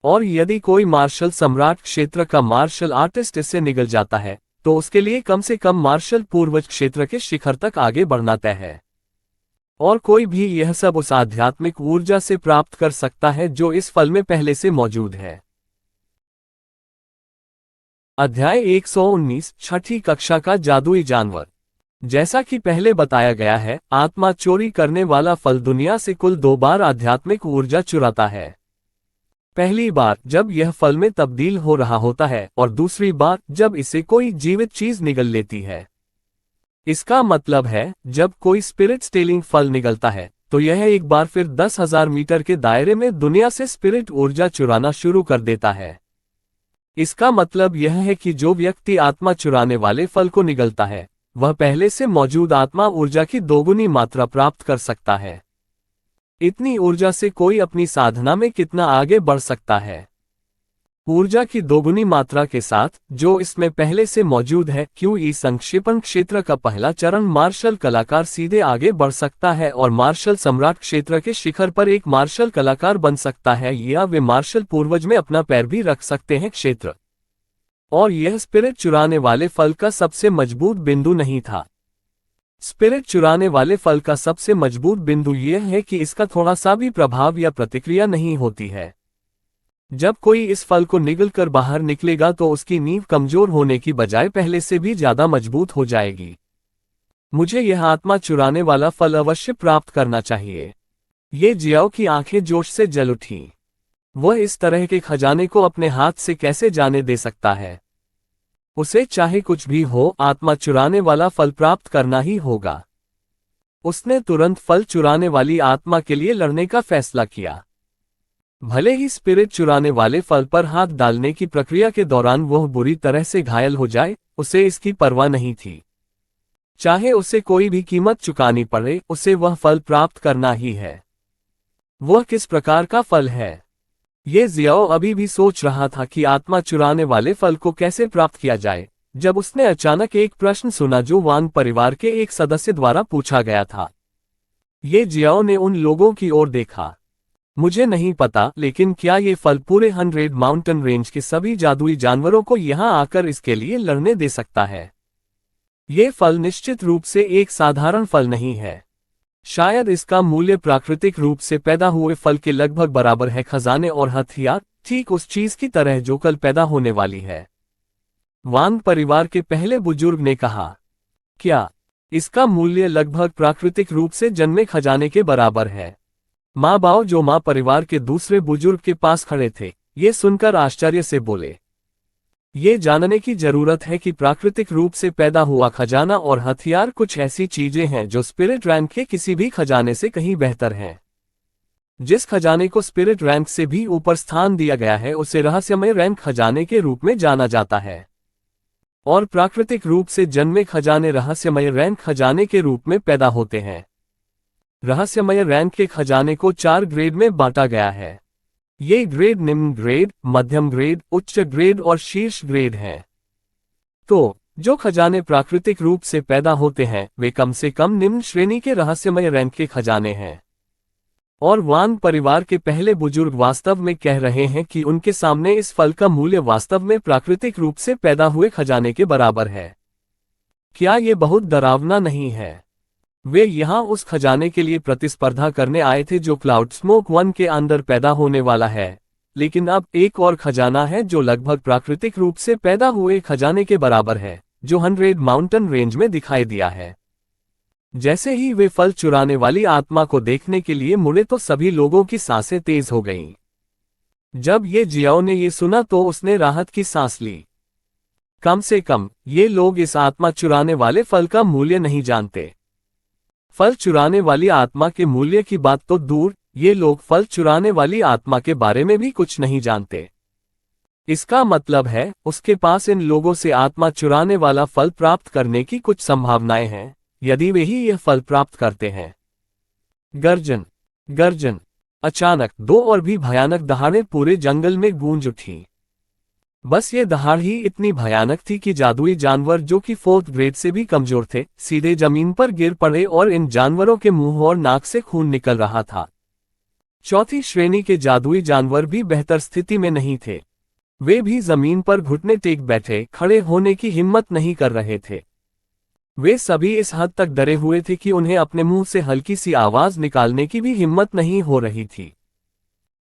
और यदि कोई मार्शल सम्राट क्षेत्र का मार्शल आर्टिस्ट इससे निगल जाता है तो उसके लिए कम से कम मार्शल पूर्वज क्षेत्र के शिखर तक आगे बढ़ना तय है। और कोई भी यह सब उस आध्यात्मिक ऊर्जा से प्राप्त कर सकता है जो इस फल में पहले से मौजूद है। अध्याय 119 छठी कक्षा का जादुई जानवर। जैसा कि पहले बताया गया है, आत्मा चोरी करने वाला फल दुनिया से कुल 2 बार आध्यात्मिक ऊर्जा चुराता है। पहली बार जब यह फल में तब्दील हो रहा होता है और दूसरी बार जब इसे कोई जीवित चीज निगल लेती है। इसका मतलब है जब कोई स्पिरिट स्टेलिंग फल निगलता है तो यह एक बार फिर 10,000 मीटर के दायरे में दुनिया से स्पिरिट ऊर्जा चुराना शुरू कर देता है। इसका मतलब यह है कि जो व्यक्ति आत्मा चुराने वाले फल को निगलता है वह पहले से मौजूद आत्मा ऊर्जा की 2 गुनी मात्रा प्राप्त कर सकता है। इतनी ऊर्जा से कोई अपनी साधना में कितना आगे बढ़ सकता है। ऊर्जा की 2 गुनी मात्रा के साथ जो इसमें पहले से मौजूद है, क्यूई संक्षेपण क्षेत्र का पहला चरण मार्शल कलाकार सीधे आगे बढ़ सकता है और मार्शल सम्राट क्षेत्र के शिखर पर एक मार्शल कलाकार बन सकता है, या वे मार्शल पूर्वज में अपना पैर भी रख सकते हैं क्षेत्र। और यह स्पिरिट चुराने वाले फल का सबसे मजबूत बिंदु नहीं था। स्पिरिट चुराने वाले फल का सबसे मजबूत बिंदु यह है कि इसका थोड़ा सा भी प्रभाव या प्रतिक्रिया नहीं होती है। जब कोई इस फल को निगलकर बाहर निकलेगा तो उसकी नींव कमजोर होने की बजाय पहले से भी ज्यादा मजबूत हो जाएगी। मुझे यह आत्मा चुराने वाला फल अवश्य प्राप्त करना चाहिए। ये जियाओ की आंखें जोश से जल उठी। वह इस तरह के खजाने को अपने हाथ से कैसे जाने दे सकता है। उसे चाहे कुछ भी हो, आत्मा चुराने वाला फल प्राप्त करना ही होगा। उसने तुरंत फल चुराने वाली आत्मा के लिए लड़ने का फैसला किया। भले ही स्पिरिट चुराने वाले फल पर हाथ डालने की प्रक्रिया के दौरान वह बुरी तरह से घायल हो जाए, उसे इसकी परवाह नहीं थी। चाहे उसे कोई भी कीमत चुकानी पड़े, उसे वह फल प्राप्त करना ही है। वह किस प्रकार का फल है? ये जियाओ अभी भी सोच रहा था कि आत्मा चुराने वाले फल को कैसे प्राप्त किया जाए, जब उसने अचानक एक प्रश्न सुना जो वांग परिवार के एक सदस्य द्वारा पूछा गया था। ये जियाओ ने उन लोगों की ओर देखा। मुझे नहीं पता, लेकिन क्या ये फल पूरे 100 माउंटेन रेंज के सभी जादुई जानवरों को यहाँ आकर इसके लिए लड़ने दे सकता है? ये फल निश्चित रूप से एक साधारण फल नहीं है। शायद इसका मूल्य प्राकृतिक रूप से पैदा हुए फल के लगभग बराबर है। खजाने और हथियार ठीक उस चीज की तरह जो कल पैदा होने वाली है। वांग परिवार के पहले बुजुर्ग ने कहा, क्या इसका मूल्य लगभग प्राकृतिक रूप से जन्मे खजाने के बराबर है? माँ बाओ, जो माँ परिवार के दूसरे बुजुर्ग के पास खड़े थे, ये सुनकर आश्चर्य से बोले, ये जानने की जरूरत है कि प्राकृतिक रूप से पैदा हुआ खजाना और हथियार कुछ ऐसी चीजें हैं जो स्पिरिट रैंक के किसी भी खजाने से कहीं बेहतर हैं। जिस खजाने को स्पिरिट रैंक से भी ऊपर स्थान दिया गया है उसे रहस्यमय रैंक खजाने के रूप में जाना जाता है, और प्राकृतिक रूप से जन्मे खजाने रहस्यमय रैंक खजाने के रूप में पैदा होते हैं। रहस्यमय रैंक के खजाने को 4 ग्रेड में बांटा गया है। ये ग्रेड निम्न ग्रेड, मध्यम ग्रेड, उच्च ग्रेड और शीर्ष ग्रेड हैं। तो जो खजाने प्राकृतिक रूप से पैदा होते हैं वे कम से कम निम्न श्रेणी के रहस्यमय रैंक के खजाने हैं। और वांग परिवार के पहले बुजुर्ग वास्तव में कह रहे हैं कि उनके सामने इस फल का मूल्य वास्तव में प्राकृतिक रूप से पैदा हुए खजाने के बराबर है। क्या ये बहुत डरावना नहीं है? वे यहाँ उस खजाने के लिए प्रतिस्पर्धा करने आए थे जो क्लाउड स्मोक 1 के अंदर पैदा होने वाला है, लेकिन अब एक और खजाना है जो लगभग प्राकृतिक रूप से पैदा हुए खजाने के बराबर है, जो 100 माउंटेन रेंज में दिखाई दिया है। जैसे ही वे फल चुराने वाली आत्मा को देखने के लिए मुड़े तो सभी लोगों की सांसें तेज हो गईं। जब ये जियाओ ने ये सुना तो उसने राहत की सांस ली। कम से कम ये लोग इस आत्मा चुराने वाले फल का मूल्य नहीं जानते। फल चुराने वाली आत्मा के मूल्य की बात तो दूर, ये लोग फल चुराने वाली आत्मा के बारे में भी कुछ नहीं जानते। इसका मतलब है उसके पास इन लोगों से आत्मा चुराने वाला फल प्राप्त करने की कुछ संभावनाएं हैं, यदि वे ही यह फल प्राप्त करते हैं। गर्जन गर्जन। अचानक दो और भी भयानक दहाड़ें पूरे जंगल में गूंज उठी। बस ये दहाड़ ही इतनी भयानक थी कि जादुई जानवर जो कि 4th ग्रेड से भी कमजोर थे, सीधे जमीन पर गिर पड़े और इन जानवरों के मुंह और नाक से खून निकल रहा था। 4थी श्रेणी के जादुई जानवर भी बेहतर स्थिति में नहीं थे। वे भी जमीन पर घुटने टेक बैठे, खड़े होने की हिम्मत नहीं कर रहे थे। वे सभी इस हद तक डरे हुए थे कि उन्हें अपने मुंह से हल्की सी आवाज निकालने की भी हिम्मत नहीं हो रही थी।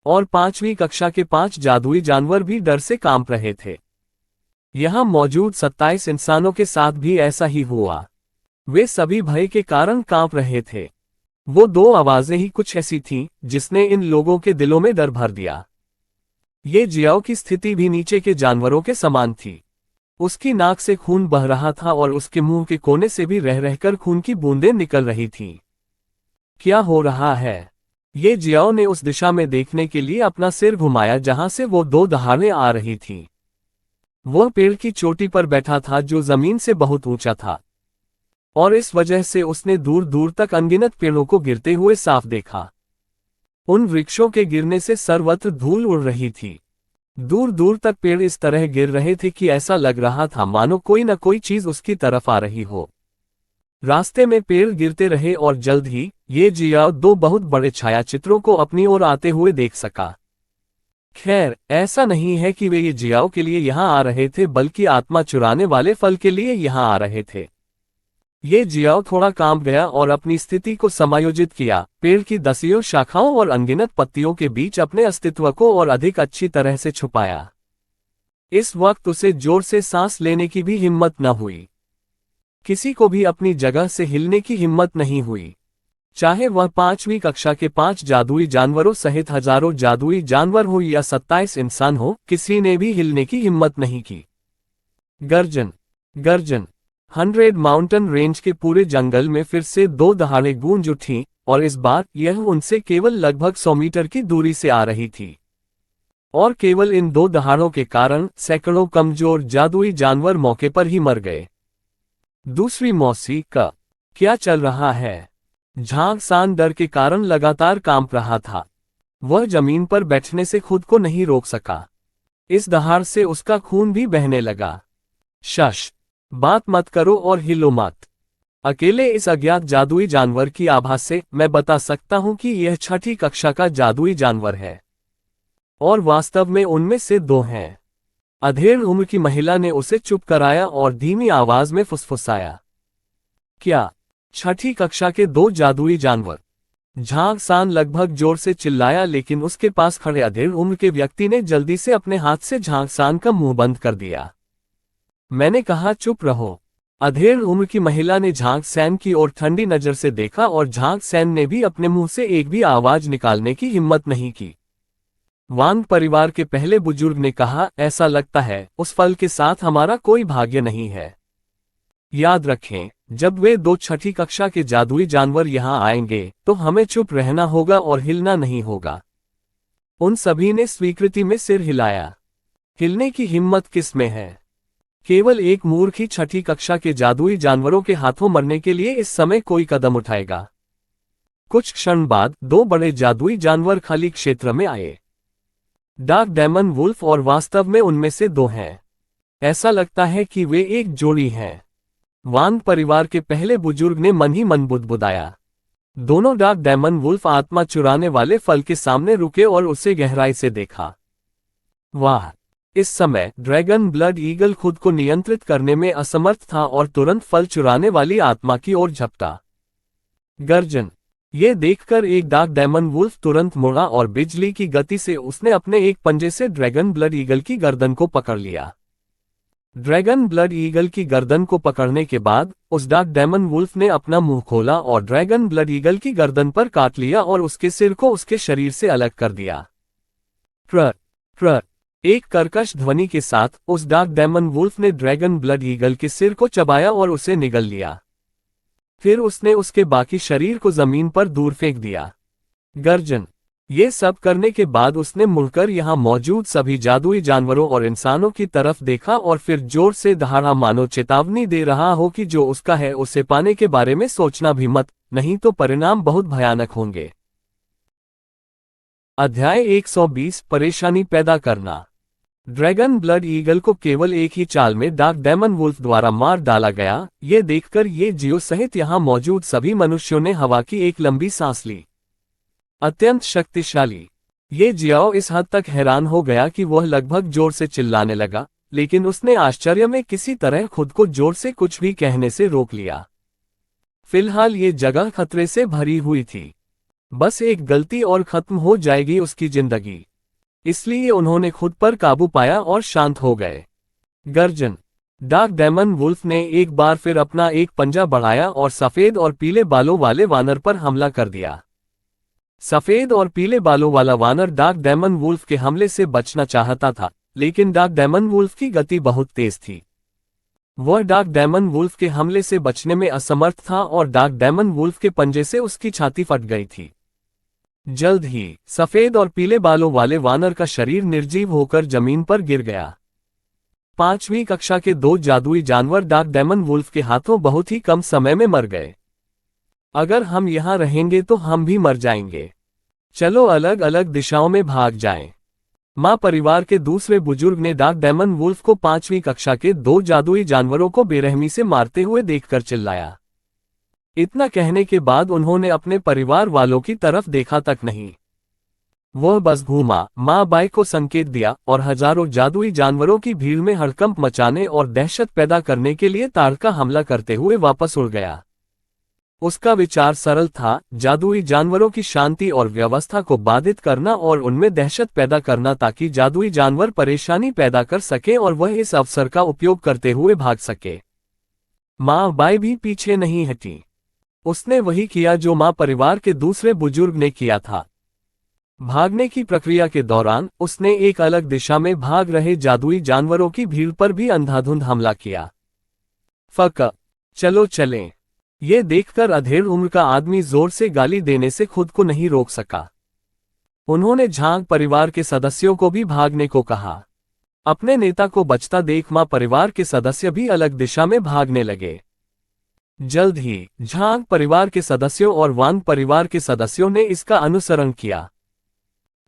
और 5वीं कक्षा के 5 जादुई जानवर भी डर से कांप रहे थे। यहां मौजूद 27 इंसानों के साथ भी ऐसा ही हुआ। वे सभी भय के कारण कांप रहे थे। वो दो आवाजें ही कुछ ऐसी थीं जिसने इन लोगों के दिलों में डर भर दिया। ये जियाओ की स्थिति भी नीचे के जानवरों के समान थी। उसकी नाक से खून बह रहा था और उसके मुंह के कोने से भी रह रहकर खून की बूंदें निकल रही थीं। क्या हो रहा है? ये जियाओ ने उस दिशा में देखने के लिए अपना सिर घुमाया जहां से वो दो दहाड़ें आ रही थीं। वह पेड़ की चोटी पर बैठा था जो जमीन से बहुत ऊंचा था, और इस वजह से उसने दूर दूर तक अनगिनत पेड़ों को गिरते हुए साफ देखा। उन वृक्षों के गिरने से सर्वत्र धूल उड़ रही थी। दूर दूर तक पेड़ इस तरह गिर रहे थे कि ऐसा लग रहा था मानो कोई न कोई चीज उसकी तरफ आ रही हो। रास्ते में पेड़ गिरते रहे और जल्द ही ये जियाओ दो बहुत बड़े छायाचित्रों को अपनी ओर आते हुए देख सका। खैर, ऐसा नहीं है कि वे ये जियाओ के लिए यहां आ रहे थे, बल्कि आत्मा चुराने वाले फल के लिए यहां आ रहे थे। ये जियाओ थोड़ा कांप गया और अपनी स्थिति को समायोजित किया, पेड़ की दसियों शाखाओं और अनगिनत पत्तियों के बीच अपने अस्तित्व को और अधिक अच्छी तरह से छुपाया। इस वक्त उसे जोर से सांस लेने की भी हिम्मत न हुई। किसी को भी अपनी जगह से हिलने की हिम्मत नहीं हुई, चाहे वह 5वीं कक्षा के 5 जादुई जानवरों सहित हजारों जादुई जानवर हो या 27 इंसान हो, किसी ने भी हिलने की हिम्मत नहीं की। गर्जन गर्जन। 100 माउंटेन रेंज के पूरे जंगल में फिर से दो दहाड़ें गूंज उठीं, और इस बार यह उनसे केवल लगभग 100 मीटर की दूरी से आ रही थी। और केवल इन दो दहाड़ों के कारण सैकड़ों कमजोर जादुई जानवर मौके पर ही मर गए। दूसरी मौसी का क्या चल रहा है? झांग सान डर के कारण लगातार कांप रहा था। वह जमीन पर बैठने से खुद को नहीं रोक सका। इस दहाड़ से उसका खून भी बहने लगा। शश, बात मत करो और हिलो मत। अकेले इस अज्ञात जादुई जानवर की आभास से मैं बता सकता हूं कि यह 6ठी कक्षा का जादुई जानवर है, और वास्तव में उनमें से 2 हैं। अधेड़ उम्र की महिला ने उसे चुप कराया और धीमी आवाज में फुसफुसाया, क्या 6ठी कक्षा के 2 जादुई जानवर? झांग सान लगभग जोर से चिल्लाया, लेकिन उसके पास खड़े अधेड़ उम्र के व्यक्ति ने जल्दी से अपने हाथ से झांग सान का मुंह बंद कर दिया। मैंने कहा चुप रहो। अधेड़ उम्र की महिला ने झांग सैन की ओर ठंडी नजर से देखा और झांग सैन ने भी अपने मुंह से एक भी आवाज निकालने की हिम्मत नहीं की। वांग परिवार के पहले बुजुर्ग ने कहा, ऐसा लगता है उस फल के साथ हमारा कोई भाग्य नहीं है। याद रखें, जब वे 2 6ठी कक्षा के जादुई जानवर यहां आएंगे तो हमें चुप रहना होगा और हिलना नहीं होगा। उन सभी ने स्वीकृति में सिर हिलाया। हिलने की हिम्मत किस में है? केवल एक मूर्ख ही 6ठी कक्षा के जादुई जानवरों के हाथों मरने के लिए इस समय कोई कदम उठाएगा। कुछ क्षण बाद 2 बड़े जादुई जानवर खाली क्षेत्र में आए। डार्क डेमन वुल्फ और वास्तव में उनमें से 2 हैं। ऐसा लगता है कि वे एक जोड़ी हैं। वांग परिवार के पहले बुजुर्ग ने मन ही मन बुदबुदाया। दोनों डार्क डेमन वुल्फ आत्मा चुराने वाले फल के सामने रुके और उसे गहराई से देखा। वाह! इस समय ड्रैगन ब्लड ईगल खुद को नियंत्रित करने में असमर्थ था और तुरंत फल चुराने वाली आत्मा की ओर झपटा। गर्जन। ये देखकर एक डार्क डेमन वुल्फ तुरंत मुड़ा और बिजली की गति से उसने अपने एक पंजे से ड्रैगन ब्लड ईगल की गर्दन को पकड़ लिया। ड्रैगन ब्लड ईगल की गर्दन को पकड़ने के बाद उस डार्क डेमन वुल्फ ने अपना मुंह खोला और ड्रैगन ब्लड ईगल की गर्दन पर काट लिया और उसके सिर को उसके शरीर से अलग कर दिया। ट्र ट्र एक कर्कश ध्वनि के साथ उस डार्क डेमन वुल्फ ने ड्रैगन ब्लड ईगल के सिर को चबाया और उसे निगल लिया। फिर उसने उसके बाकी शरीर को जमीन पर दूर फेंक दिया। गर्जन। ये सब करने के बाद उसने मुड़कर यहाँ मौजूद सभी जादुई जानवरों और इंसानों की तरफ देखा और फिर जोर से दहाड़ा, मानो चेतावनी दे रहा हो कि जो उसका है उसे पाने के बारे में सोचना भी मत, नहीं तो परिणाम बहुत भयानक होंगे। अध्याय 120 परेशानी पैदा करना। ड्रैगन ब्लड ईगल को केवल एक ही चाल में डार्क डेमन वुल्फ द्वारा मार डाला गया। ये देखकर ये जियो सहित यहाँ मौजूद सभी मनुष्यों ने हवा की एक लंबी सांस ली। अत्यंत शक्तिशाली। ये जियाओ इस हद तक हैरान हो गया कि वह लगभग जोर से चिल्लाने लगा, लेकिन उसने आश्चर्य में किसी तरह खुद को जोर से कुछ भी कहने से रोक लिया। फिलहाल ये जगह खतरे से भरी हुई थी। बस एक गलती और खत्म हो जाएगी उसकी जिंदगी। इसलिए उन्होंने खुद पर काबू पाया और शांत हो गए। गर्जन। डार्क डेमन वुल्फ ने एक बार फिर अपना एक पंजा बढ़ाया और सफेद और पीले बालों वाले वानर पर हमला कर दिया। सफेद और पीले बालों वाला वानर डार्क डेमन वुल्फ के हमले से बचना चाहता था, लेकिन डार्क डेमन वुल्फ की गति बहुत तेज थी। वह डार्क डेमन वुल्फ के हमले से बचने में असमर्थ था और डार्क डेमन वुल्फ के पंजे से उसकी छाती फट गई थी। जल्द ही सफेद और पीले बालों वाले वानर का शरीर निर्जीव होकर जमीन पर गिर गया। 5वीं कक्षा के 2 जादुई जानवर डार्क डेमन वुल्फ के हाथों बहुत ही कम समय में मर गए। अगर हम यहाँ रहेंगे तो हम भी मर जाएंगे। चलो अलग अलग दिशाओं में भाग जाएं। माँ परिवार के दूसरे बुजुर्ग ने डार्क डेमन वुल्फ को 5वीं कक्षा के 2 जादुई जानवरों को बेरहमी से मारते हुए देखकर चिल्लाया। इतना कहने के बाद उन्होंने अपने परिवार वालों की तरफ देखा तक नहीं। वह बस घूमा, माँ बाई को संकेत दिया और हजारों जादुई जानवरों की भीड़ में हड़कंप मचाने और दहशत पैदा करने के लिए ताड़का हमला करते हुए वापस उड़ गया। उसका विचार सरल था, जादुई जानवरों की शांति और व्यवस्था को बाधित करना और उनमें दहशत पैदा करना ताकि जादुई जानवर परेशानी पैदा कर सके और वह इस अवसर का उपयोग करते हुए भाग सके। माँ बाई भी पीछे नहीं हटी। उसने वही किया जो माँ परिवार के दूसरे बुजुर्ग ने किया था। भागने की प्रक्रिया के दौरान उसने एक अलग दिशा में भाग रहे जादुई जानवरों की भीड़ पर भी अंधाधुंध हमला किया। फक, चलो चलें। ये देखकर अधेड़ उम्र का आदमी जोर से गाली देने से खुद को नहीं रोक सका। उन्होंने झांग परिवार के सदस्यों को भी भागने को कहा। अपने नेता को बचता देख माँ परिवार के सदस्य भी अलग दिशा में भागने लगे। जल्द ही झांग परिवार के सदस्यों और वांग परिवार के सदस्यों ने इसका अनुसरण किया।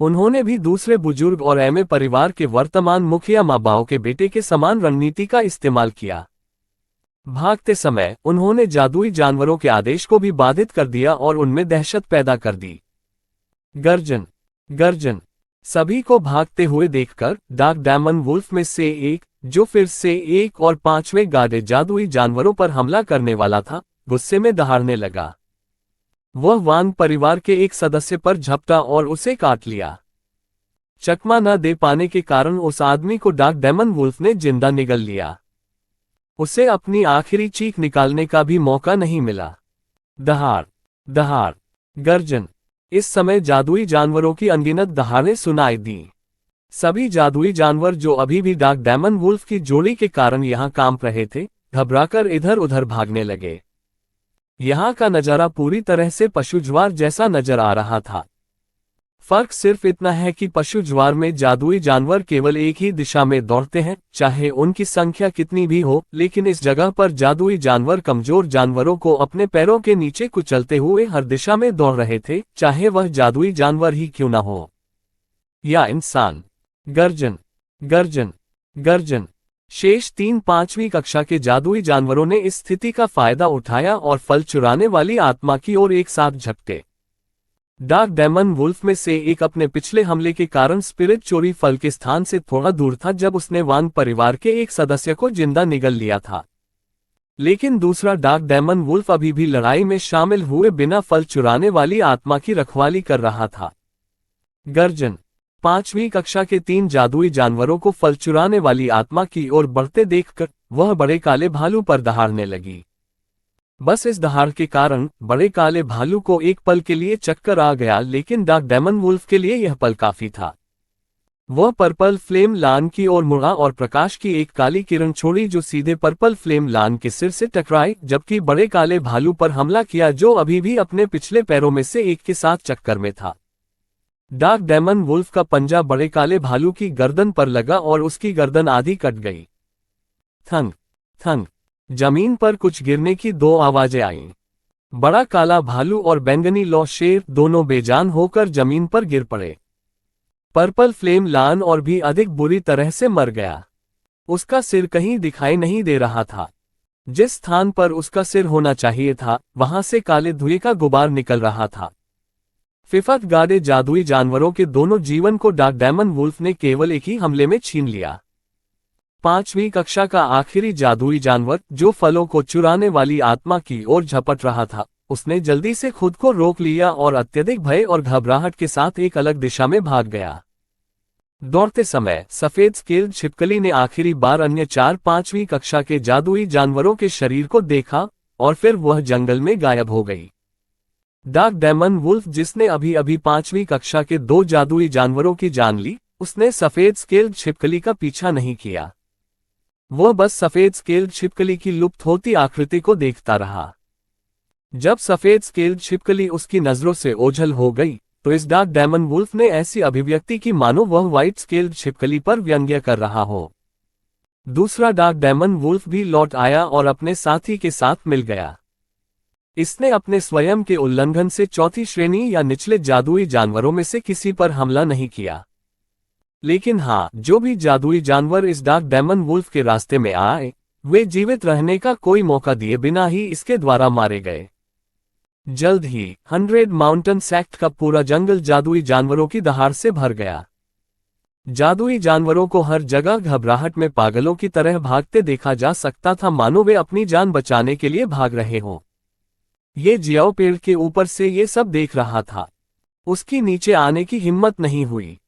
उन्होंने भी दूसरे बुजुर्ग और एमे परिवार के वर्तमान मुखिया माँ बाओ के बेटे के समान रणनीति का इस्तेमाल किया। भागते समय उन्होंने जादुई जानवरों के आदेश को भी बाधित कर दिया और उनमें दहशत पैदा कर दी। गर्जन। गर्जन। सभी को भागते हुए देखकर डार्क डेमन वुल्फ में से एक, जो फिर से एक और 5वें गाढ़े जादुई जानवरों पर हमला करने वाला था, गुस्से में दहाड़ने लगा। वह वांग परिवार के एक सदस्य पर झपटा और उसे काट लिया। चकमा न दे पाने के कारण उस आदमी को डार्क डेमन वुल्फ ने जिंदा निगल लिया। उसे अपनी आखिरी चीख निकालने का भी मौका नहीं मिला। दहाड़। दहाड़। गर्जन। इस समय जादुई जानवरों की अनगिनत दहाड़ें सुनाई दी। सभी जादुई जानवर जो अभी भी डार्क डेमन वुल्फ की जोड़ी के कारण यहाँ कांप रहे थे, घबराकर इधर उधर भागने लगे। यहाँ का नजारा पूरी तरह से पशुज्वार जैसा नजर आ रहा था। फर्क सिर्फ इतना है कि पशुज्वार में जादुई जानवर केवल एक ही दिशा में दौड़ते हैं, चाहे उनकी संख्या कितनी भी हो, लेकिन इस जगह पर जादुई जानवर कमजोर जानवरों को अपने पैरों के नीचे कुचलते हुए हर दिशा में दौड़ रहे थे, चाहे वह जादुई जानवर ही क्यों न हो या इंसान। गर्जन। गर्जन। गर्जन। शेष 3 5वीं कक्षा के जादुई जानवरों ने इस स्थिति का फायदा उठाया और फल चुराने वाली आत्मा की ओर एक साथ झपटे। डार्क डेमन वुल्फ में से एक अपने पिछले हमले के कारण स्पिरिट चोरी फल के स्थान से थोड़ा दूर था जब उसने वांग परिवार के एक सदस्य को जिंदा निगल लिया था, लेकिन दूसरा डार्क डेमन वुल्फ अभी भी लड़ाई में शामिल हुए बिना फल चुराने वाली आत्मा की रखवाली कर रहा था। गर्जन। 5वीं कक्षा के 3 जादुई जानवरों को फल चुराने वाली आत्मा की ओर बढ़ते देखकर वह बड़े काले भालू पर दहाड़ने लगी। बस इस दहाड़ के कारण बड़े काले भालू को एक पल के लिए चक्कर आ गया, लेकिन डार्क डेमन वुल्फ के लिए यह पल काफी था। वह पर्पल फ्लेम लान की ओर मुड़ा और प्रकाश की एक काली किरण छोड़ी जो सीधे पर्पल फ्लेम लान के सिर से टकराई, जबकि बड़े काले भालू पर हमला किया जो अभी भी अपने पिछले पैरों में से एक के साथ चक्कर में था। डार्क डेमन वुल्फ का पंजा बड़े काले भालू की गर्दन पर लगा और उसकी गर्दन आधी कट गई। थंग थंग, जमीन पर कुछ गिरने की 2 आवाजें आईं। बड़ा काला भालू और बैंगनी लौ शेर दोनों बेजान होकर जमीन पर गिर पड़े। पर्पल फ्लेम लान और भी अधिक बुरी तरह से मर गया। उसका सिर कहीं दिखाई नहीं दे रहा था। जिस स्थान पर उसका सिर होना चाहिए था वहां से काले धुएं का गुबार निकल रहा था। फिफथ गाड़े जादुई जानवरों के दोनों जीवन को डार्क डेमन वुल्फ ने केवल एक ही हमले में छीन लिया। 5वीं कक्षा का आखिरी जादुई जानवर जो फलों को चुराने वाली आत्मा की ओर झपट रहा था, उसने जल्दी से खुद को रोक लिया और अत्यधिक भय और घबराहट के साथ एक अलग दिशा में भाग गया। दौड़ते समय सफेद स्केल्ड छिपकली ने आखिरी बार अन्य 4-5वीं कक्षा के जादुई जानवरों के शरीर को देखा और फिर वह जंगल में गायब हो गई। डार्क डेमन वुल्फ, जिसने अभी अभी 5वीं कक्षा के 2 जादुई जानवरों की जान ली, उसने सफेद स्केल्ड छिपकली का पीछा नहीं किया। वह बस सफेद स्केल्ड छिपकली की लुप्त होती आकृति को देखता रहा। जब सफेद स्केल्ड छिपकली उसकी नजरों से ओझल हो गई तो इस डार्क डेमन वुल्फ ने ऐसी अभिव्यक्ति की मानो वह व्हाइट स्केल्ड छिपकली पर व्यंग्य कर रहा हो। दूसरा डार्क डेमन वुल्फ भी लौट आया और अपने साथी के साथ मिल गया। इसने अपने स्वयं के उल्लंघन से 4थी श्रेणी या निचले जादुई जानवरों में से किसी पर हमला नहीं किया। लेकिन हाँ, जो भी जादुई जानवर इस डार्क डेमन वुल्फ के रास्ते में आए, वे जीवित रहने का कोई मौका दिए बिना ही इसके द्वारा मारे गए। जल्द ही 100 माउंटेन सेक्ट का पूरा जंगल जादुई जानवरों की दहाड़ से भर गया। जादुई जानवरों को हर जगह घबराहट में पागलों की तरह भागते देखा जा सकता था, मानो वे अपनी जान बचाने के लिए भाग रहे हों। ये जियाओ पेड़ के ऊपर से ये सब देख रहा था। उसकी नीचे आने की हिम्मत नहीं हुई।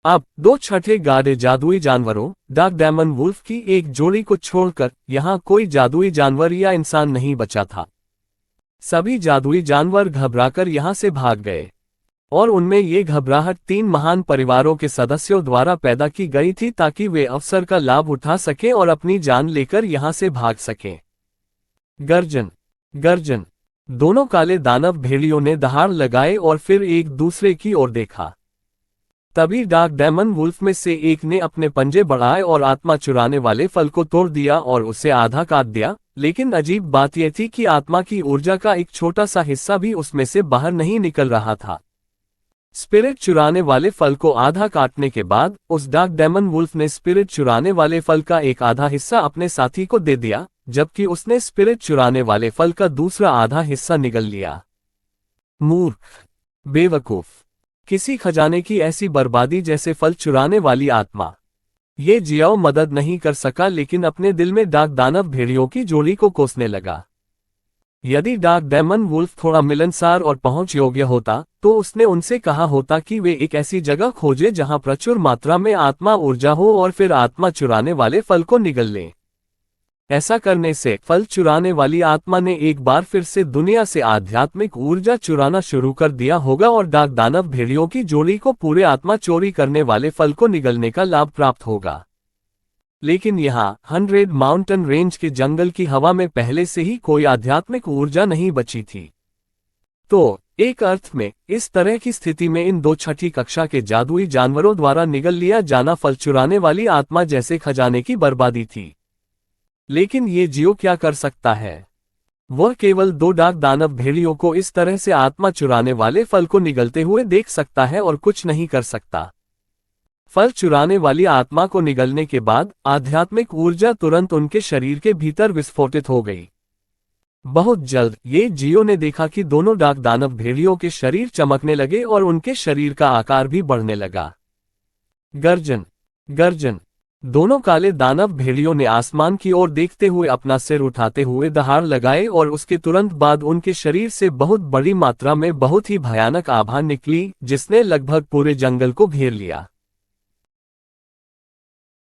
अब 2 छठे गाड़े जादुई जानवरों डार्क डेमन वुल्फ की एक जोड़ी को छोड़कर यहां कोई जादुई जानवर या इंसान नहीं बचा था। सभी जादुई जानवर घबराकर यहां से भाग गए और उनमें ये घबराहट 3 महान परिवारों के सदस्यों द्वारा पैदा की गई थी ताकि वे अवसर का लाभ उठा सकें और अपनी जान लेकर यहां से भाग सकें। गर्जन गर्जन, दोनों काले दानव भेड़ियों ने दहाड़ लगाए और फिर एक दूसरे की ओर देखा। तभी डार्क डेमन वुल्फ में से एक ने अपने पंजे बढ़ाए और आत्मा चुराने वाले फल को तोड़ दिया और उसे आधा काट दिया। लेकिन अजीब बात यह थी कि आत्मा की ऊर्जा का एक छोटा सा हिस्सा भी उसमें से बाहर नहीं निकल रहा था। स्पिरिट चुराने वाले फल को आधा काटने के बाद उस डार्क डेमन वुल्फ ने स्पिरिट चुराने वाले फल का एक आधा हिस्सा अपने साथी को दे दिया, जबकि उसने स्पिरिट चुराने वाले फल का दूसरा आधा हिस्सा निगल लिया। मूर्ख, बेवकूफ, किसी खजाने की ऐसी बर्बादी जैसे फल चुराने वाली आत्मा। ये जियाओ मदद नहीं कर सका, लेकिन अपने दिल में डार्क दानव भेड़ियों की जोड़ी को कोसने लगा। यदि डार्क डेमन वुल्फ थोड़ा मिलनसार और पहुंच योग्य होता तो उसने उनसे कहा होता कि वे एक ऐसी जगह खोजे जहां प्रचुर मात्रा में आत्मा ऊर्जा हो और फिर आत्मा चुराने वाले फल को निगल लें। ऐसा करने से फल चुराने वाली आत्मा ने एक बार फिर से दुनिया से आध्यात्मिक ऊर्जा चुराना शुरू कर दिया होगा और डार्क दानव भेड़ियों की जोड़ी को पूरे आत्मा चोरी करने वाले फल को निगलने का लाभ प्राप्त होगा। लेकिन यहाँ 100 माउंटेन रेंज के जंगल की हवा में पहले से ही कोई आध्यात्मिक ऊर्जा नहीं बची थी। तो एक अर्थ में इस तरह की स्थिति में इन 2 छठी कक्षा के जादुई जानवरों द्वारा निगल लिया जाना फल चुराने वाली आत्मा जैसे खजाने की बर्बादी थी। लेकिन ये जियो क्या कर सकता है? वह केवल 2 डार्क दानव भेड़ियों को इस तरह से आत्मा चुराने वाले फल को निगलते हुए देख सकता है और कुछ नहीं कर सकता। फल चुराने वाली आत्मा को निगलने के बाद आध्यात्मिक ऊर्जा तुरंत उनके शरीर के भीतर विस्फोटित हो गई। बहुत जल्द ये जियो ने देखा कि दोनों डार्क दानव भेड़ियों के शरीर चमकने लगे और उनके शरीर का आकार भी बढ़ने लगा। गर्जन गर्जन, दोनों काले दानव भेड़ियों ने आसमान की ओर देखते हुए अपना सिर उठाते हुए दहाड़ लगाए और उसके तुरंत बाद उनके शरीर से बहुत बड़ी मात्रा में बहुत ही भयानक आभा निकली जिसने लगभग पूरे जंगल को घेर लिया।